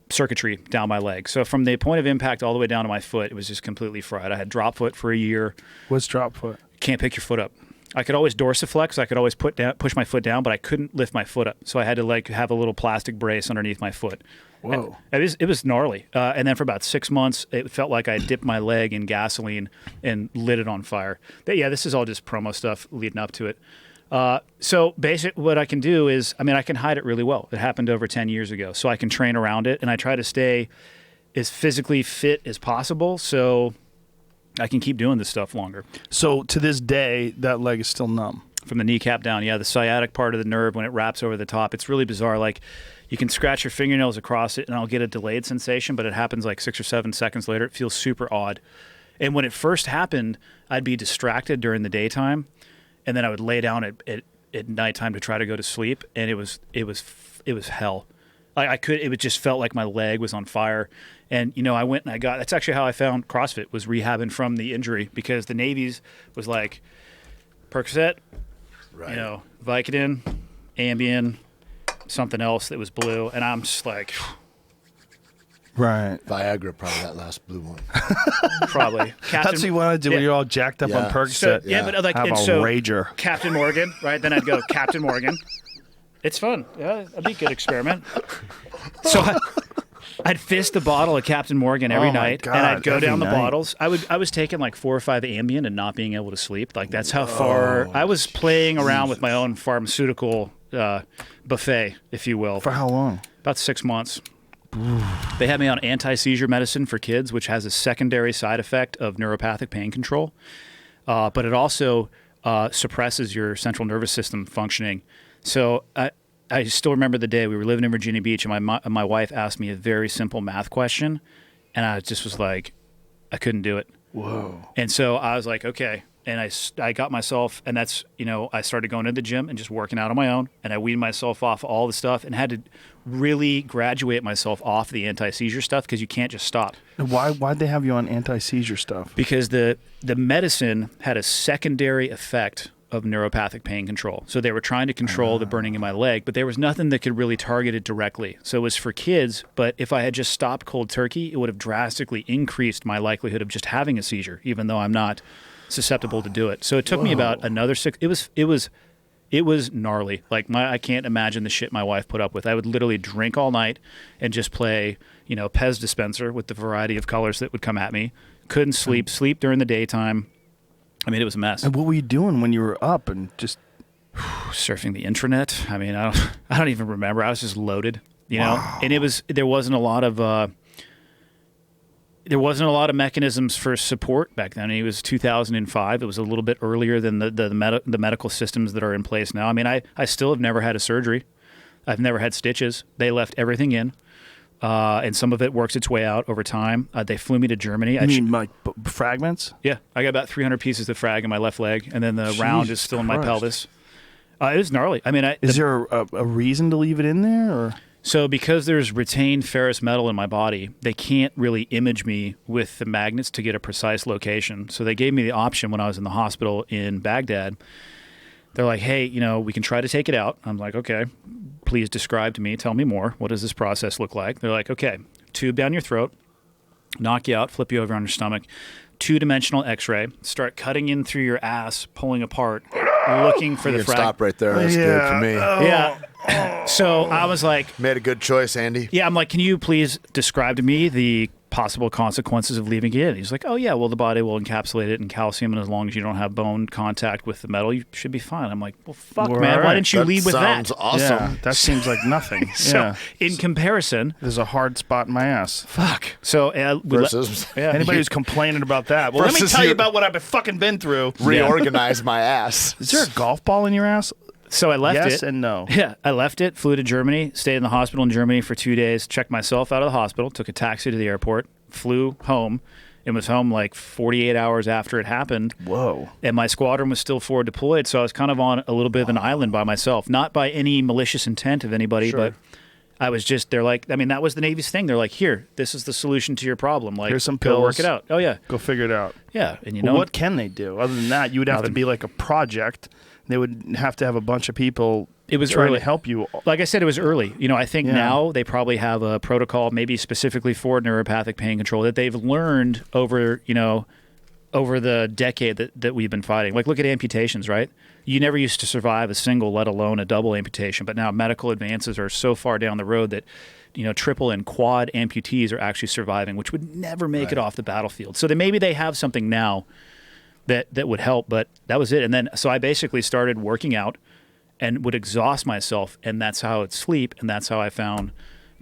circuitry down my leg. So from the point of impact all the way down to my foot, it was just completely fried. I had drop foot for a year. What's drop foot? Can't pick your foot up. I could always dorsiflex. I could always push my foot down, but I couldn't lift my foot up. So I had to like have a little plastic brace underneath my foot. Whoa. It was gnarly. And then for about 6 months, it felt like I dipped my leg in gasoline and lit it on fire. But yeah, this is all just promo stuff leading up to it. So basically what I can do is, I mean, I can hide it really well. It happened over 10 years ago, so I can train around it, and I try to stay as physically fit as possible so I can keep doing this stuff longer. So to this day, that leg is still numb? From the kneecap down, yeah. The sciatic part of the nerve, when it wraps over the top, it's really bizarre. Like, you can scratch your fingernails across it, and I'll get a delayed sensation, but it happens like 6 or 7 seconds later. It feels super odd. And when it first happened, I'd be distracted during the daytime, and then I would lay down at nighttime to try to go to sleep, and it was hell. It just felt like my leg was on fire. And, you know, I went and that's actually how I found CrossFit, was rehabbing from the injury, because the Navy's was like Percocet, right, you know, Vicodin, Ambien, something else that was blue, and I'm just like, Right. Viagra, probably that last blue one. probably. That's what you want to do when you're all jacked up on Percocet. So, yeah, but like, have and a so rager. Captain Morgan, right? Then I'd go Captain Morgan. It's fun. Yeah, that'd be a good experiment. So I'd fist a bottle of Captain Morgan every night, God, and I'd go every down the night. bottles. I was taking like 4 or 5 Ambien and not being able to sleep. Like that's how far I was playing around with my own pharmaceutical buffet, if you will. For how long? About 6 months. They had me on anti-seizure medicine for kids, which has a secondary side effect of neuropathic pain control, but it also suppresses your central nervous system functioning. So I still remember the day we were living in Virginia Beach, and my wife asked me a very simple math question, and I just was like, I couldn't do it. Whoa. And so I was like, okay. And I got myself, and that's, I started going to the gym and just working out on my own, and I weaned myself off all the stuff and had to really graduate myself off the anti-seizure stuff because you can't just stop. Why'd they have you on anti-seizure stuff? Because the medicine had a secondary effect of neuropathic pain control. So they were trying to control the burning in my leg, but there was nothing that could really target it directly. So it was for kids, but if I had just stopped cold turkey, it would have drastically increased my likelihood of just having a seizure, even though I'm not susceptible to do it. So it took me about another 6. It was gnarly. Like I can't imagine the shit my wife put up with. I would literally drink all night and just play, Pez dispenser with the variety of colors that would come at me. Couldn't sleep during the daytime. I mean, it was a mess. And what were you doing when you were up and just surfing the intranet? I mean, I don't even remember. I was just loaded, And there wasn't a lot of mechanisms for support back then. It was 2005. It was a little bit earlier than the medical systems that are in place now. I mean, I still have never had a surgery. I've never had stitches. They left everything in, and some of it works its way out over time. They flew me to Germany. You mean like fragments? Yeah, I got about 300 pieces of frag in my left leg, and then the round is still in my pelvis. It was gnarly. I mean, is there a reason to leave it in there, or? So because there's retained ferrous metal in my body, they can't really image me with the magnets to get a precise location. So they gave me the option when I was in the hospital in Baghdad. They're like, hey, we can try to take it out. I'm like, okay, please describe to me. Tell me more. What does this process look like? They're like, okay, tube down your throat, knock you out, flip you over on your stomach, 2-dimensional x-ray, start cutting in through your ass, pulling apart, looking for the frag. Stop right there. That's good for me. Yeah. So I was like... Made a good choice, Andy. Yeah, I'm like, can you please describe to me the possible consequences of leaving it in? He's like, oh, yeah, well, the body will encapsulate it in calcium, and as long as you don't have bone contact with the metal, you should be fine. I'm like, well, fuck, man, right. Why didn't you lead with that? Sounds awesome. Yeah, that seems like nothing. So, in comparison... There's a hard spot in my ass. Fuck. So, anybody who's complaining about that, well, let me tell you about what I've fucking been through. Reorganize my ass. Is there a golf ball in your ass? So I left it. Yes and no. Yeah, I left it, flew to Germany, stayed in the hospital in Germany for 2 days, checked myself out of the hospital, took a taxi to the airport, flew home, and was home like 48 hours after it happened. Whoa. And my squadron was still forward deployed, so I was kind of on a little bit of an island by myself. Not by any malicious intent of anybody, but I was just, they're like, I mean, that was the Navy's thing. They're like, here, this is the solution to your problem. Like, here's some go pills. work it out. Oh, yeah. Go figure it out. Yeah. And what can they do? Other than that, you would have to be like a project. They would have to have a bunch of people trying to help you. Like I said, it was early. I think now they probably have a protocol maybe specifically for neuropathic pain control that they've learned over the decade that we've been fighting. Like, look at amputations, right? You never used to survive a single, let alone a double amputation. But now medical advances are so far down the road that, triple and quad amputees are actually surviving, which would never make it off the battlefield. So maybe they have something now that would help, but that was it. And then, so I basically started working out and would exhaust myself, and that's how I'd sleep, and that's how I found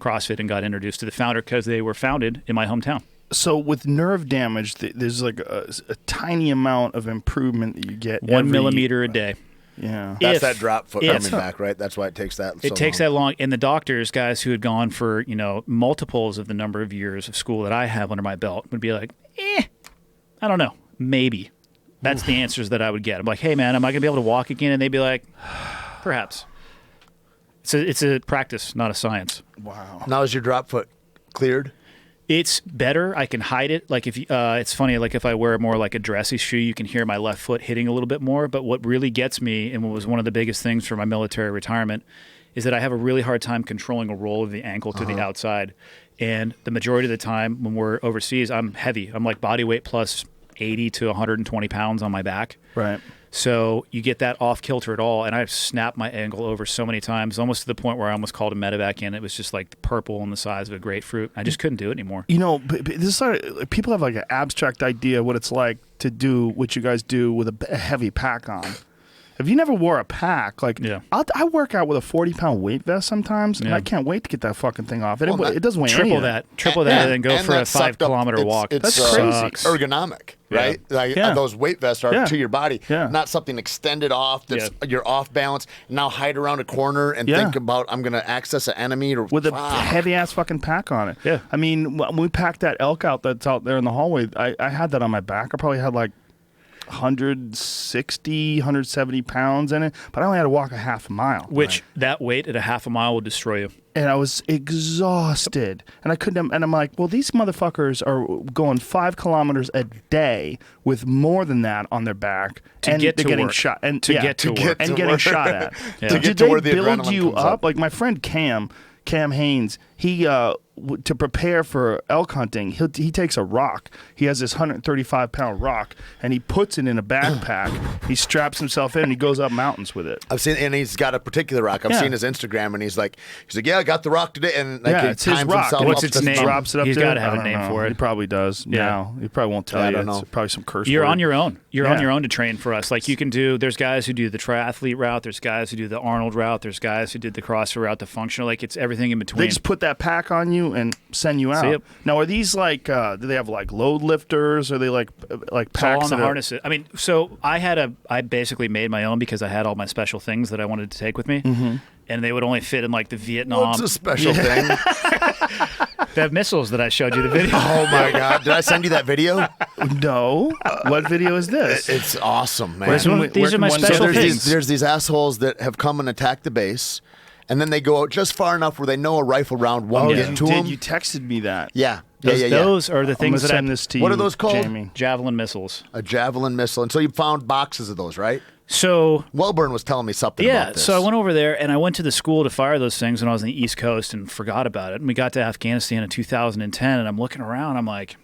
CrossFit and got introduced to the founder, because they were founded in my hometown. So with nerve damage, there's like a tiny amount of improvement that you get. 1 millimeter a day. Yeah. That's that drop foot coming back, right? That's why it takes that It takes that long. And the doctors, guys who had gone for, multiples of the number of years of school that I have under my belt, would be like, I don't know, maybe. That's the answers that I would get. I'm like, hey, man, am I going to be able to walk again? And they'd be like, perhaps. It's a practice, not a science. Wow. Now is your drop foot cleared? It's better. I can hide it. Like if it's funny. Like if I wear more like a dressy shoe, you can hear my left foot hitting a little bit more. But what really gets me, and what was one of the biggest things for my military retirement, is that I have a really hard time controlling a roll of the ankle to the outside. And the majority of the time when we're overseas, I'm heavy. I'm like body weight plus 80 to 120 pounds on my back. Right. So you get that off kilter at all, and I've snapped my ankle over so many times, almost to the point where I almost called a medevac in. It was just like purple and the size of a grapefruit. I just couldn't do it anymore. You know, this is sort of, people have like an abstract idea what it's like to do what you guys do with a heavy pack on. If you never wore a pack, like I work out with a 40-pound weight vest sometimes, and I can't wait to get that fucking thing off. It doesn't weigh triple anything. Triple that, and then go for a 5-kilometer walk. That's crazy. Ergonomic, right? Like those weight vests are to your body, not something extended off that's you're off balance. Now hide around a corner and think about I'm going to access an enemy with a heavy ass fucking pack on it. Yeah, I mean, when we packed that elk out that's out there in the hallway, I had that on my back. I probably had like 160, 170 pounds in it, but I only had to walk a half a mile. Which that weight at a half a mile will destroy you. And I was exhausted. And I couldn't, and I'm like, well, these motherfuckers are going 5 kilometers a day with more than that on their back. And they're getting work. Shot. And get to work. And getting shot at. To get Did to they where the build adrenaline you comes up? Like my friend Cam Haynes, he to prepare for elk hunting, he takes a rock. He has this 135-pound rock, and he puts it in a backpack. He straps himself in, and he goes up mountains with it. I've seen, and he's got a particular rock. I've seen his Instagram, and he's like, yeah, I got the rock today, and like it's his rock. What's its name? Drops it up He's there. got to have a name for it. He probably does. Now he probably won't tell you. I don't know. It's probably some curse. You're word. on your own. You're on your own to train for us. Like you can do. There's guys who do the triathlete route. There's guys who do the Arnold route. There's guys who did the CrossFit route, the functional. Like it's everything in between. They just put that pack on you and send you out. Now, are these like? Do they have like load lifters? Are they like packs? It's all on the harnesses. I mean, so I basically made my own because I had all my special things that I wanted to take with me, and they would only fit in like the Vietnam. What's a special thing? They have missiles that I showed you the video. Oh my God! Did I send you that video? No. What video is this? It's awesome, man. These are my special things. There's these assholes that have come and attacked the base, and then they go out just far enough where they know a rifle round won't get to them. You texted me that. Yeah. Those are the things that send this to you. What are those called? Jamie? Javelin missiles. A javelin missile. And so you found boxes of those, right? So Wellburn was telling me something about this. So I went over there and I went to the school to fire those things when I was on the East Coast and forgot about it. And we got to Afghanistan in 2010, and I'm looking around. I'm like,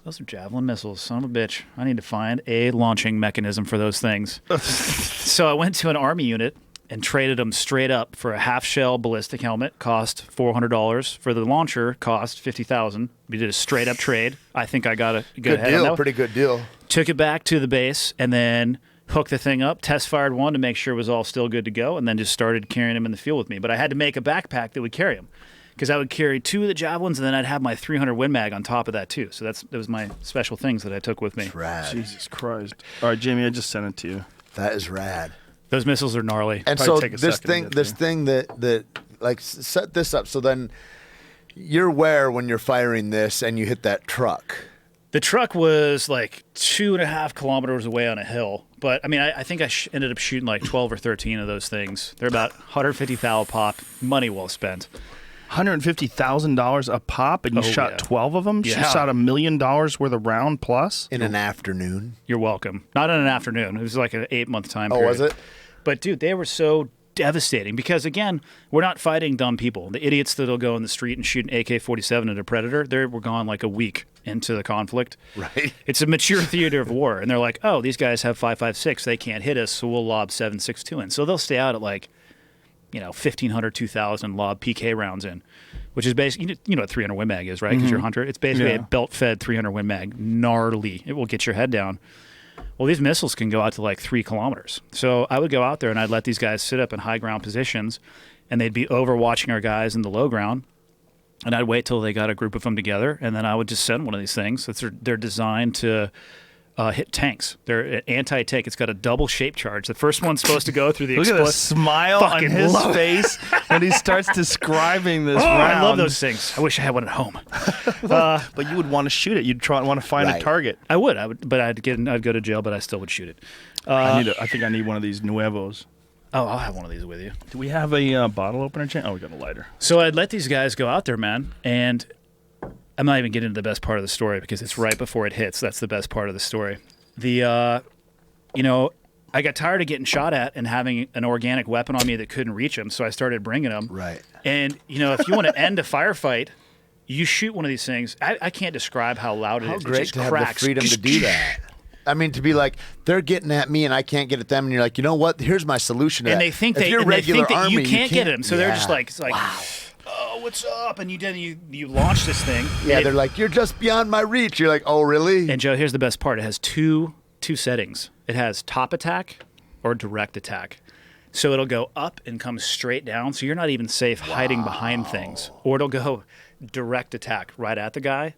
those are Javelin missiles, son of a bitch. I need to find a launching mechanism for those things. So I went to an Army unit and traded them straight up for a half-shell ballistic helmet, cost $400. For the launcher, cost $50,000. We did a straight-up trade. I think I got a good head on that. Pretty good deal. Took it back to the base and then hooked the thing up, test-fired one to make sure it was all still good to go, and then just started carrying them in the field with me. But I had to make a backpack that would carry them because I would carry 2 of the Javelins, and then I'd have my 300 Win Mag on top of that, too. So that was my special things that I took with me. Rad. Jesus Christ. All right, Jamie, I just sent it to you. That is rad. Those missiles are gnarly. And so this thing that like set this up. So then you're where when you're firing this and you hit that truck? The truck was like 2.5 kilometers away on a hill. But I mean, I think I ended up shooting like 12 or 13 of those things. They're about 150 thou pop. Money well spent. $150,000 a pop, and you shot 12 of them? Yeah. You shot $1 million worth of round plus? In an afternoon? You're welcome. Not in an afternoon. It was like an 8-month time period. Oh, was it? But, dude, they were so devastating because, again, we're not fighting dumb people. The idiots that'll go in the street and shoot an AK-47 at a Predator, they were gone like a week into the conflict. Right. It's a mature theater of war. And they're like, oh, these guys have 5.56. They can't hit us, so we'll lob 7.62 in. So they'll stay out at like, 1,500, 2,000 lob PK rounds in, which is basically, you know what 300 Win Mag is, right? Because you're a hunter. It's basically a belt-fed 300 Win Mag. Gnarly. It will get your head down. Well, these missiles can go out to like 3 kilometers. So I would go out there and I'd let these guys sit up in high ground positions, and they'd be overwatching our guys in the low ground. And I'd wait till they got a group of them together, and then I would just send one of these things. They're designed to hit tanks. They're anti-tank. It's got a double shape charge. The first one's supposed to go through the Look at the smile on his face when he starts describing this round. I love those things. I wish I had one at home. But you would want to shoot it. You'd want to find a target. I would, but I'd go to jail, but I still would shoot it. I think I need one of these nuevos. Oh, I'll have one of these with you. Do we have a bottle opener chain? Oh, we got a lighter. So I'd let these guys go out there, man, and I'm not even getting into the best part of the story because it's right before it hits. That's the best part of the story. I got tired of getting shot at and having an organic weapon on me that couldn't reach them, so I started bringing them. Right. And, if you want to end a firefight, you shoot one of these things. I can't describe how loud it is. How great it just to have cracks. the freedom to do that. I mean, to be like, they're getting at me and I can't get at them, and you're like, you know what? Here's my solution to and that. they think If they, you're and they regular think that you army, can't get them, so they're just like, it's like, wow. oh, what's up? And you launch this thing. Yeah, they're like, you're just beyond my reach. You're like, oh, really? And Joe, here's the best part. It has two settings. It has top attack or direct attack. So it'll go up and come straight down, so you're not even safe hiding behind things. Or it'll go direct attack right at the guy.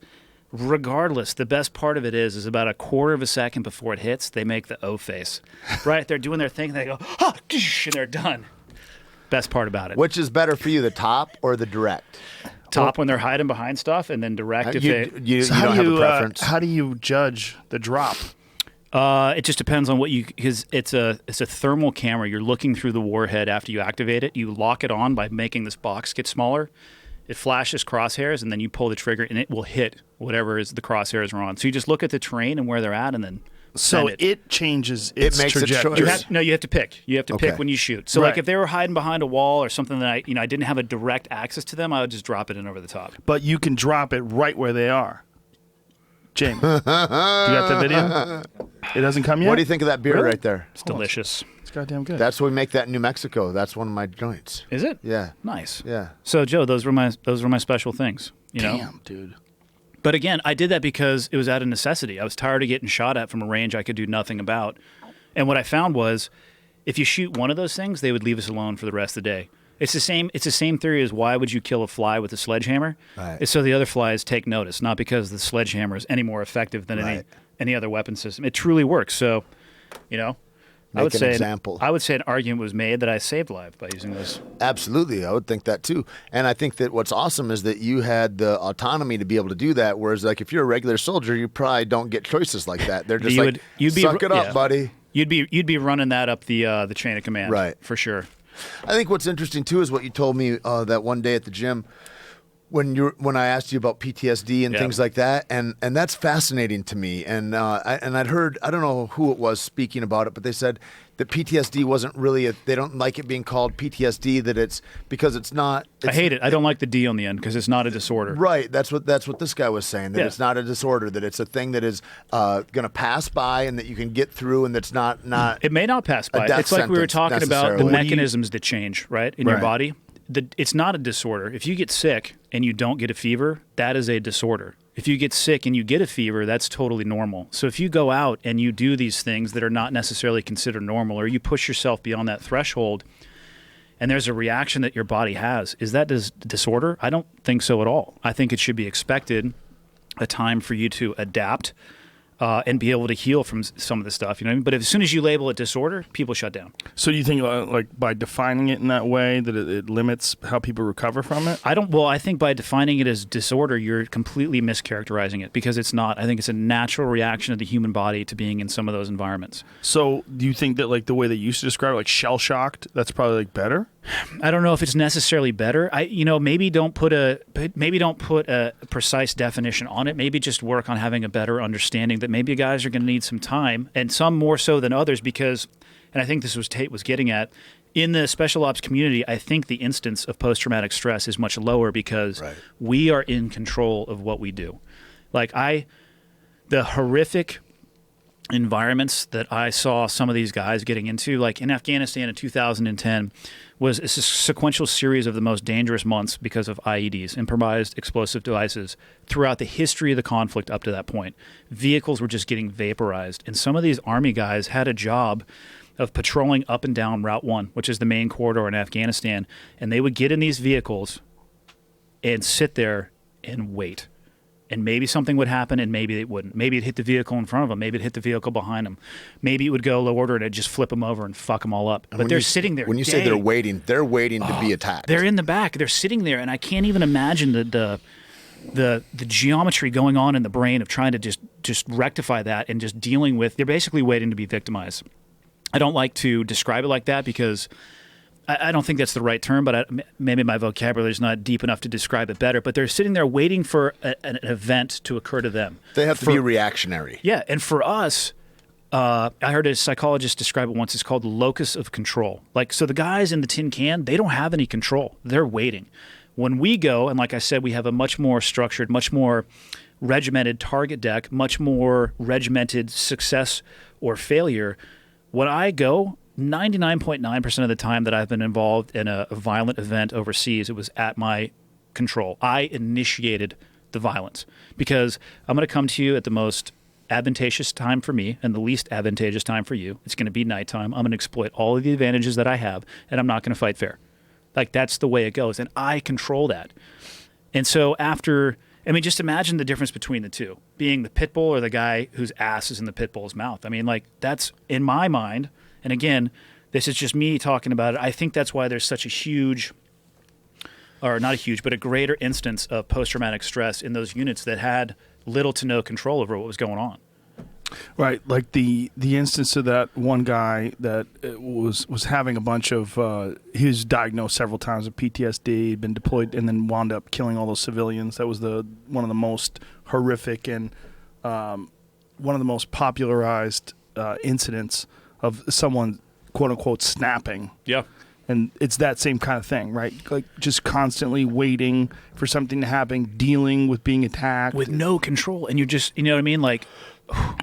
Regardless, the best part of it is about a quarter of a second before it hits, they make the O face. Right? They're doing their thing, and they go, ha, and they're done. Best part about it. Which is better for you, the top or the direct? Top when they're hiding behind stuff, and then direct if they... You don't have a preference. How do you judge the drop? It just depends on what because it's a thermal camera. You're looking through the warhead after you activate it. You lock it on by making this box get smaller. It flashes crosshairs, and then you pull the trigger, and it will hit whatever is the crosshairs are on. So you just look at the terrain and where they're at, and then so it changes its makes a trajectory. choice. You have to pick. You have to pick when you shoot. So Right. like if they were hiding behind a wall or something that I didn't have a direct access to them, I would just drop it in over the top. But you can drop it right where they are. James, you got the video? It hasn't come yet? What do you think of that beer Really? right there? It's delicious. It's goddamn good. That's what we make that in New Mexico. That's one of my joints. Is it? Yeah. Nice. Yeah. So Joe, those were my special things. You know? Damn, dude. But again, I did that because it was out of necessity. I was tired of getting shot at from a range I could do nothing about. And what I found was if you shoot one of those things, they would leave us alone for the rest of the day. It's the same theory as why would you kill a fly with a sledgehammer? Right. It's so the other flies take notice, not because the sledgehammer is any more effective than any other weapon system. It truly works. So, I would say an argument was made that I saved lives by using those. Absolutely. I would think that too. And I think that what's awesome is that you had the autonomy to be able to do that, whereas like if you're a regular soldier, you probably don't get choices like that. They're just suck it up, buddy. You'd be running that up the chain of command. Right. For sure. I think what's interesting too is what you told me that one day at the gym when I asked you about PTSD and things like that, and that's fascinating to me. And I'd heard, I don't know who it was speaking about it, but they said that PTSD wasn't really they don't like it being called PTSD, that it's because it's not. I hate it. I don't like the D on the end because it's not a disorder. Right. That's what this guy was saying, that it's not a disorder, that it's a thing that is going to pass by and that you can get through, and that's not. It may not pass by. It's like we were talking about the mechanisms that change, right, in your body. It's not a disorder. If you get sick and you don't get a fever, that is a disorder. If you get sick and you get a fever, that's totally normal. So if you go out and you do these things that are not necessarily considered normal, or you push yourself beyond that threshold, and there's a reaction that your body has, is that disorder? I don't think so at all. I think it should be expected, a time for you to adapt and be able to heal from some of the stuff, you know what I mean? But as soon as you label it disorder, people shut down. So you think like by defining it in that way that it limits how people recover from it? I think by defining it as disorder, you're completely mischaracterizing it, because it's not. I think it's a natural reaction of the human body to being in some of those environments. So do you think that like the way they used to describe it, like shell-shocked, that's probably like better? I don't know if it's necessarily better. Maybe don't put a precise definition on it. Maybe just work on having a better understanding that maybe guys are going to need some time, and some more so than others, because, and I think this was Tait was getting at, in the special ops community, I think the instance of post-traumatic stress is much lower because we are in control of what we do. Like the horrific environments that I saw some of these guys getting into, like in Afghanistan in 2010, was a sequential series of the most dangerous months because of IEDs, improvised explosive devices, throughout the history of the conflict up to that point. Vehicles were just getting vaporized. And some of these Army guys had a job of patrolling up and down Route 1, which is the main corridor in Afghanistan. And they would get in these vehicles and sit there and wait. And maybe something would happen, and maybe it wouldn't. Maybe it'd hit the vehicle in front of them. Maybe it'd hit the vehicle behind them. Maybe it would go low order and it'd just flip them over and fuck them all up. But they're sitting there. When you say they're waiting to be attacked. They're in the back. They're sitting there, and I can't even imagine the geometry going on in the brain of trying to just rectify that and just dealing with. They're basically waiting to be victimized. I don't like to describe it like that because I don't think that's the right term, but maybe my vocabulary is not deep enough to describe it better. But they're sitting there waiting for an event to occur to them. They have to be reactionary. Yeah, and for us, I heard a psychologist describe it once. It's called locus of control. Like, so the guys in the tin can, they don't have any control. They're waiting. When we go, and like I said, we have a much more structured, much more regimented target deck, much more regimented success or failure. When I go, 99.9% of the time that I've been involved in a violent event overseas, it was at my control. I initiated the violence because I'm going to come to you at the most advantageous time for me and the least advantageous time for you. It's going to be nighttime. I'm going to exploit all of the advantages that I have, and I'm not going to fight fair. Like, that's the way it goes, and I control that. And so after, I mean, just imagine the difference between the two, being the pit bull or the guy whose ass is in the pit bull's mouth. I mean, like, that's, in my mind, and again, this is just me talking about it, I think that's why there's such a huge, or not a huge, but a greater instance of post-traumatic stress in those units that had little to no control over what was going on. Right, like the instance of that one guy that was having a bunch of he was diagnosed several times with PTSD, been deployed, and then wound up killing all those civilians. That was one of the most horrific and one of the most popularized incidents of someone, quote unquote, snapping. Yeah. And it's that same kind of thing, right? Like, just constantly waiting for something to happen, dealing with being attacked. With no control. And you're just, you know what I mean? Like,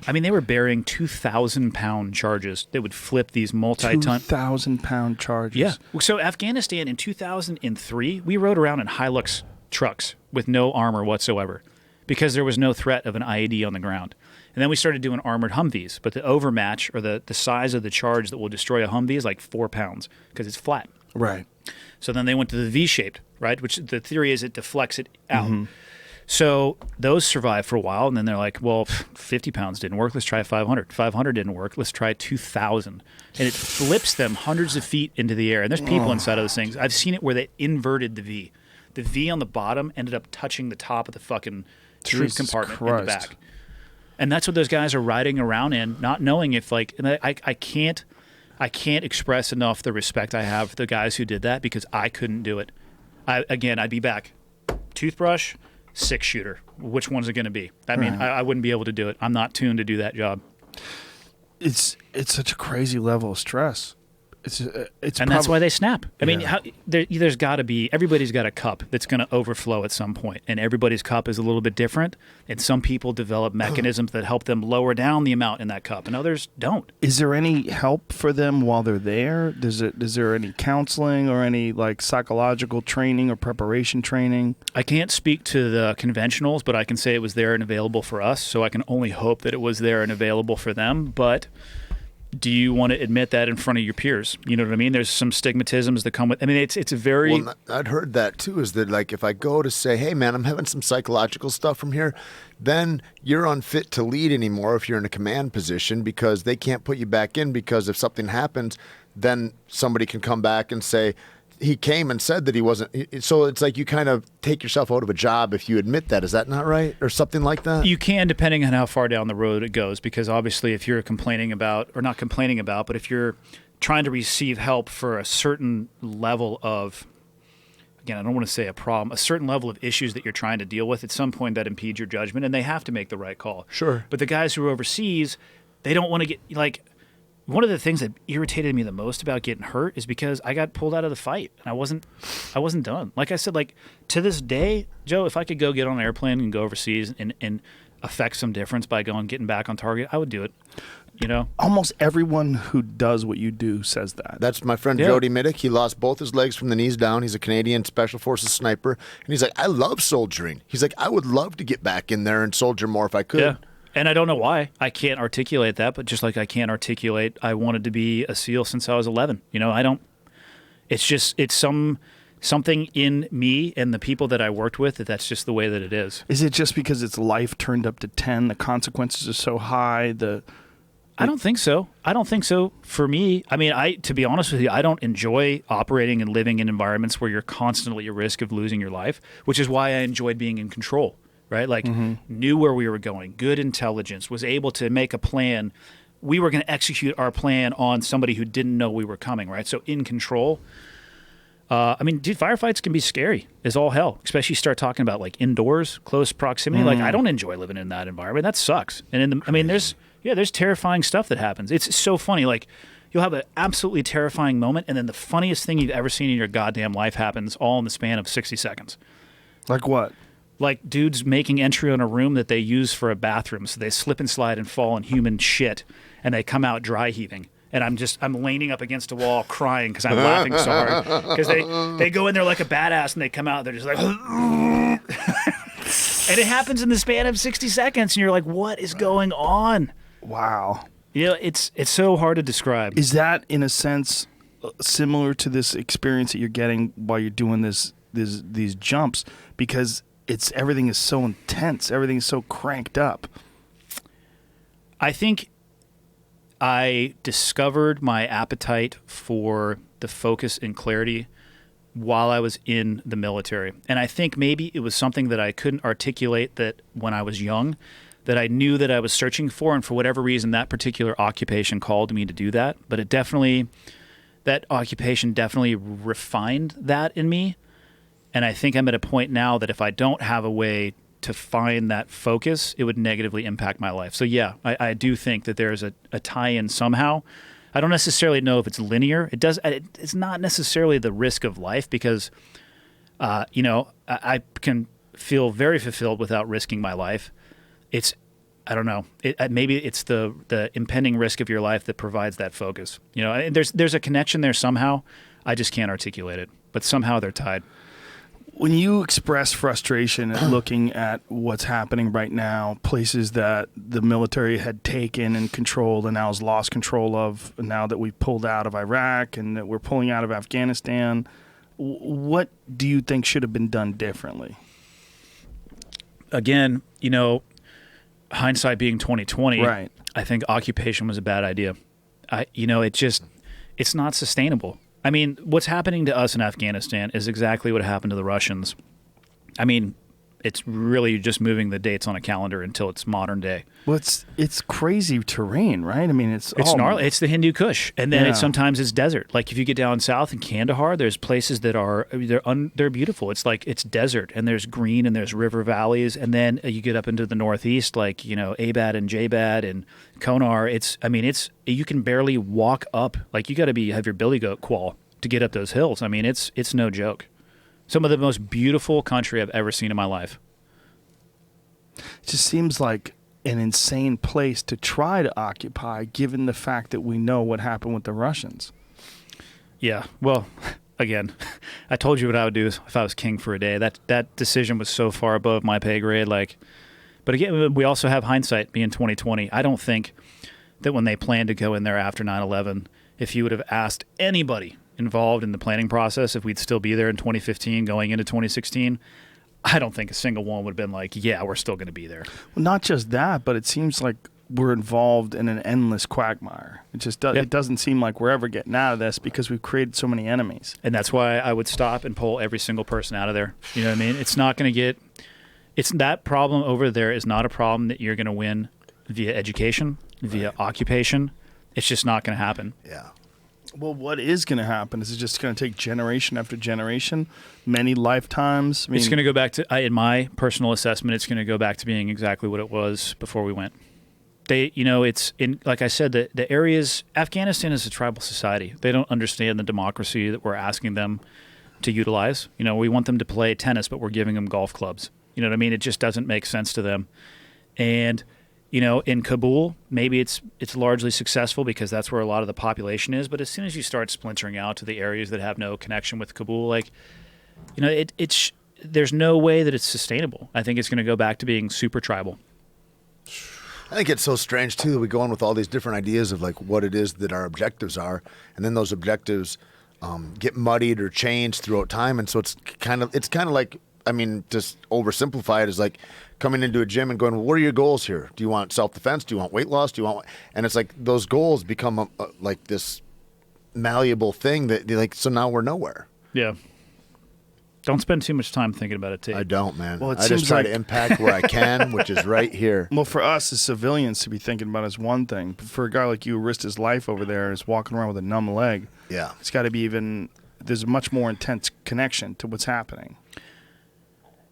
I mean, they were bearing 2,000-pound charges. They would flip these multi-ton. 2,000-pound charges. Yeah. So Afghanistan in 2003, we rode around in Hilux trucks with no armor whatsoever because there was no threat of an IED on the ground. And then we started doing armored Humvees, but the overmatch or the size of the charge that will destroy a Humvee is like 4 pounds because it's flat. Right. So then they went to the V-shaped, right, which the theory is it deflects it out. Mm-hmm. So those survived for a while, and then they're like, well, 50 pounds didn't work. Let's try 500. 500 didn't work. Let's try 2,000. And it flips them hundreds of feet into the air. And there's people inside of those things. I've seen it where they inverted the V. The V on the bottom ended up touching the top of the fucking troop compartment in the back. And that's what those guys are riding around in, not knowing if, like, and I can't express enough the respect I have for the guys who did that because I couldn't do it. I'd be back. Toothbrush, 6-shooter. Which one's it going to be? I mean, I wouldn't be able to do it. I'm not tuned to do that job. It's such a crazy level of stress. And that's why they snap. I mean, there's got to be, everybody's got a cup that's going to overflow at some point, and everybody's cup is a little bit different, and some people develop mechanisms that help them lower down the amount in that cup, and others don't. Is there any help for them while they're there? Is there any counseling or any, like, psychological training or preparation training? I can't speak to the conventionals, but I can say it was there and available for us, so I can only hope that it was there and available for them, but do you want to admit that in front of your peers? You know what I mean? There's some stigmatisms that come with, I mean, it's a very... Well, I'd heard that too, is that, like, if I go to say, hey man, I'm having some psychological stuff from here, then you're unfit to lead anymore if you're in a command position because they can't put you back in because if something happens, then somebody can come back and say, he came and said that he wasn't. So it's like you kind of take yourself out of a job if you admit that. Is that not right? Or something like that? You can, depending on how far down the road it goes, because obviously if you're complaining about, or not complaining about, but if you're trying to receive help for a certain level of, again, I don't want to say a problem, a certain level of issues that you're trying to deal with, at some point that impedes your judgment, and they have to make the right call. Sure. But the guys who are overseas, they don't want to get, like... One of the things that irritated me the most about getting hurt is because I got pulled out of the fight and I wasn't done. Like I said, like to this day, Joe, if I could go get on an airplane and go overseas and affect some difference by getting back on target, I would do it. You know, almost everyone who does what you do says that. That's my friend Jody Middick. He lost both his legs from the knees down. He's a Canadian Special Forces sniper, and he's like, I love soldiering. He's like, I would love to get back in there and soldier more if I could. Yeah. And I don't know why. I can't articulate that, but just like I can't articulate I wanted to be a SEAL since I was 11. You know, I don't – it's something in me and the people that I worked with that's just the way that it is. Is it just because it's life turned up to 10, the consequences are so high, I don't think so. I don't think so. For me, I mean, to be honest with you, I don't enjoy operating and living in environments where you're constantly at risk of losing your life, which is why I enjoyed being in control. Right? Like, knew where we were going, good intelligence, was able to make a plan. We were going to execute our plan on somebody who didn't know we were coming, right? So in control. I mean, dude, firefights can be scary as all hell, especially you start talking about like indoors, close proximity. Like, I don't enjoy living in that environment. That sucks. And there's Yeah, there's terrifying stuff that happens. It's so funny. Like, you'll have an absolutely terrifying moment, and then the funniest thing you've ever seen in your goddamn life happens all in the span of 60 seconds. Like what? Like dudes making entry on a room that they use for a bathroom, so they slip and slide and fall in human shit, and they come out dry heaving. And I'm leaning up against a wall crying because I'm laughing so hard. Because they go in there like a badass and they come out, they're just like... and it happens in the span of 60 seconds, and you're like, what is going on? Wow. Yeah, it's so hard to describe. Is that, in a sense, similar to this experience that you're getting while you're doing these jumps? Because everything is so intense. Everything is so cranked up. I think I discovered my appetite for the focus and clarity while I was in the military. And I think maybe it was something that I couldn't articulate that when I was young, that I knew that I was searching for. And for whatever reason, that particular occupation called me to do that. But that occupation definitely refined that in me. And I think I'm at a point now that if I don't have a way to find that focus, it would negatively impact my life. So yeah, I do think that there's a tie-in somehow. I don't necessarily know if it's linear. It's not necessarily the risk of life because, I can feel very fulfilled without risking my life. I don't know. Maybe it's the impending risk of your life that provides that focus. There's a connection there somehow. I just can't articulate it, but somehow they're tied. When you express frustration at looking at what's happening right now, places that the military had taken and controlled and now has lost control of, now that we've pulled out of Iraq and that we're pulling out of Afghanistan, what do you think should have been done differently? Again, hindsight being 2020, right. I think occupation was a bad idea. It's not sustainable. I mean, what's happening to us in Afghanistan is exactly what happened to the Russians. I mean, it's really just moving the dates on a calendar until it's modern day. Well, it's crazy terrain, right? I mean, it's gnarly. It's the Hindu Kush, and then sometimes it's desert. Like if you get down south in Kandahar, there's places that they're beautiful. It's like it's desert, and there's green, and there's river valleys, and then you get up into the northeast, like Abad and Jabad and Konar. It's you can barely walk up. Like you got to have your billy goat qual to get up those hills. I mean, it's no joke. Some of the most beautiful country I've ever seen in my life. It just seems like an insane place to try to occupy, given the fact that we know what happened with the Russians. Yeah, well, again, I told you what I would do if I was king for a day. That decision was so far above my pay grade. But again, we also have hindsight being 2020. I don't think that when they planned to go in there after 9/11, if you would have asked anybody involved in the planning process if we'd still be there in 2015 going into 2016, I don't think a single one would have been like, yeah, we're still going to be there. Well, not just that, but it seems like we're involved in an endless quagmire. It just it doesn't seem like we're ever getting out of this because we've created so many enemies. And that's why I would stop and pull every single person out of there. You know what I mean? It's not going to that problem over there is not a problem that you're going to win via education, via occupation. It's just not going to happen. Yeah. Well, what is going to happen? Is it just going to take generation after generation, many lifetimes? It's going to go back to, in my personal assessment, it's going to go back to being exactly what it was before we went. It's in, like I said, the areas, Afghanistan is a tribal society. They don't understand the democracy that we're asking them to utilize. We want them to play tennis, but we're giving them golf clubs. You know what I mean? It just doesn't make sense to them. And in Kabul, maybe it's largely successful because that's where a lot of the population is. But as soon as you start splintering out to the areas that have no connection with Kabul, there's no way that it's sustainable. I think it's going to go back to being super tribal. I think it's so strange too that we go on with all these different ideas of like what it is that our objectives are, and then those objectives get muddied or changed throughout time, and so it's kind of like, just oversimplified is like coming into a gym and going, well, what are your goals here? Do you want self-defense? Do you want weight loss? And it's like those goals become like this malleable thing that so now we're nowhere. Yeah. Don't spend too much time thinking about it, Tate. I don't, man. Well, I just try to impact where I can, which is right here. Well, for us as civilians to be thinking about is one thing. But for a guy like you who risked his life over there and is walking around with a numb leg, it's got to be there's a much more intense connection to what's happening.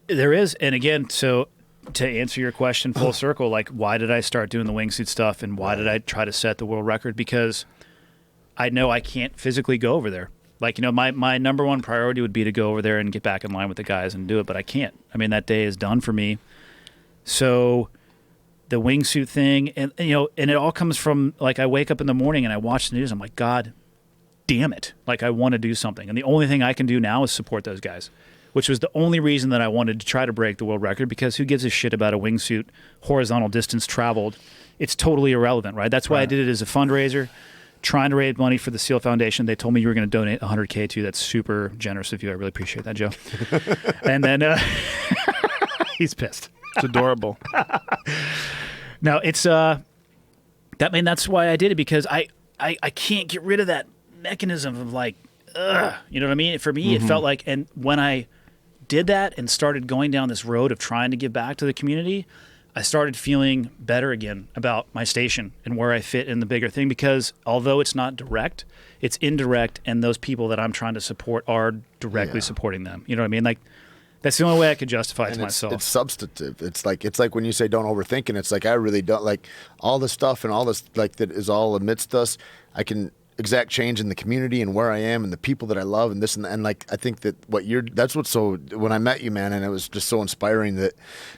There is. And again, so to answer your question full circle, like, why did I start doing the wingsuit stuff and why did I try to set the world record? Because I know I can't physically go over there. Like, my number one priority would be to go over there and get back in line with the guys and do it, but I can't. I mean, that day is done for me. So the wingsuit thing, and it all comes from, like, I wake up in the morning and I watch the news. I'm like, God damn it. Like, I want to do something. And the only thing I can do now is support those guys, which was the only reason that I wanted to try to break the world record, because who gives a shit about a wingsuit horizontal distance traveled? It's totally irrelevant, right? That's why I did it as a fundraiser, trying to raise money for the SEAL Foundation. They told me you were going to donate $100K to. That's super generous of you. I really appreciate that, Joe. And then he's pissed. It's adorable. No, it's that's why I did it, because I can't get rid of that mechanism of, like, you know what I mean? For me, it felt like, and when I did that and started going down this road of trying to give back to the community, I started feeling better again about my station and where I fit in the bigger thing, because although it's not direct, it's indirect, and those people that I'm trying to support are directly supporting them. You know what I mean? Like, that's the only way I could justify it to myself. It's substantive. It's like when you say don't overthink, and it's like, I really don't, like, all the stuff and all this, like, that is all amidst us. I can exact change in the community and where I am and the people that I love and this and that. And, like, I think that that's what's so, when I met you, man, and it was just so inspiring that,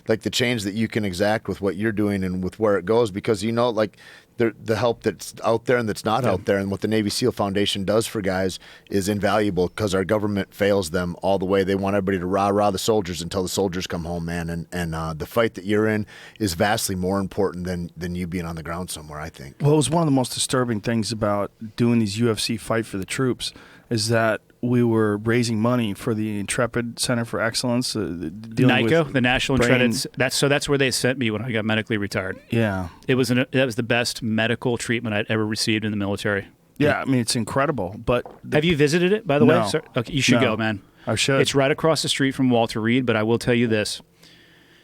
like, the change that you can exact with what you're doing and with where it goes, because, like, the help that's out there and that's not out there, and what the Navy SEAL Foundation does for guys is invaluable, because our government fails them all the way. They want everybody to rah-rah the soldiers until the soldiers come home, man. And the fight that you're in is vastly more important than you being on the ground somewhere, I think. Well, it was one of the most disturbing things about doing these UFC Fight for the Troops is that we were raising money for the Intrepid Center for Excellence. NICO, the National Intrepid. That's where they sent me when I got medically retired. Yeah. That was the best medical treatment I'd ever received in the military. Yeah, I mean, it's incredible. But have you visited it, by the way? Okay, you should go, man. I should. It's right across the street from Walter Reed, but I will tell you this.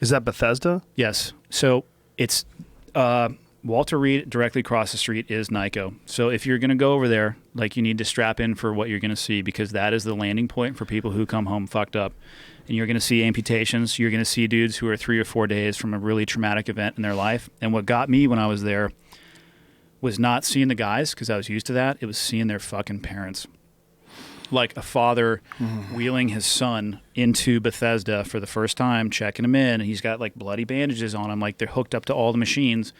Is that Bethesda? Yes. So it's Walter Reed, directly across the street is NICO. So if you're going to go over there, like, you need to strap in for what you're going to see, because that is the landing point for people who come home fucked up. And you're going to see amputations. You're going to see dudes who are 3 or 4 days from a really traumatic event in their life. And what got me when I was there was not seeing the guys, because I was used to that. It was seeing their fucking parents. Like a father wheeling his son into Bethesda for the first time, checking him in, and he's got, like, bloody bandages on him, like they're hooked up to all the machines.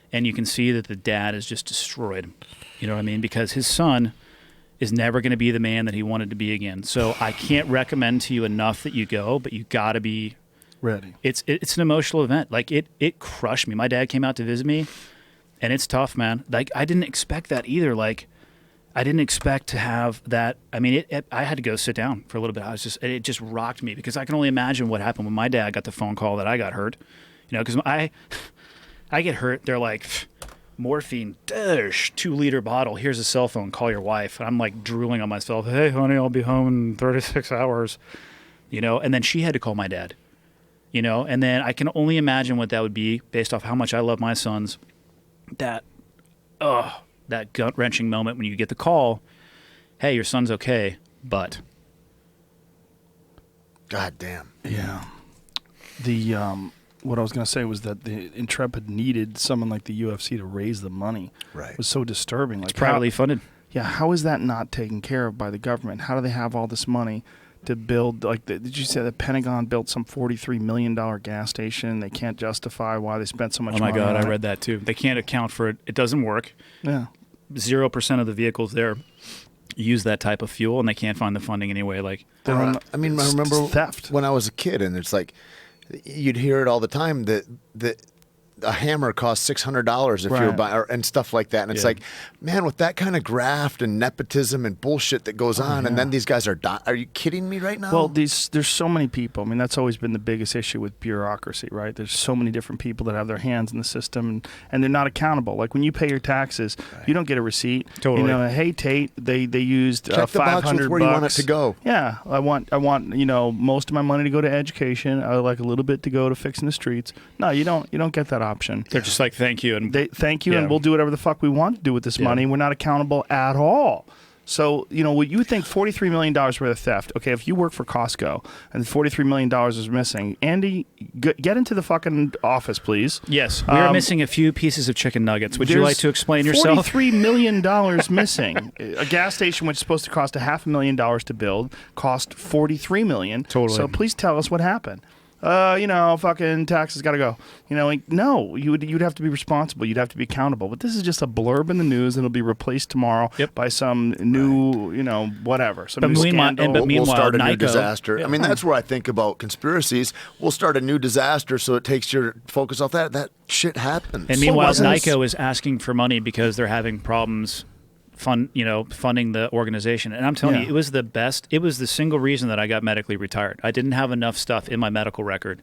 And you can see that the dad is just destroyed. You know what I mean? Because his son is never going to be the man that he wanted to be again. So I can't recommend to you enough that you go, but you got to be ready. It's an emotional event. Like, it crushed me. My dad came out to visit me, and it's tough, man. Like, I didn't expect that either. Like, I didn't expect to have that. I mean, I had to go sit down for a little bit. It just rocked me, because I can only imagine what happened when my dad got the phone call that I got hurt. Because I get hurt, they're like, morphine, 2-liter bottle, here's a cell phone, call your wife. And I'm, like, drooling on myself, hey, honey, I'll be home in 36 hours. And then she had to call my dad. And then I can only imagine what that would be based off how much I love my sons. That gut-wrenching moment when you get the call, hey, your son's okay, but. God damn. Yeah. What I was going to say was that the Intrepid needed someone like the UFC to raise the money. Right. It was so disturbing. Like, it's privately funded. Yeah, how is that not taken care of by the government? How do they have all this money to build, like, did you say the Pentagon built some $43 million gas station? They can't justify why they spent so much money. Oh, my God, I read that, too. They can't account for it. It doesn't work. Yeah. 0% of the vehicles there use that type of fuel, and they can't find the funding anyway. Like, I remember theft when I was a kid, and it's like, you'd hear it all the time that a hammer costs $600 if you're buying, and stuff like that. And it's like, man, with that kind of graft and nepotism and bullshit that goes on, and then these guys are you kidding me right now? Well, there's so many people. I mean, that's always been the biggest issue with bureaucracy, right? There's so many different people that have their hands in the system, and they're not accountable. Like, when you pay your taxes, you don't get a receipt. Totally. Hey, Tait, they used check the box with where you want it to go. Yeah, I want most of my money to go to education. I would like a little bit to go to fixing the streets. No, you don't get that option. They're just like, thank you. And thank you, and we'll do whatever the fuck we want to do with this money. We're not accountable at all. So, what you would think $43 million worth of theft. Okay, if you work for Costco and $43 million is missing, Andy, get into the fucking office, please. Yes, we are missing a few pieces of chicken nuggets. Would you like to explain yourself? $43 million missing. A gas station which is supposed to cost $500,000 to build cost $43 million. Totally. So please tell us what happened. Fucking taxes got to go. No, you'd have to be responsible. You'd have to be accountable. But this is just a blurb in the news, and it'll be replaced tomorrow by some new, whatever. Some new scandal. We'll start a new Nyko, disaster. I mean, that's where I think about conspiracies. We'll start a new disaster, so it takes your focus off that. That shit happens. And meanwhile, Nyko is asking for money because they're having problems funding the organization. And I'm telling you, it was the best. It was the single reason that I got medically retired. I didn't have enough stuff in my medical record.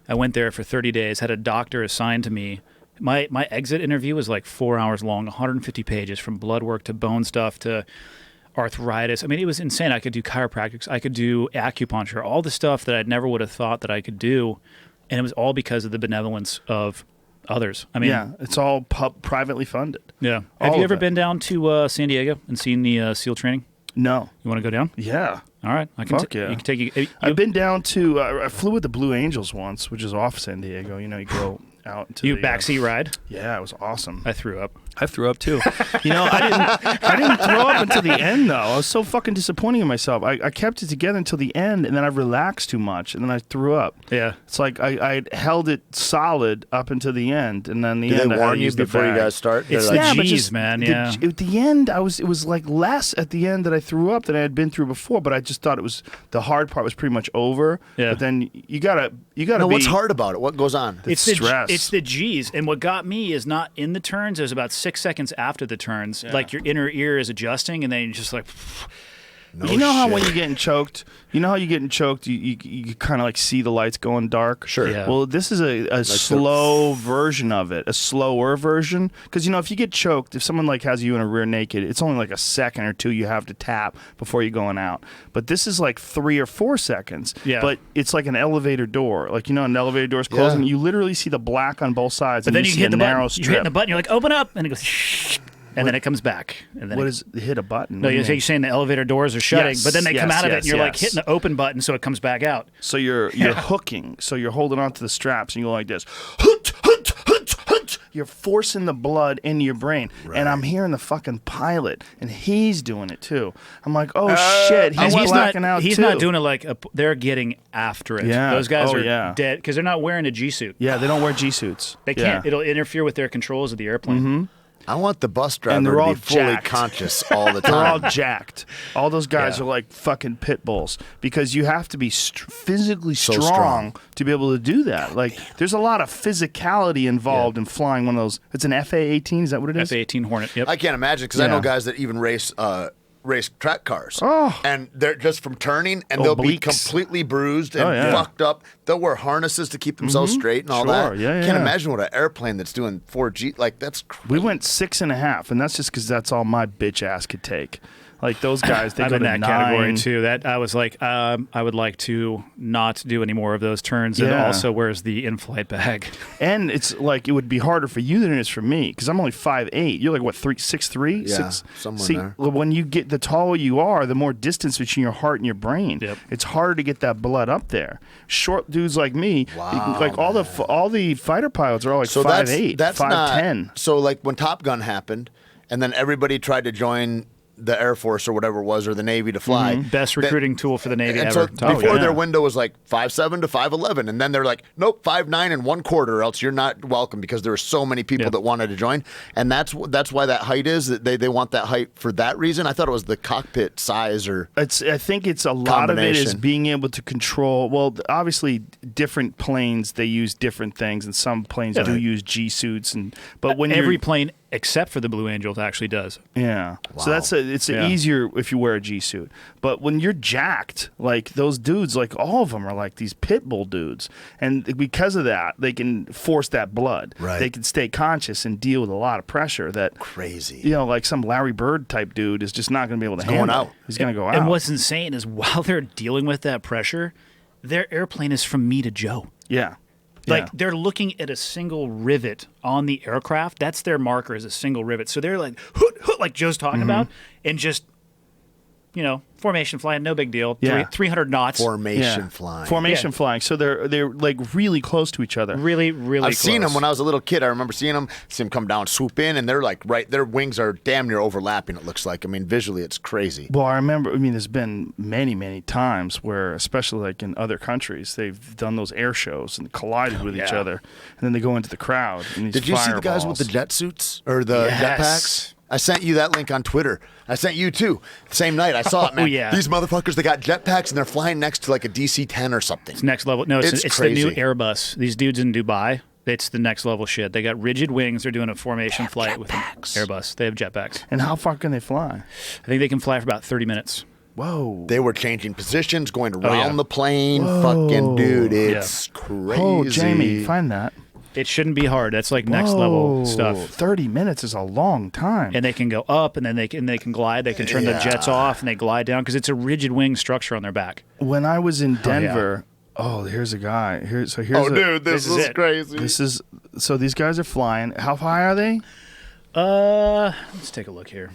I went there for 30 days, had a doctor assigned to me. My exit interview was like 4 hours long, 150 pages, from blood work to bone stuff to arthritis. I mean, it was insane. I could do chiropractics. I could do acupuncture, all the stuff that I never would have thought that I could do. And it was all because of the benevolence of others. I mean, it's all privately funded. Yeah. Have you ever been down to San Diego and seen the SEAL training? No. You want to go down? Yeah. All right. I can Fuck yeah. You can take you. I've been down to. I flew with the Blue Angels once, which is off San Diego. You go out into the backseat ride. Yeah, it was awesome. I threw up. I threw up too. I didn't throw up until the end though. I was so fucking disappointing in myself. I kept it together until the end, and then I relaxed too much, and then I threw up. Yeah, it's like I held it solid up until the end, and then Did they warn you before you guys start? It's like, the G's, man. Yeah. At the end, it was like less at the end that I threw up than I had been through before. But I just thought it was the hard part was pretty much over. Yeah. But then you gotta. No, what's hard about it? What goes on? It's stress. It's the G's, and what got me is not in the turns. It was about 6 seconds after the turns. Yeah. Like your inner ear is adjusting, and then you're just like. You know how when you're getting choked, you kind of like see the lights going dark? Sure. Yeah. Well, this is a slow version of it, a slower version. Because, if you get choked, if someone like has you in a rear naked, it's only like a second or two you have to tap before you're going out. But this is like 3 or 4 seconds. Yeah. But it's like an elevator door. Like, an elevator door's closing. You literally see the black on both sides. But and then you see hit the narrow button. strip. You hit the button. You're like, open up, and it goes. Shh. And then it comes back. And then hit a button? No, you're saying the elevator doors are shutting, Yes, but then they come out of it, and you're like yes. hitting the open button, so it comes back out. So you're hooking. So you're holding onto the straps, and you go like this. You're forcing the blood into your brain. Right. And I'm hearing the fucking pilot, and he's doing it too. I'm like, oh shit, he's blacking out He's too. not doing it like they're getting after it. Yeah. Those guys Oh, are yeah. dead because they're not wearing a G suit. Yeah, they don't wear G suits. They can't. It'll interfere with their controls of the airplane. Mm-hmm. I want the bus driver And they're to all be fully jacked. conscious all the They're all time. jacked. All those guys Yeah. are like fucking pit bulls because you have to be physically So strong strong. to be able to do that. Like, there's a lot of physicality involved in flying one of those. It's an FA-18. Is that what it is? F-18 Hornet. Yep. I can't imagine because I Yeah. know guys that even race track cars. Oh. And they're just from turning, and they'll be Obliques. completely bruised and Oh, yeah. fucked up. They'll wear harnesses to keep themselves straight and all Sure. that. Yeah, Can't yeah. imagine what an airplane that's doing 4G, like that's crazy. We went 6.5, and that's just because that's all my bitch ass could take. Like those guys, they I'm go in to that 9. category too. That I was like, I would like to not do any more of those turns. And Yeah. also, where's the in-flight bag? And it's like it would be harder for you than it is for me because I'm only 5'8". You're like what 6'3"? Yeah, 6. somewhere See, there. when you get the taller you are, the more distance between your heart and your brain. Yep. It's harder to get that blood up there. Short dudes like me, Wow, like all the fighter pilots are all like So 5'8", that's 5'10". not. So like when Top Gun happened, and then everybody tried to join the Air Force or whatever it was, or the Navy to fly. Best recruiting tool for the Navy And ever. so before yeah. their window was like 5'7" to 5'11", and then they're like, nope, 5'9" and 1/4, or else you're not welcome because there were so many people that wanted to join, and that's why that height is. That they want that height for that reason. I thought it was the cockpit size or. I think it's a lot of it is Combination. being able to control. Well, obviously, different planes they use different things, and some planes do use G suits. But when Every you're, plane except for the Blue Angels actually does. yeah, so Wow. it's Yeah. easier if you wear a G suit. But when you're jacked, like those dudes, like all of them are like these pit bull dudes, and because of that, they can force that blood. Right. They can stay conscious and deal with a lot of pressure that. Crazy. Like some Larry Bird type dude is just not going to be able to going handle. out. He's going to go out. And what's insane is while they're dealing with that pressure, their airplane is from me to Joe. Yeah. Like Yeah. they're looking at a single rivet on the aircraft. That's their marker is a single rivet. So they're like, hoot, hoot, like Joe's talking about, and just formation flying, no big deal. Yeah. 300 knots. Formation flying. Formation flying. So they're like really close to each other. Really, really I've close. seen them when I was a little kid. I remember seeing them come down, swoop in, and they're like their wings are damn near overlapping, it looks like. I mean, visually, it's crazy. Well, I remember, there's been many, many times where, especially like in other countries, they've done those air shows and collided with each other, and then they go into the crowd. And Did you see the guys with the jet suits or the jetpacks? I sent you that link on Twitter. I sent you too. Same night, I saw it, man. Yeah. These motherfuckers, they got jetpacks and they're flying next to like a DC-10 or something. It's next level. No, it's the crazy. new Airbus. These dudes in Dubai, it's the next level shit. They got rigid wings. They're doing a formation flight with an Airbus. They have jetpacks. And how far can they fly? I think they can fly for about 30 minutes. Whoa. They were changing positions, going around the plane. Fucking dude, it's crazy. Oh, Jamie, find that. It shouldn't be hard. That's like next level stuff. 30 minutes is a long time. And they can go up, and then they can glide. They can turn the jets off, and they glide down because it's a rigid wing structure on their back. When I was in Denver, here's a guy. Here's dude, this is crazy. So these guys are flying. How high are they? Let's take a look here.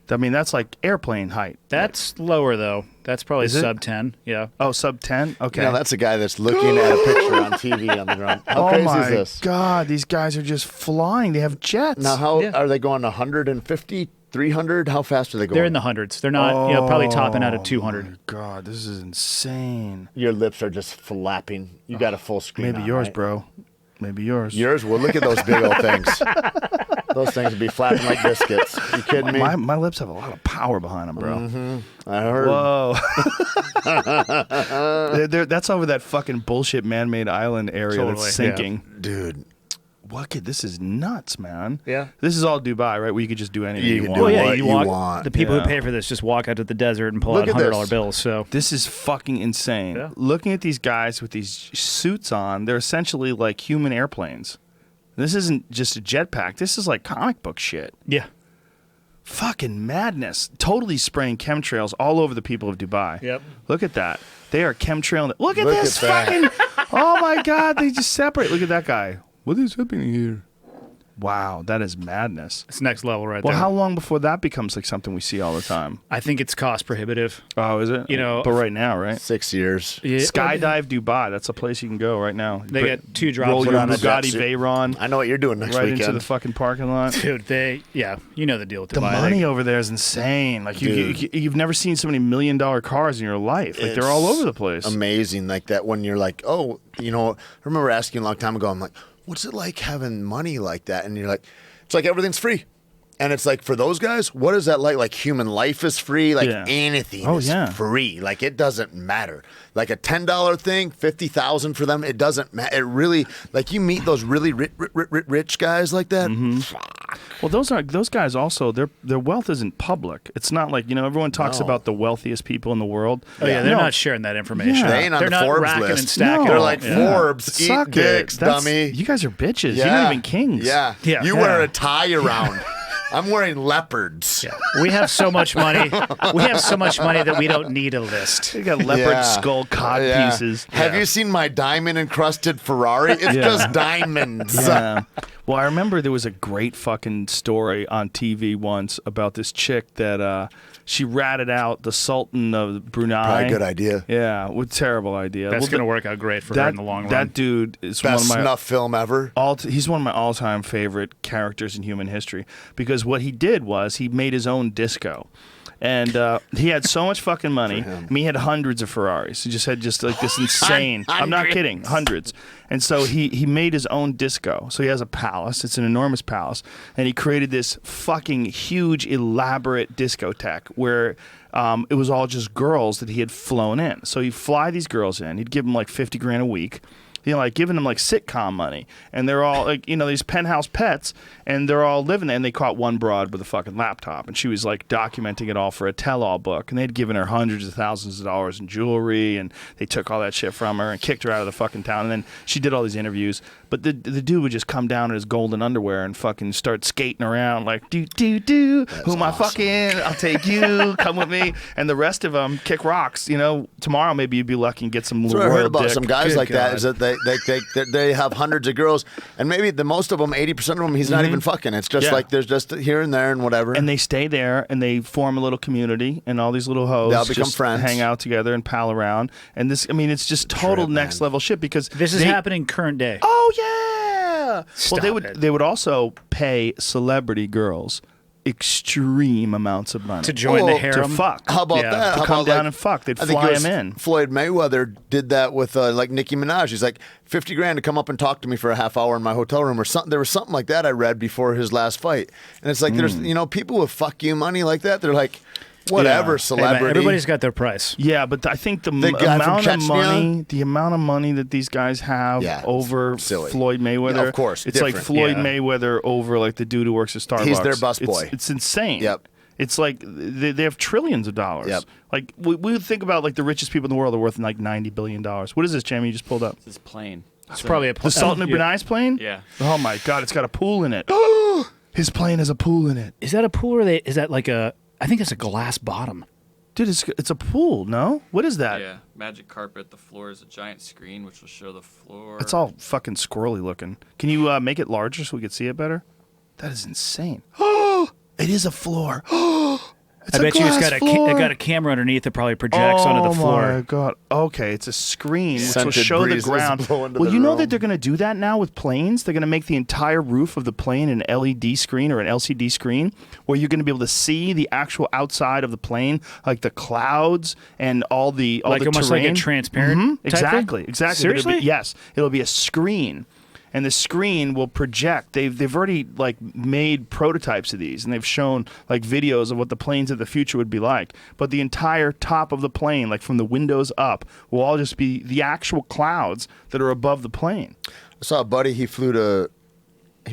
That's like airplane height. That's lower though. That's probably sub 10. Yeah. Oh, sub 10. Okay. That's a guy that's looking at a picture on TV on the ground. How crazy is this? God, these guys are just flying. They have jets. Now, how are they going? 150, 300? How fast are they going? They're in the hundreds. They're not. Probably topping out at 200. My God, this is insane. Your lips are just flapping. You got a full screen. Maybe on, yours, right? bro. Maybe yours. Yours? Well, look at those big old things. Those things would be flapping like biscuits. You kidding me? My lips have a lot of power behind them, bro. Mm-hmm. I heard. Whoa. That's over that fucking bullshit man-made island area that's sinking. Yeah. Dude. This is nuts, man. Yeah. This is all Dubai, right? Where you could just do anything you want. Do Well, yeah, what you you walk. want. The people who pay for this just walk out to the desert and pull Look out at $100 this. bills. So This is fucking insane. Yeah. Looking at these guys with these suits on, they're essentially like human airplanes. This isn't just a jetpack. This is like comic book shit. yeah. Fucking madness. Totally spraying chemtrails all over the people of Dubai. Yep. Look at that. They are chemtrailing. Look at Look this at that. fucking. Oh my God. They just separate. Look at that guy. What is happening here? Wow, that is madness. It's next level right Well, there. how long before that becomes like something we see all the time? I think it's cost prohibitive. Oh, is it? But right now, right? 6 years. Yeah. Skydive Dubai. That's a place you can go right now. They got 2 drops Roll your on a Bugatti jet suit. Veyron I know what you're doing next right weekend. into the fucking parking lot. Dude, you know the deal with The Dubai. money over there is insane. Like you've never seen so many $1 million cars in your life. Like they're all over the place. Amazing. Like that when you're like, I remember asking a long time ago, I'm like, what's it like having money like that? And you're like, it's like everything's free. And it's like, for those guys, what is that like? Like human life is free. Like anything is free. Like it doesn't matter. Like a $10 thing, $50,000 for them, it doesn't matter. It really, like you meet those really rich guys like that. Fuck. Well, those guys also, their wealth isn't public. It's not like, everyone talks about the wealthiest people in the world. Oh, yeah, they're not sharing that information. Yeah. They ain't on They're the not Forbes racking list. and stacking. They're it. like Yeah. Forbes, Suck eat dicks, it. dummy. You guys are bitches. You're not even kings. Yeah. Yeah. You Yeah. wear a tie around. I'm wearing leopards. Yeah. We have so much money. We have so much money that we don't need a list. You got leopard skull cod pieces. Have you seen my diamond encrusted Ferrari? It's just diamonds. Yeah. Well, I remember there was a great fucking story on TV once about this chick that she ratted out the Sultan of Brunei. Probably a good idea. Yeah, what a terrible idea. That's going to work out great for her in the long run. That dude is Best one of my snuff film ever. he's one of my all-time favorite characters in human history because what he did was he made his own disco. And he had so much fucking money. I mean, he had hundreds of Ferraris. He just had like this insane. I'm not kidding, hundreds. And so he made his own disco. So he has a palace. It's an enormous palace, and he created this fucking huge, elaborate discotheque where it was all just girls that he had flown in. So he'd fly these girls in. He'd give them like $50,000 a week. Like giving them like sitcom money, and they're all like, these penthouse pets, and they're all living there. And they caught one broad with a fucking laptop, and she was like documenting it all for a tell-all book. And they'd given her hundreds of thousands of dollars in jewelry, and they took all that shit from her and kicked her out of the fucking town. And then she did all these interviews, but the dude would just come down in his golden underwear and fucking start skating around like who am I fucking? I'll take you, come with me. And the rest of them kick rocks. Tomorrow maybe you'd be lucky and get some That's little what I heard royal about dick. some guys Good like that. God. Is that they have hundreds of girls, and maybe the most of them, 80% of them, he's not even fucking. It's just like there's just here and there and whatever. And they stay there and they form a little community, and all these little hoes they'll become just friends, hang out together and pal around. And this, I mean, it's just total next level shit because this is happening current day. Oh yeah. Stop well, they would also pay celebrity girls extreme amounts of money to join the harem. To fuck. How about that? To come down and fuck. They'd fly him in. Floyd Mayweather did that with like Nicki Minaj. He's like, $50,000 to come up and talk to me for a half hour in my hotel room or something. There was something like that I read before his last fight. And it's like, there's, people with fuck you money like that. They're like, whatever, celebrity. Hey, man, everybody's got their price. Yeah, but I think the amount of money that these guys have over Floyd Mayweather, of course, it's like Floyd Mayweather over like the dude who works at Starbucks. He's their busboy. It's insane. Yep. It's like they have trillions of dollars. Yep. Like we would think about like the richest people in the world are worth like $90 billion. What is this, Jamie? You just pulled up. This plane. It's probably a the Sultan of Brunei's plane. Yeah. Oh my God, it's got a pool in it. His plane has a pool in it. Is that a pool or is that like a? I think it's a glass bottom. Dude, it's a pool, no? What is that? Yeah, magic carpet. The floor is a giant screen which will show the floor. It's all fucking squirrely looking. Can you make it larger so we could see it better? That is insane. Oh, it is a floor. I bet you it's got a camera underneath that probably projects onto the floor. Oh my God. Okay, it's a screen which will Scented show the breezes ground. blow into Well, the you know room. that they're going to do that now with planes? They're going to make the entire roof of the plane an LED screen or an LCD screen where you're going to be able to see the actual outside of the plane, like the clouds and all the like almost terrain. like a transparent type Exactly. thing? Exactly. Seriously? Yes. It'll be a screen. And the screen will project. They've already like made prototypes of these, and they've shown like videos of what the planes of the future would be like. But the entire top of the plane, like from the windows up, will all just be the actual clouds that are above the plane. I saw a buddy. He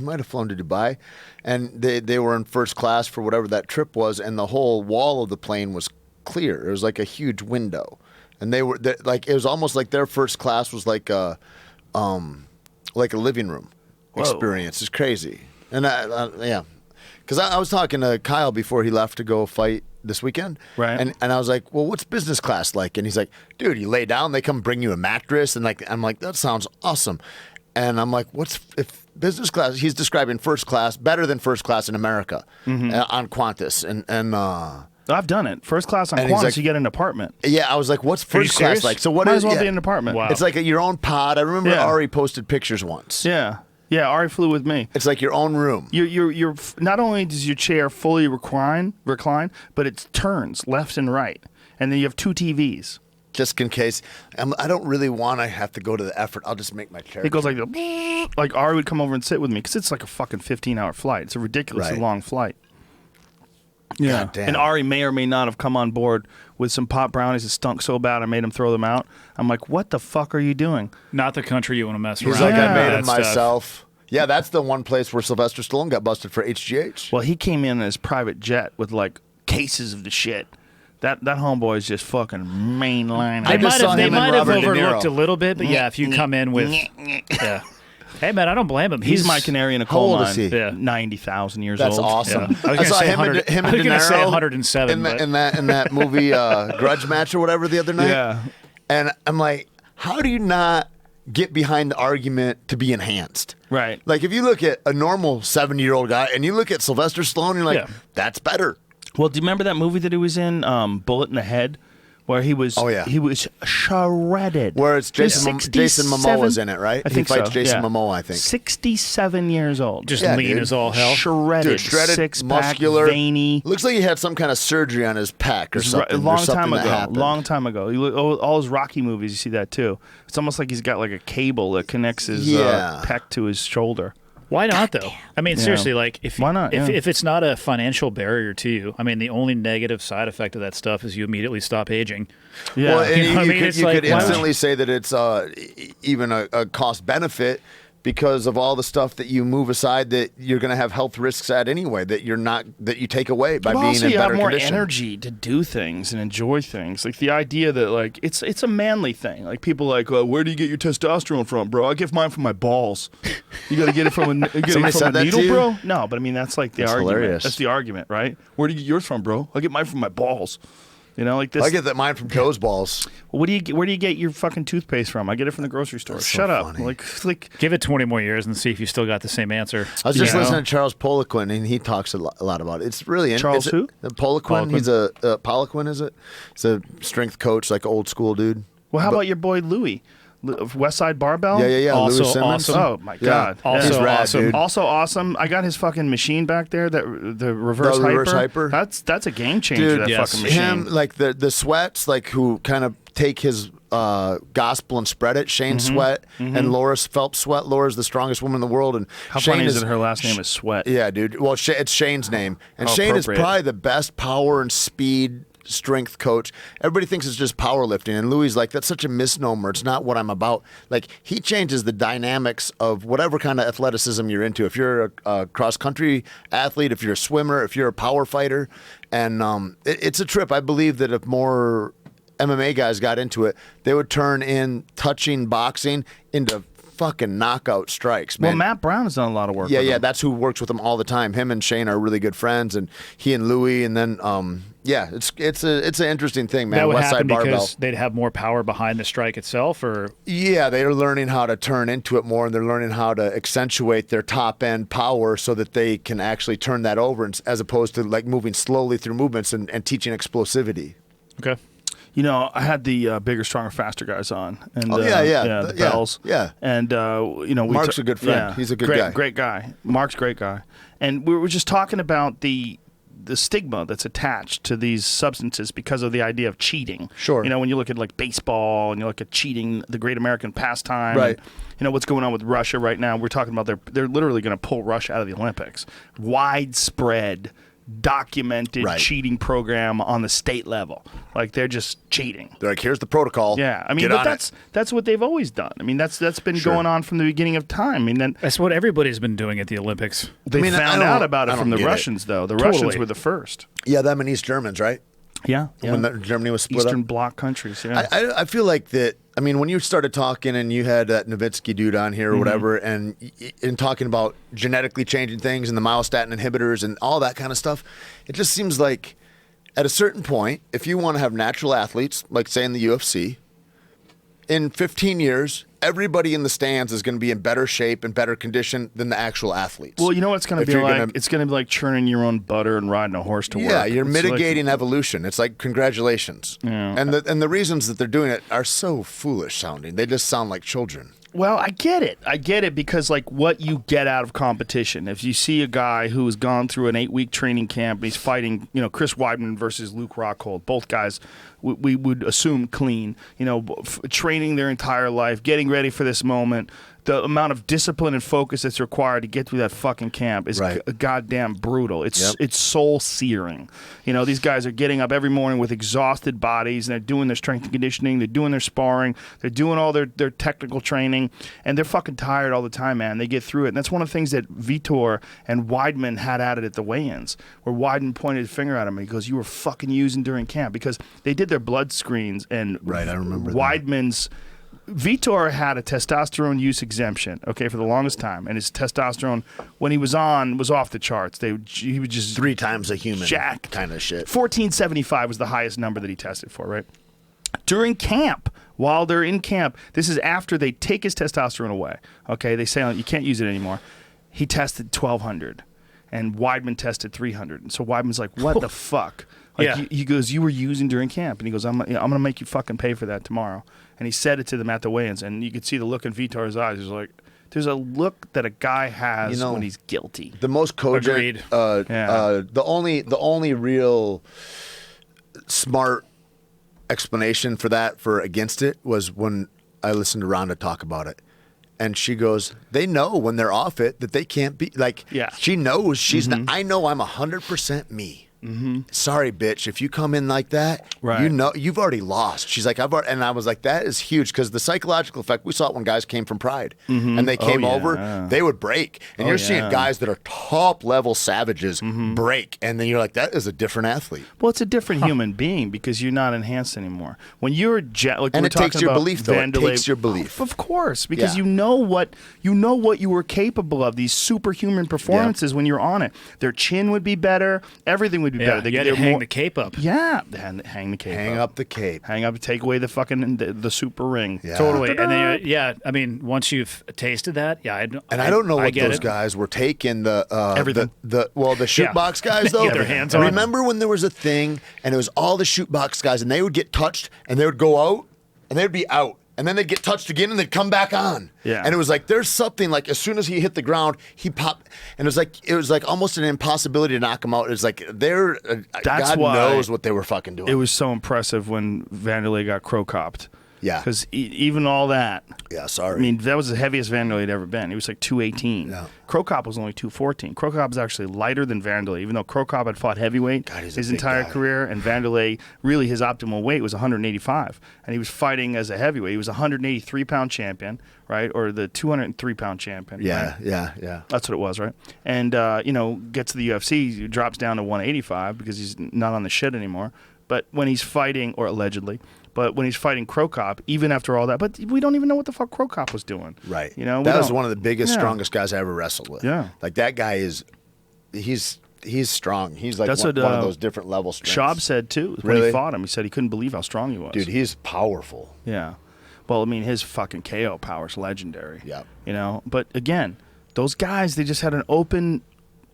might have flown to Dubai, and they were in first class for whatever that trip was, and the whole wall of the plane was clear. It was like a huge window, and they were like, it was almost like their first class was like a living room experience. It's crazy. And because I was talking to Kyle before he left to go fight this weekend. Right. And I was like, well, what's business class like? And he's like, dude, you lay down, they come bring you a mattress. And like, I'm like, that sounds awesome. And I'm like, if business class, he's describing first class, better than first class in America on Qantas. And I've done it. First class on And he's Qantas, like- you get an apartment. yeah, I was like, what's first class serious? like? So what Might is as well yeah. be an apartment. Wow. It's like your own pod. I remember Yeah. Ari posted pictures once. Yeah. Yeah, Ari flew with me. It's like your own room. You're not only does your chair fully recline, but it turns left and right. And then you have two TVs. Just in case. I don't really want to have to go to the effort. I'll just make my chair. It goes like Ari would come over and sit with me because it's like a fucking 15-hour flight. It's a ridiculously Right. long flight. Yeah. God damn. And Ari may or may not have come on board with some pot brownies that stunk so bad I made him throw them out. I'm like, what the fuck are you doing? Not the country you want to mess He's around. like, Yeah. I made That it stuff. myself. Yeah, that's the one place where Sylvester Stallone got busted for HGH. Well, he came in his private jet with like cases of the shit. That homeboy is just fucking mainline. I They just might saw have, they him and might have Robert De Niro. overlooked a little bit, but yeah, if you come in with, yeah. Hey man, I don't blame him. He's my canary in a How coal old mine. is he? Yeah. 90,000 years That's old. awesome. Yeah. I was gonna saw say him and 100 him I and was De gonna say Niro 107, but- in that movie Grudge Match or whatever the other night. Yeah. And I'm like, how do you not get behind the argument to be enhanced? Right. Like if you look at a normal 70-year-old guy and you look at Sylvester Stallone, you're like, Yeah. that's better. Well, do you remember that movie that he was in, Bullet in the Head, where he was? Oh, yeah. He was shredded. Where it's Jason He's Momoa's in it, right? I think he fights so, Jason yeah. Momoa, I think. 67 years old. just Yeah, lean dude. as all hell. shredded, Dude, shredded, six-pack, muscular, veiny. Looks like he had some kind of surgery on his pec or something. A long There's something time that ago. happened. Long time ago. You look, all his Rocky movies, you see that too. It's almost like he's got like a cable that connects his Yeah. pec to his shoulder. Why not though? I mean, seriously, like if Why not? If, Yeah. if it's not a financial barrier to you, I mean, the only negative side effect of that stuff is you immediately stop aging. Yeah. Well, and You know what I mean? you It's could like, why would instantly say that it's even a cost benefit because of all the stuff that you move aside that you're going to have health risks at anyway that you take away by But being also in you better have more condition. energy to do things and enjoy things. Like the idea that like it's a manly thing. Like people like, where do you get your testosterone from, bro? I get mine from my balls. You got to get it from a Somebody said that to needle, you? bro. No, but I mean that's like the That's argument. hilarious. That's the argument, right? Where do you get yours from, bro? I get mine from my balls. You know, like this. I get that mine from Joe's Balls. Where do you get your fucking toothpaste from? I get it from the grocery store. That's Shut so up. funny. Like. Give it 20 more years and see if you still got the same answer. I was just listening to Charles Poliquin, and he talks a lot about it. It's really Charles who? Poliquin. He's a Poliquin, is it? He's a strength coach, like old school dude. Well, how about your boy Louis? West Side Barbell? Yeah. Also Louis Simmons. awesome. Oh my God! Also He's rad, awesome. dude. Also awesome. I got his fucking machine back there. The reverse hyper. That's a game changer. Dude, that yes. fucking machine. Him, like the Sweats, like who kind of take his gospel and spread it. Shane Sweat and Laura Phelps Sweat. Laura's the strongest woman in the world, and How Shane funny is it? Her last name is Sweat. Yeah, dude. Well, it's Shane's name, and How Shane is appropriate. probably the best power and speed strength coach. Everybody thinks it's just powerlifting, and Louis is like, that's such a misnomer. It's not what I'm about. Like, he changes the dynamics of whatever kind of athleticism you're into. If you're a cross country athlete, if you're a swimmer, if you're a power fighter, and it's a trip. I believe that if more MMA guys got into it, they would turn in touching boxing into fucking knockout strikes, man. Well, Matt Brown has done a lot of work. Yeah, with yeah, him. that's who works with him all the time. Him and Shane are really good friends, and he and Louis, and then yeah, it's an interesting thing, man. That would West happen Side Barbell. because they'd have more power behind the strike itself, or Yeah, they're learning how to turn into it more, and they're learning how to accentuate their top end power so that they can actually turn that over, as opposed to like moving slowly through movements and teaching explosivity. okay. You know, I had the bigger, stronger, faster guys on. And, Oh, yeah. the Bells. Yeah. And you know, Mark's a good friend. He's a good guy. Great guy. Mark's a great guy. And we were just talking about the stigma that's attached to these substances because of the idea of cheating. Sure. You know, when you look at like baseball and you look at cheating, the great American pastime. Right. And, you know, what's going on with Russia right now. We're talking about they're literally going to pull Russia out of the Olympics. Widespread, documented Right. cheating program on the state level. Like, they're just cheating. They're like, here's the protocol. Yeah, I mean, Get but on that's what they've always done. I mean, that's been Sure. going on from the beginning of time. I mean, then That's what everybody's been doing at the Olympics. they I mean, I found don't- out about I it from don't the get it. Russians, though. The Totally. Russians were the first. Yeah, them and East Germans, right? Yeah, When Germany was split Eastern up. Bloc countries. Yeah, I feel like that. I mean, when you started talking and you had that Nowitzki dude on here or whatever, and talking about genetically changing things and the myostatin inhibitors and all that kind of stuff, it just seems like at a certain point, if you want to have natural athletes, like say in the UFC, in 15 years, everybody in the stands is going to be in better shape and better condition than the actual athletes. well, you know what it's going to If be you're like? gonna- It's going to be like churning your own butter and riding a horse to work. Yeah, you're It's like- mitigating evolution. It's like congratulations. Yeah. And the reasons that they're doing it are so foolish sounding. They just sound like children. Well, I get it because like what you get out of competition. If you see a guy who has gone through an 8-week training camp, and he's fighting, you know, Chris Weidman versus Luke Rockhold. Both guys we would assume clean, you know, training their entire life, getting ready for this moment. The amount of discipline and focus that's required to get through that fucking camp is Right. goddamn brutal. It's Yep. it's soul searing. You know, these guys are getting up every morning with exhausted bodies, and they're doing their strength and conditioning, they're doing their sparring, they're doing all their technical training, and they're fucking tired all the time, man. They get through it. And that's one of the things that Vitor and Weidman had at it at the weigh-ins, where Weidman pointed his finger at him and he goes, "You were fucking using during camp," because they did their blood screens, and Right, I remember that. Weidman's Vitor had a testosterone use exemption, okay, for the longest time, and his testosterone when he was on was off the charts. He was just 3 times a human jacked kind of shit. 1475 was the highest number that he tested for, right? During camp, while they're in camp, this is after they take his testosterone away. Okay, they say you can't use it anymore. He tested 1200, and Weidman tested 300. And so Weidman's like, "What the fuck?" Like, Yeah. he goes, "You were using during camp," and he goes, "I'm gonna make you fucking pay for that tomorrow." And he said it to them at the weigh-ins, and you could see the look in Vitor's eyes. He's like, there's a look that a guy has You know, when he's guilty. The most cogent, Agreed. the only real smart explanation for that, for against it, was when I listened to Rhonda talk about it. And she goes, they know when they're off it that they can't be, like, Yeah. she knows she's not, I know I'm 100% me. Sorry, bitch. If you come in like that, Right. you know you've already lost. She's like, and I was like, that is huge, because the psychological effect, we saw it when guys came from Pride and they came yeah. over, they would break, and you're seeing guys that are top level savages break, and then you're like, that is a different athlete. Well, it's a different human being because you're not enhanced anymore. When you're like And we're it takes talking your about belief, though. It Vanderlei- takes your belief. Of course, because Yeah. you know what you were capable of. These superhuman performances when you're on it. Their chin would be better. Everything would would be Yeah, better. you had to hang the cape up. Yeah, hang the cape. Hang up the cape. Hang up. Take away the fucking the super ring. Yeah. Totally. And then, I mean, once you've tasted that, I don't know what those it. guys were taking the Everything. the shootbox guys though. Get their hands on it. Remember when there was a thing and it was all the shootbox guys and they would get touched and they would go out and they'd be out. And then they'd get touched again, and they'd come back on. Yeah. And it was like there's something like as soon as he hit the ground, he popped, and it was like almost an impossibility to knock him out. It was like God why knows what they were fucking doing. It was so impressive when Vanderlei got crow-copped. Yeah. Because even all that. Yeah, sorry. I mean, that was the heaviest Vanderlei had ever been. He was like 218. Yeah. Crow Cop was only 214. Crow Cop was actually lighter than Vanderlei, even though Crow Cop had fought heavyweight he's a his big entire guy. career, and Vanderlei, really his optimal weight was 185. And he was fighting as a heavyweight. He was a 183-pound champion, right? Or the 203-pound champion. Yeah, right? yeah. That's what it was, right? And, gets to the UFC, he drops down to 185 because he's not on the shit anymore. But when he's fighting, or allegedly, but when he's fighting Crow Cop, even after all that, but we don't even know what the fuck Crow Cop was doing. Right. That that was one of the biggest, strongest guys I ever wrestled with. Yeah. Like that guy he's strong. He's like That's one what, of those different level strengths. Schaub said too when Really? he fought him. He said he couldn't believe how strong he was. Dude, he's powerful. Yeah. Well, I mean, his fucking KO power's legendary. Yeah. But again, those guys, they just had an open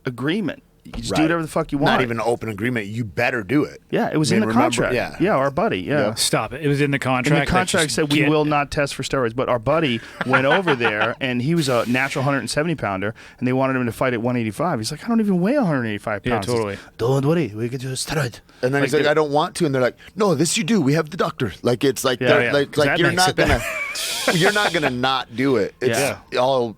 agreement. You just do whatever the fuck you want. Not even an open agreement. You better do it. Yeah, it was I mean, in the remember- contract. yeah. Our buddy. Yeah. Yep. Stop it. It was in the contract. And the contract said we will not test for steroids. But our buddy went over there, and he was a natural 170-pounder, and they wanted him to fight at 185. He's like, I don't even weigh 185 pounds. Yeah, totally. Don't worry, we could do a steroid. And then he's like, I don't want to. And they're like, no, this you do. We have the doctor. Like, it's like, they're- like 'Cause that you're makes not it going to, you're not going to not do it. It's all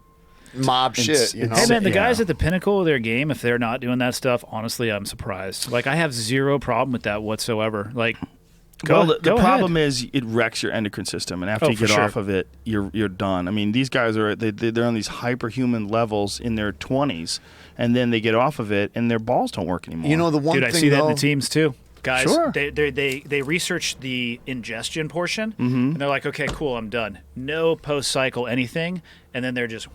mob shit, you know? Hey man, the Yeah. guys at the pinnacle of their game, if they're not doing that stuff, honestly, I'm surprised. Like, I have zero problem with that whatsoever. Like, The go problem ahead. is it wrecks your endocrine system, and after Oh, you for get sure. off of it, you're done. I mean, these guys are they're on these hyperhuman levels in their 20s, and then they get off of it, and their balls don't work anymore. You know, the one Dude, I thing see that though, in the teams too. Guys, Sure. they research the ingestion portion, and they're like, okay, cool, I'm done. No post-cycle anything, and then they're just...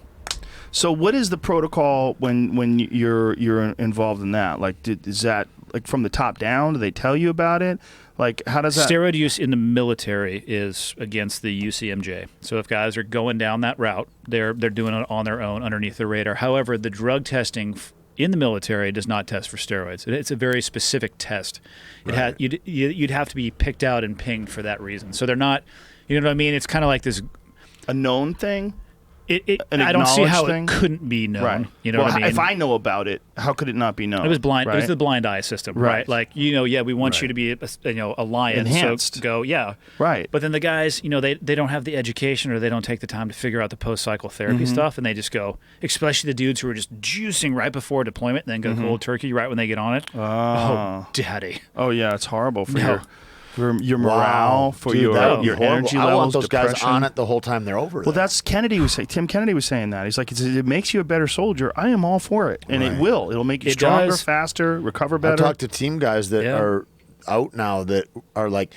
So what is the protocol when you're involved in that? Like, is that like from the top down? Do they tell you about it? Like, how does that? Steroid use in the military is against the UCMJ. So if guys are going down that route, they're doing it on their own underneath the radar. However, the drug testing in the military does not test for steroids. It's a very specific test. It you'd have to be picked out and pinged for that reason. So they're not. You know what I mean? It's kind of like this. A known thing? An I don't see how acknowledged thing? it couldn't be known. Right. You know well, what I mean? if I know about it, how could it not be known? It was blind. Right? It was the blind eye system, Right. right? Like, we want you to be a lion. Enhanced. So go, yeah. Right. But then the guys, they don't have the education or they don't take the time to figure out the post-cycle therapy stuff, and they just go, especially the dudes who are just juicing right before deployment and then go cold turkey right when they get on it. Oh, daddy. Oh yeah, it's horrible for No. your morale, for Dude, that would be your horrible. energy I levels, want those depression. guys on it the whole time they're over Well, there. that's Kennedy was saying. Tim Kennedy was saying that. He's like, it makes you a better soldier. I am all for it, and it Right. will. It'll make you It stronger, does. faster, recover I better. talked to team guys that Yeah. are out now that are like,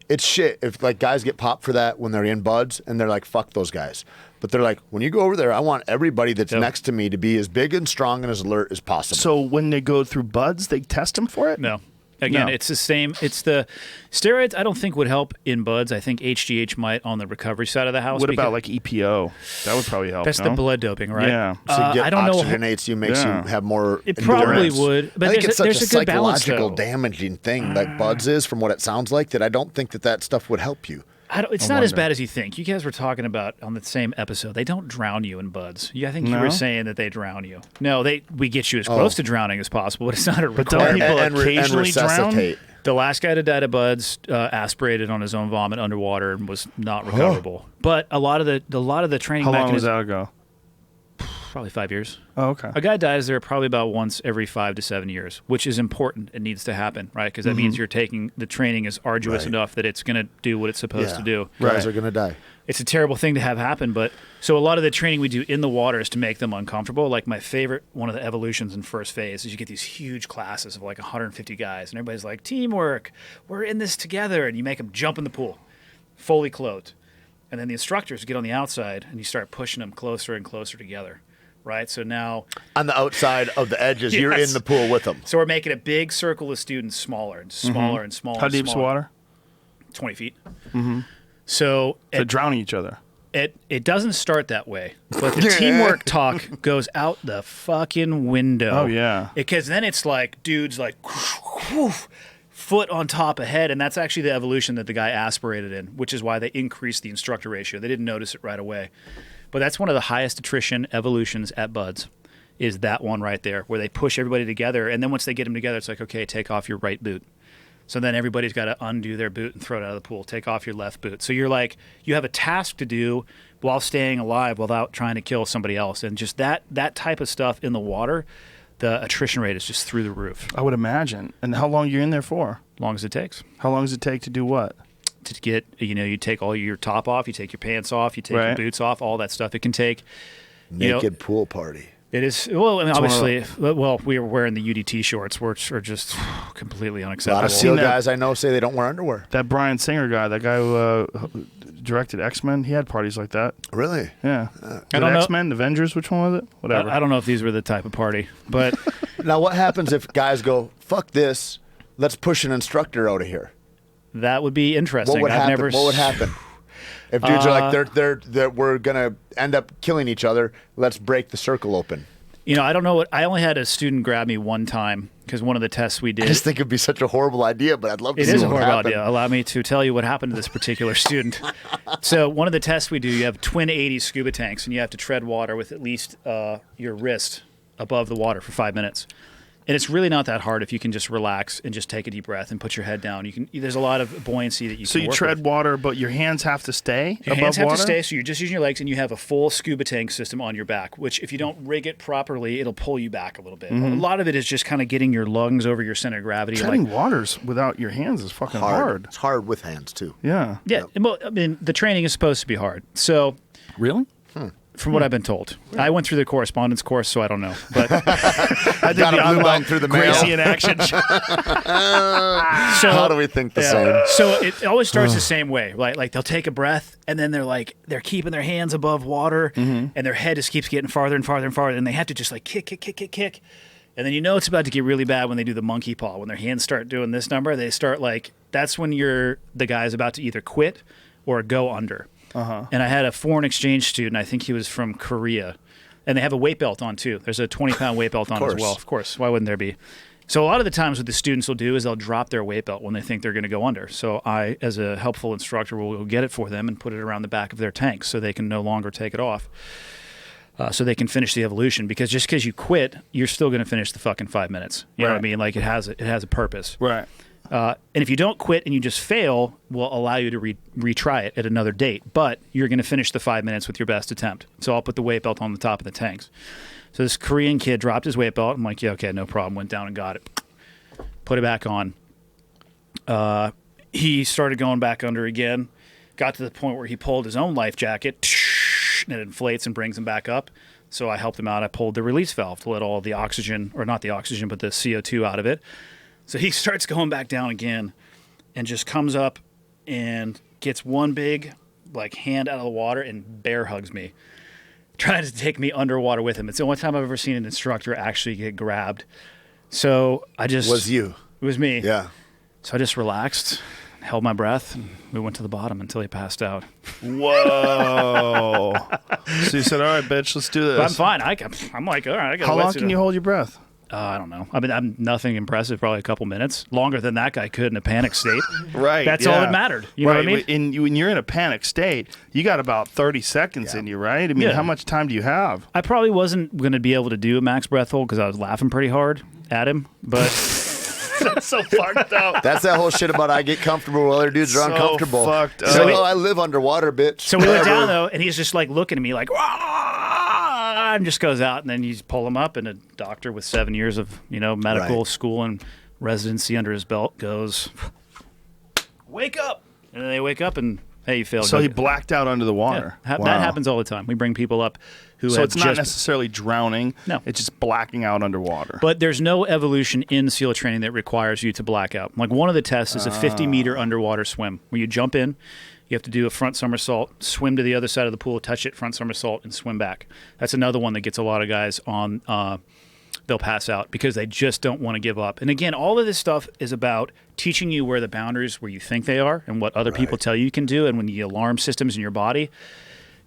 it's shit if like guys get popped for that when they're in buds and they're like, fuck those guys. But they're like, when you go over there, I want everybody that's Yep. next to me to be as big and strong and as alert as possible. So when they go through buds, they test them for it. No. Again, No. it's the same. It's the steroids. I don't think would help in buds. I think HGH might on the recovery side of the house. What because about like EPO? That would probably help. that's no? the blood doping, right? Yeah. to get I don't know. oxygenates you, makes Yeah. you have more It probably endurance. would, but I think it's such there's a a good balance, psychological though. damaging thing like buds is from what it sounds like that I don't think that stuff would help you. It's not as bad as you think. You guys were talking about on the same episode. They don't drown you in buds. I think you No? were saying that they drown you. No, we get you as close to drowning as possible, but it's not a But don't requirement. people and occasionally drown? resuscitate. The last guy to die of buds aspirated on his own vomit underwater and was not recoverable. But a lot of the training How long was mechanism, that ago? probably 5 years. Oh, okay. A guy dies there probably about once every 5 to 7 years, which is important. It needs to happen, right? Because that means you're taking the training is arduous Right. enough that it's going to do what it's supposed to do. Guys Right. are gonna die. It's a terrible thing to have happen, but so a lot of the training we do in the water is to make them uncomfortable. Like my favorite, one of the evolutions in first phase is you get these huge classes of like 150 guys, and everybody's like, teamwork, we're in this together, and you make them jump in the pool, fully clothed. And then the instructors get on the outside, and you start pushing them closer and closer together. right? So now On the outside of the edges, you're Yes. in the pool with them. so we're making a big circle of students smaller and smaller and smaller. How and deep's the smaller. water? 20 feet. So They're drowning each other. it doesn't start that way, but the teamwork talk goes out the fucking window. Oh, yeah. Because then it's like dudes like foot on top of head, and that's actually the evolution that the guy aspirated in, which is why they increased the instructor ratio. They didn't notice it right away. But that's one of the highest attrition evolutions at Buds, is that one right there, where they push everybody together, and then once they get them together, it's like, okay, take off your right boot. So then everybody's got to undo their boot and throw it out of the pool. Take off your left boot. So you're like, you have a task to do while staying alive without trying to kill somebody else. And just that type of stuff in the water, the attrition rate is just through the roof. I would imagine. And how long are you in there for? As long as it takes. How long does it take to do what? To get, you take all your top off, you take your pants off, you take your Right. boots off, all that stuff. It can take, Naked pool party. it is, well, I mean, one of obviously, we were wearing the UDT shorts, which are just completely A lot unacceptable. of SEAL seen that. guys I know say they don't wear underwear. That Bryan Singer guy, that guy who directed X-Men, he had parties like that. Really? Yeah. I don't know- X-Men, Avengers, which one was it? Whatever. I don't know if these were the type of party, but Now, what happens if guys go, fuck this, let's push an instructor out of here? that would be interesting. What would happen? Never, What would happen? If dudes are like, they're we're going to end up killing each other, let's break the circle open. I don't know what. I only had a student grab me one time because one of the tests we I did. just think it'd be such a horrible idea, but I'd love to It see is a what would horrible happen. idea. Allow me to tell you what happened to this particular student. So one of the tests we do, you have twin 80 scuba tanks, and you have to tread water with at least your wrist above the water for 5 minutes. And it's really not that hard if you can just relax and just take a deep breath and put your head down. There's a lot of buoyancy that you so can you work tread with. water, but your hands have to stay Your above hands have water? to stay, so you're just using your legs, and you have a full scuba tank system on your back, which if you don't rig it properly, it'll pull you back a little bit. A lot of it is just kind of getting your lungs over your center of gravity. Treading waters without your hands is fucking Hard. hard. It's hard with hands, too. Yeah. Yeah, well, I mean, the training is supposed to be hard. So, Really? from what I've been told, I went through the correspondence course, so I don't know. But I did Got the a blue online belt through the mail. Gracie in action. How do we think the same? So it always starts the same way, right? Like they'll take a breath, and then they're keeping their hands above water, and their head just keeps getting farther and farther and farther, and they have to just like kick, and then it's about to get really bad when they do the monkey paw. When their hands start doing this number, they start like that's when the guy's about to either quit or go under. And I had a foreign exchange student. I think he was from Korea, and they have a weight belt on too. There's a 20-pound weight belt on as well. Of course, why wouldn't there be? So a lot of the times what the students will do is they'll drop their weight belt when they think they're going to go under. So I, as a helpful instructor, will go get it for them and put it around the back of their tank so they can no longer take it off. So they can finish the evolution, because just because you quit, you're still going to finish the fucking 5 minutes. You know what I Right. mean? Like it has a purpose. Right. And if you don't quit and you just fail, we'll allow you to retry it at another date. But you're going to finish the 5 minutes with your best attempt. So I'll put the weight belt on the top of the tanks. So this Korean kid dropped his weight belt. I'm like, yeah, okay, no problem. Went down and got it. Put it back on. He started going back under again. Got to the point where he pulled his own life jacket. And it inflates and brings him back up. So I helped him out. I pulled the release valve to let all the oxygen, or not the oxygen, but the CO2 out of it. So he starts going back down again and just comes up and gets one big hand out of the water and bear hugs me, trying to take me underwater with him. It's the only time I've ever seen an instructor actually get grabbed. So I just... Was you? It was me. Yeah. So I just relaxed, held my breath, and we went to the bottom until he passed out. Whoa. So you said, all right, bitch, let's do this. But I'm fine. I'm like, all right, I got How long can you hold your breath? I don't know. I mean, I'm nothing impressive, probably a couple minutes. Longer than that guy could in a panic state. Right. That's all that mattered. You know what I mean? When you're in a panic state, you got about 30 seconds in you, right? I mean, Yeah. how much time do you have? I probably wasn't going to be able to do a max breath hold because I was laughing pretty hard at him. But That's so fucked up. That's that whole shit about I get comfortable while other dudes are So uncomfortable. fucked He's up. like, I live underwater, bitch. so we went Whatever. down, though, and he's just like looking at me like, "Wah!" and just goes out. And then you pull him up, and a doctor with 7 years of medical Right. school and residency under his belt goes, wake up. And then they wake up and, hey, you failed. So Go he get- blacked out under the Yeah, water. that Wow. happens all the time. We bring people up who So have it's not just necessarily drowning. No. It's just blacking out underwater. But there's no evolution in SEAL training that requires you to black out. Like one of the tests is a 50-meter underwater swim where you jump in, You have to do a front somersault, swim to the other side of the pool, touch it, front somersault, and swim back. That's another one that gets a lot of guys on. They'll pass out because they just don't want to give up. And again, all of this stuff is about teaching you where the boundaries where you think they are and what other people tell you can do, and when the alarm systems in your body.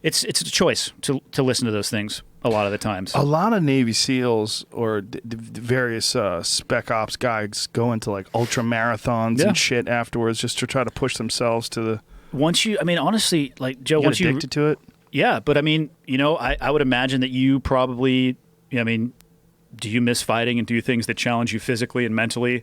It's a choice to listen to those things a lot of the times. A lot of Navy SEALs or various spec ops guys go into like ultra marathons and shit afterwards just to try to push themselves to the. Honestly, like Joe, once you addicted to it. Yeah, but I mean, I would imagine that you probably, do you miss fighting and do things that challenge you physically and mentally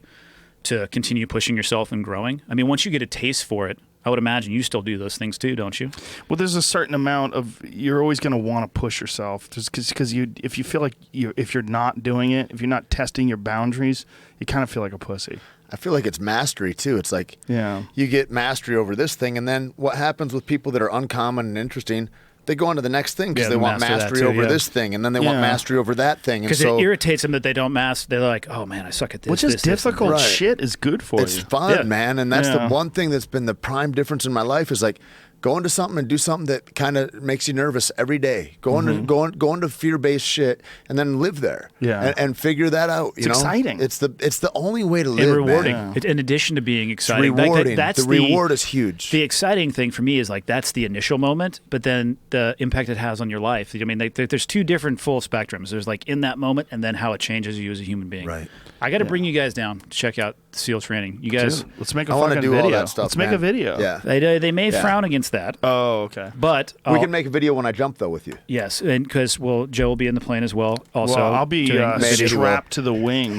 to continue pushing yourself and growing? I mean, once you get a taste for it, I would imagine you still do those things too, don't you? Well, there's a certain amount of you're always going to want to push yourself, just because if you feel like if you're not doing it, if you're not testing your boundaries, you kind of feel like a pussy. I feel like it's mastery too. It's like you get mastery over this thing, and then what happens with people that are uncommon and interesting? They go on to the next thing because they want mastery over this thing, and then they want mastery over that thing. Because it irritates them that they don't master. They're like, oh man, I suck at this. Which is difficult shit is good for you. It's fun, man, and that's the one thing that's been the prime difference in my life is like go into something and do something that kind of makes you nervous every day. Go into fear-based shit and then live there. And figure that out. It's exciting. It's the only way to live. And rewarding. Man. In addition to being exciting, it's rewarding. The reward is huge. The exciting thing for me is like that's the initial moment, but then the impact it has on your life. I mean, there's two different full spectrums. There's like in that moment, and then how it changes you as a human being. Right. I got to bring you guys down to check out SEAL training. You guys, let's make a fucking video. All that stuff, let's make a video. Yeah. They may frown against that. Oh, okay. But we can make a video when I jump though with you. Yes, and because Joe will be in the plane as well. Also, I'll be strapped to the wing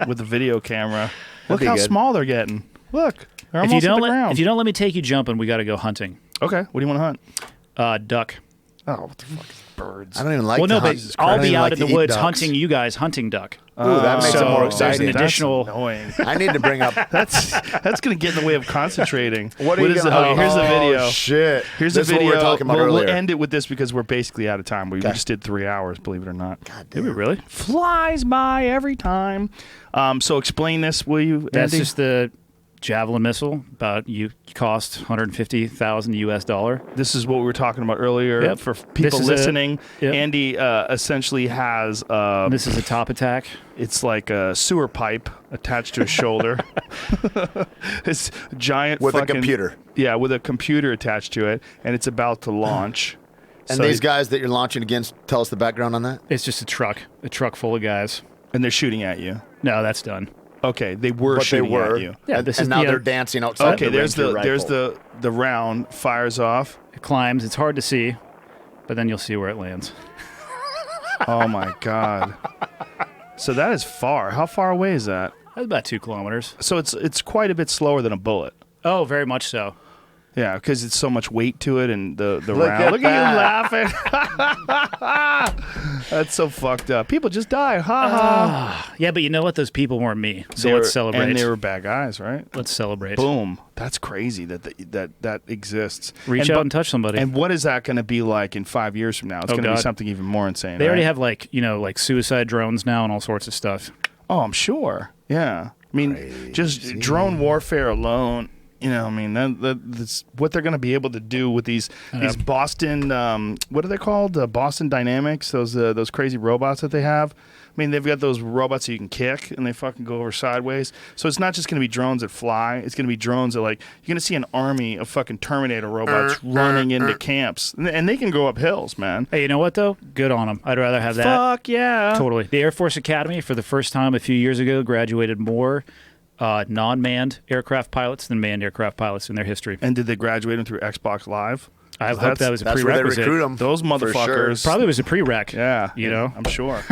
with a video camera. Look how small they're getting. Look, they're almost at the ground. If you don't let me take you jumping, we got to go hunting. Okay, what do you want to hunt? Duck. Oh, what the fuck is birds? I don't even like. Well, no, but I'll be out in the woods hunting you guys hunting duck. Ooh, that makes it more exciting. There's an additional. That's annoying. I need to bring up. That's going to get in the way of concentrating. What is it? Oh, here's the video. Oh shit! Here's this the video. What we were talking about earlier. We'll end it with this because we're basically out of time. We just did 3 hours, believe it or not. God Did damn. we really? Flies by every time. So explain this, will you, That's Andy? just the Javelin missile. Cost $150,000 US. This is what we were talking about earlier. Yep. For people listening, yep. Andy essentially has this is a top attack. It's like a sewer pipe attached to his shoulder. It's giant with fucking, a computer. Yeah, with a computer attached to it, and it's about to launch. And these guys that you're launching against, tell us the background on that. It's just a truck full of guys. And they're shooting at you. No, that's done. Okay, they were shooting at you. Yeah, this and is now they're dancing outside. Okay, there's the round fires off. It climbs. It's hard to see, but then you'll see where it lands. Oh my god! So that is far. How far away is that? That's about 2 kilometers. So it's quite a bit slower than a bullet. Oh, very much so. Yeah, because it's so much weight to it, and the round. Look at you laughing. That's so fucked up. People just die. Ha ha. Yeah, but you know what? Those people weren't me. So let's celebrate. And they were bad guys, right? Let's celebrate. Boom. That's crazy that exists. Reach out and touch somebody. And what is that going to be like in 5 years from now? It's going to be something even more insane. They already have like suicide drones now and all sorts of stuff. Oh, I'm sure. Yeah. I mean, just drone warfare alone. That's what they're going to be able to do with these Boston. What are they called? Boston Dynamics. Those crazy robots that they have. I mean, they've got those robots that you can kick and they fucking go over sideways. So it's not just going to be drones that fly. It's going to be drones that you're going to see an army of fucking Terminator robots running into camps, and they can go up hills, man. Hey, you know what though? Good on them. I'd rather have that. Fuck yeah. Totally. The Air Force Academy, for the first time a few years ago, graduated more non-manned aircraft pilots than manned aircraft pilots in their history. And did they graduate them through Xbox Live? I hope that was a that's prerequisite. Where they recruit them, those motherfuckers. Sure. Probably was a prereq. Yeah, I'm sure.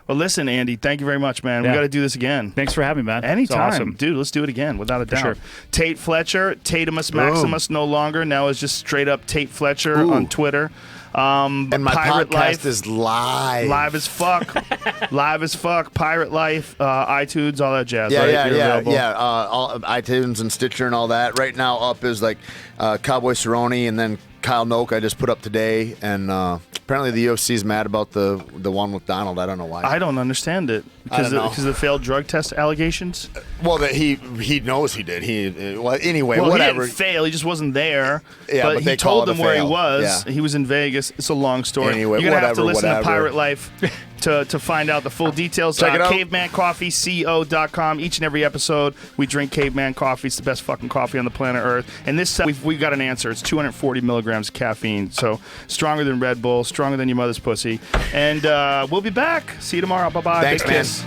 Well, listen, Andy, thank you very much, man. Yeah. We got to do this again. Thanks for having me, man. Anytime, awesome. Dude. Let's do it again, without a doubt. Sure. Tait Fletcher, Taitumus Maximus, no longer. Now is just straight up Tait Fletcher on Twitter. And my Pirate podcast Life is live. Live as fuck. Live as fuck. Pirate Life, iTunes, all that jazz. Yeah, right? yeah. All iTunes and Stitcher and all that. Right now up is Cowboy Cerrone and then Kyle Noak I just put up today, and apparently the UFC is mad about the one with Donald. I don't know why. I don't understand it because of the failed drug test allegations. Well, that he knows he did. Anyway, well, whatever. He didn't fail. He just wasn't there. Yeah, but he they told call it them a where he fail. was. Yeah. He was in Vegas. It's a long story. Anyway, you're gonna have to listen to whatever. Pirate Life to find out the full details. Check it out. CavemanCoffeeCO.com. Each and every episode, we drink Caveman coffee. It's the best fucking coffee on the planet Earth. And this we've got an answer. It's 240 milligrams of caffeine, so stronger than Red Bull, stronger than your mother's pussy. And we'll be back. See you tomorrow. Bye bye. Thanks, Big man. kiss.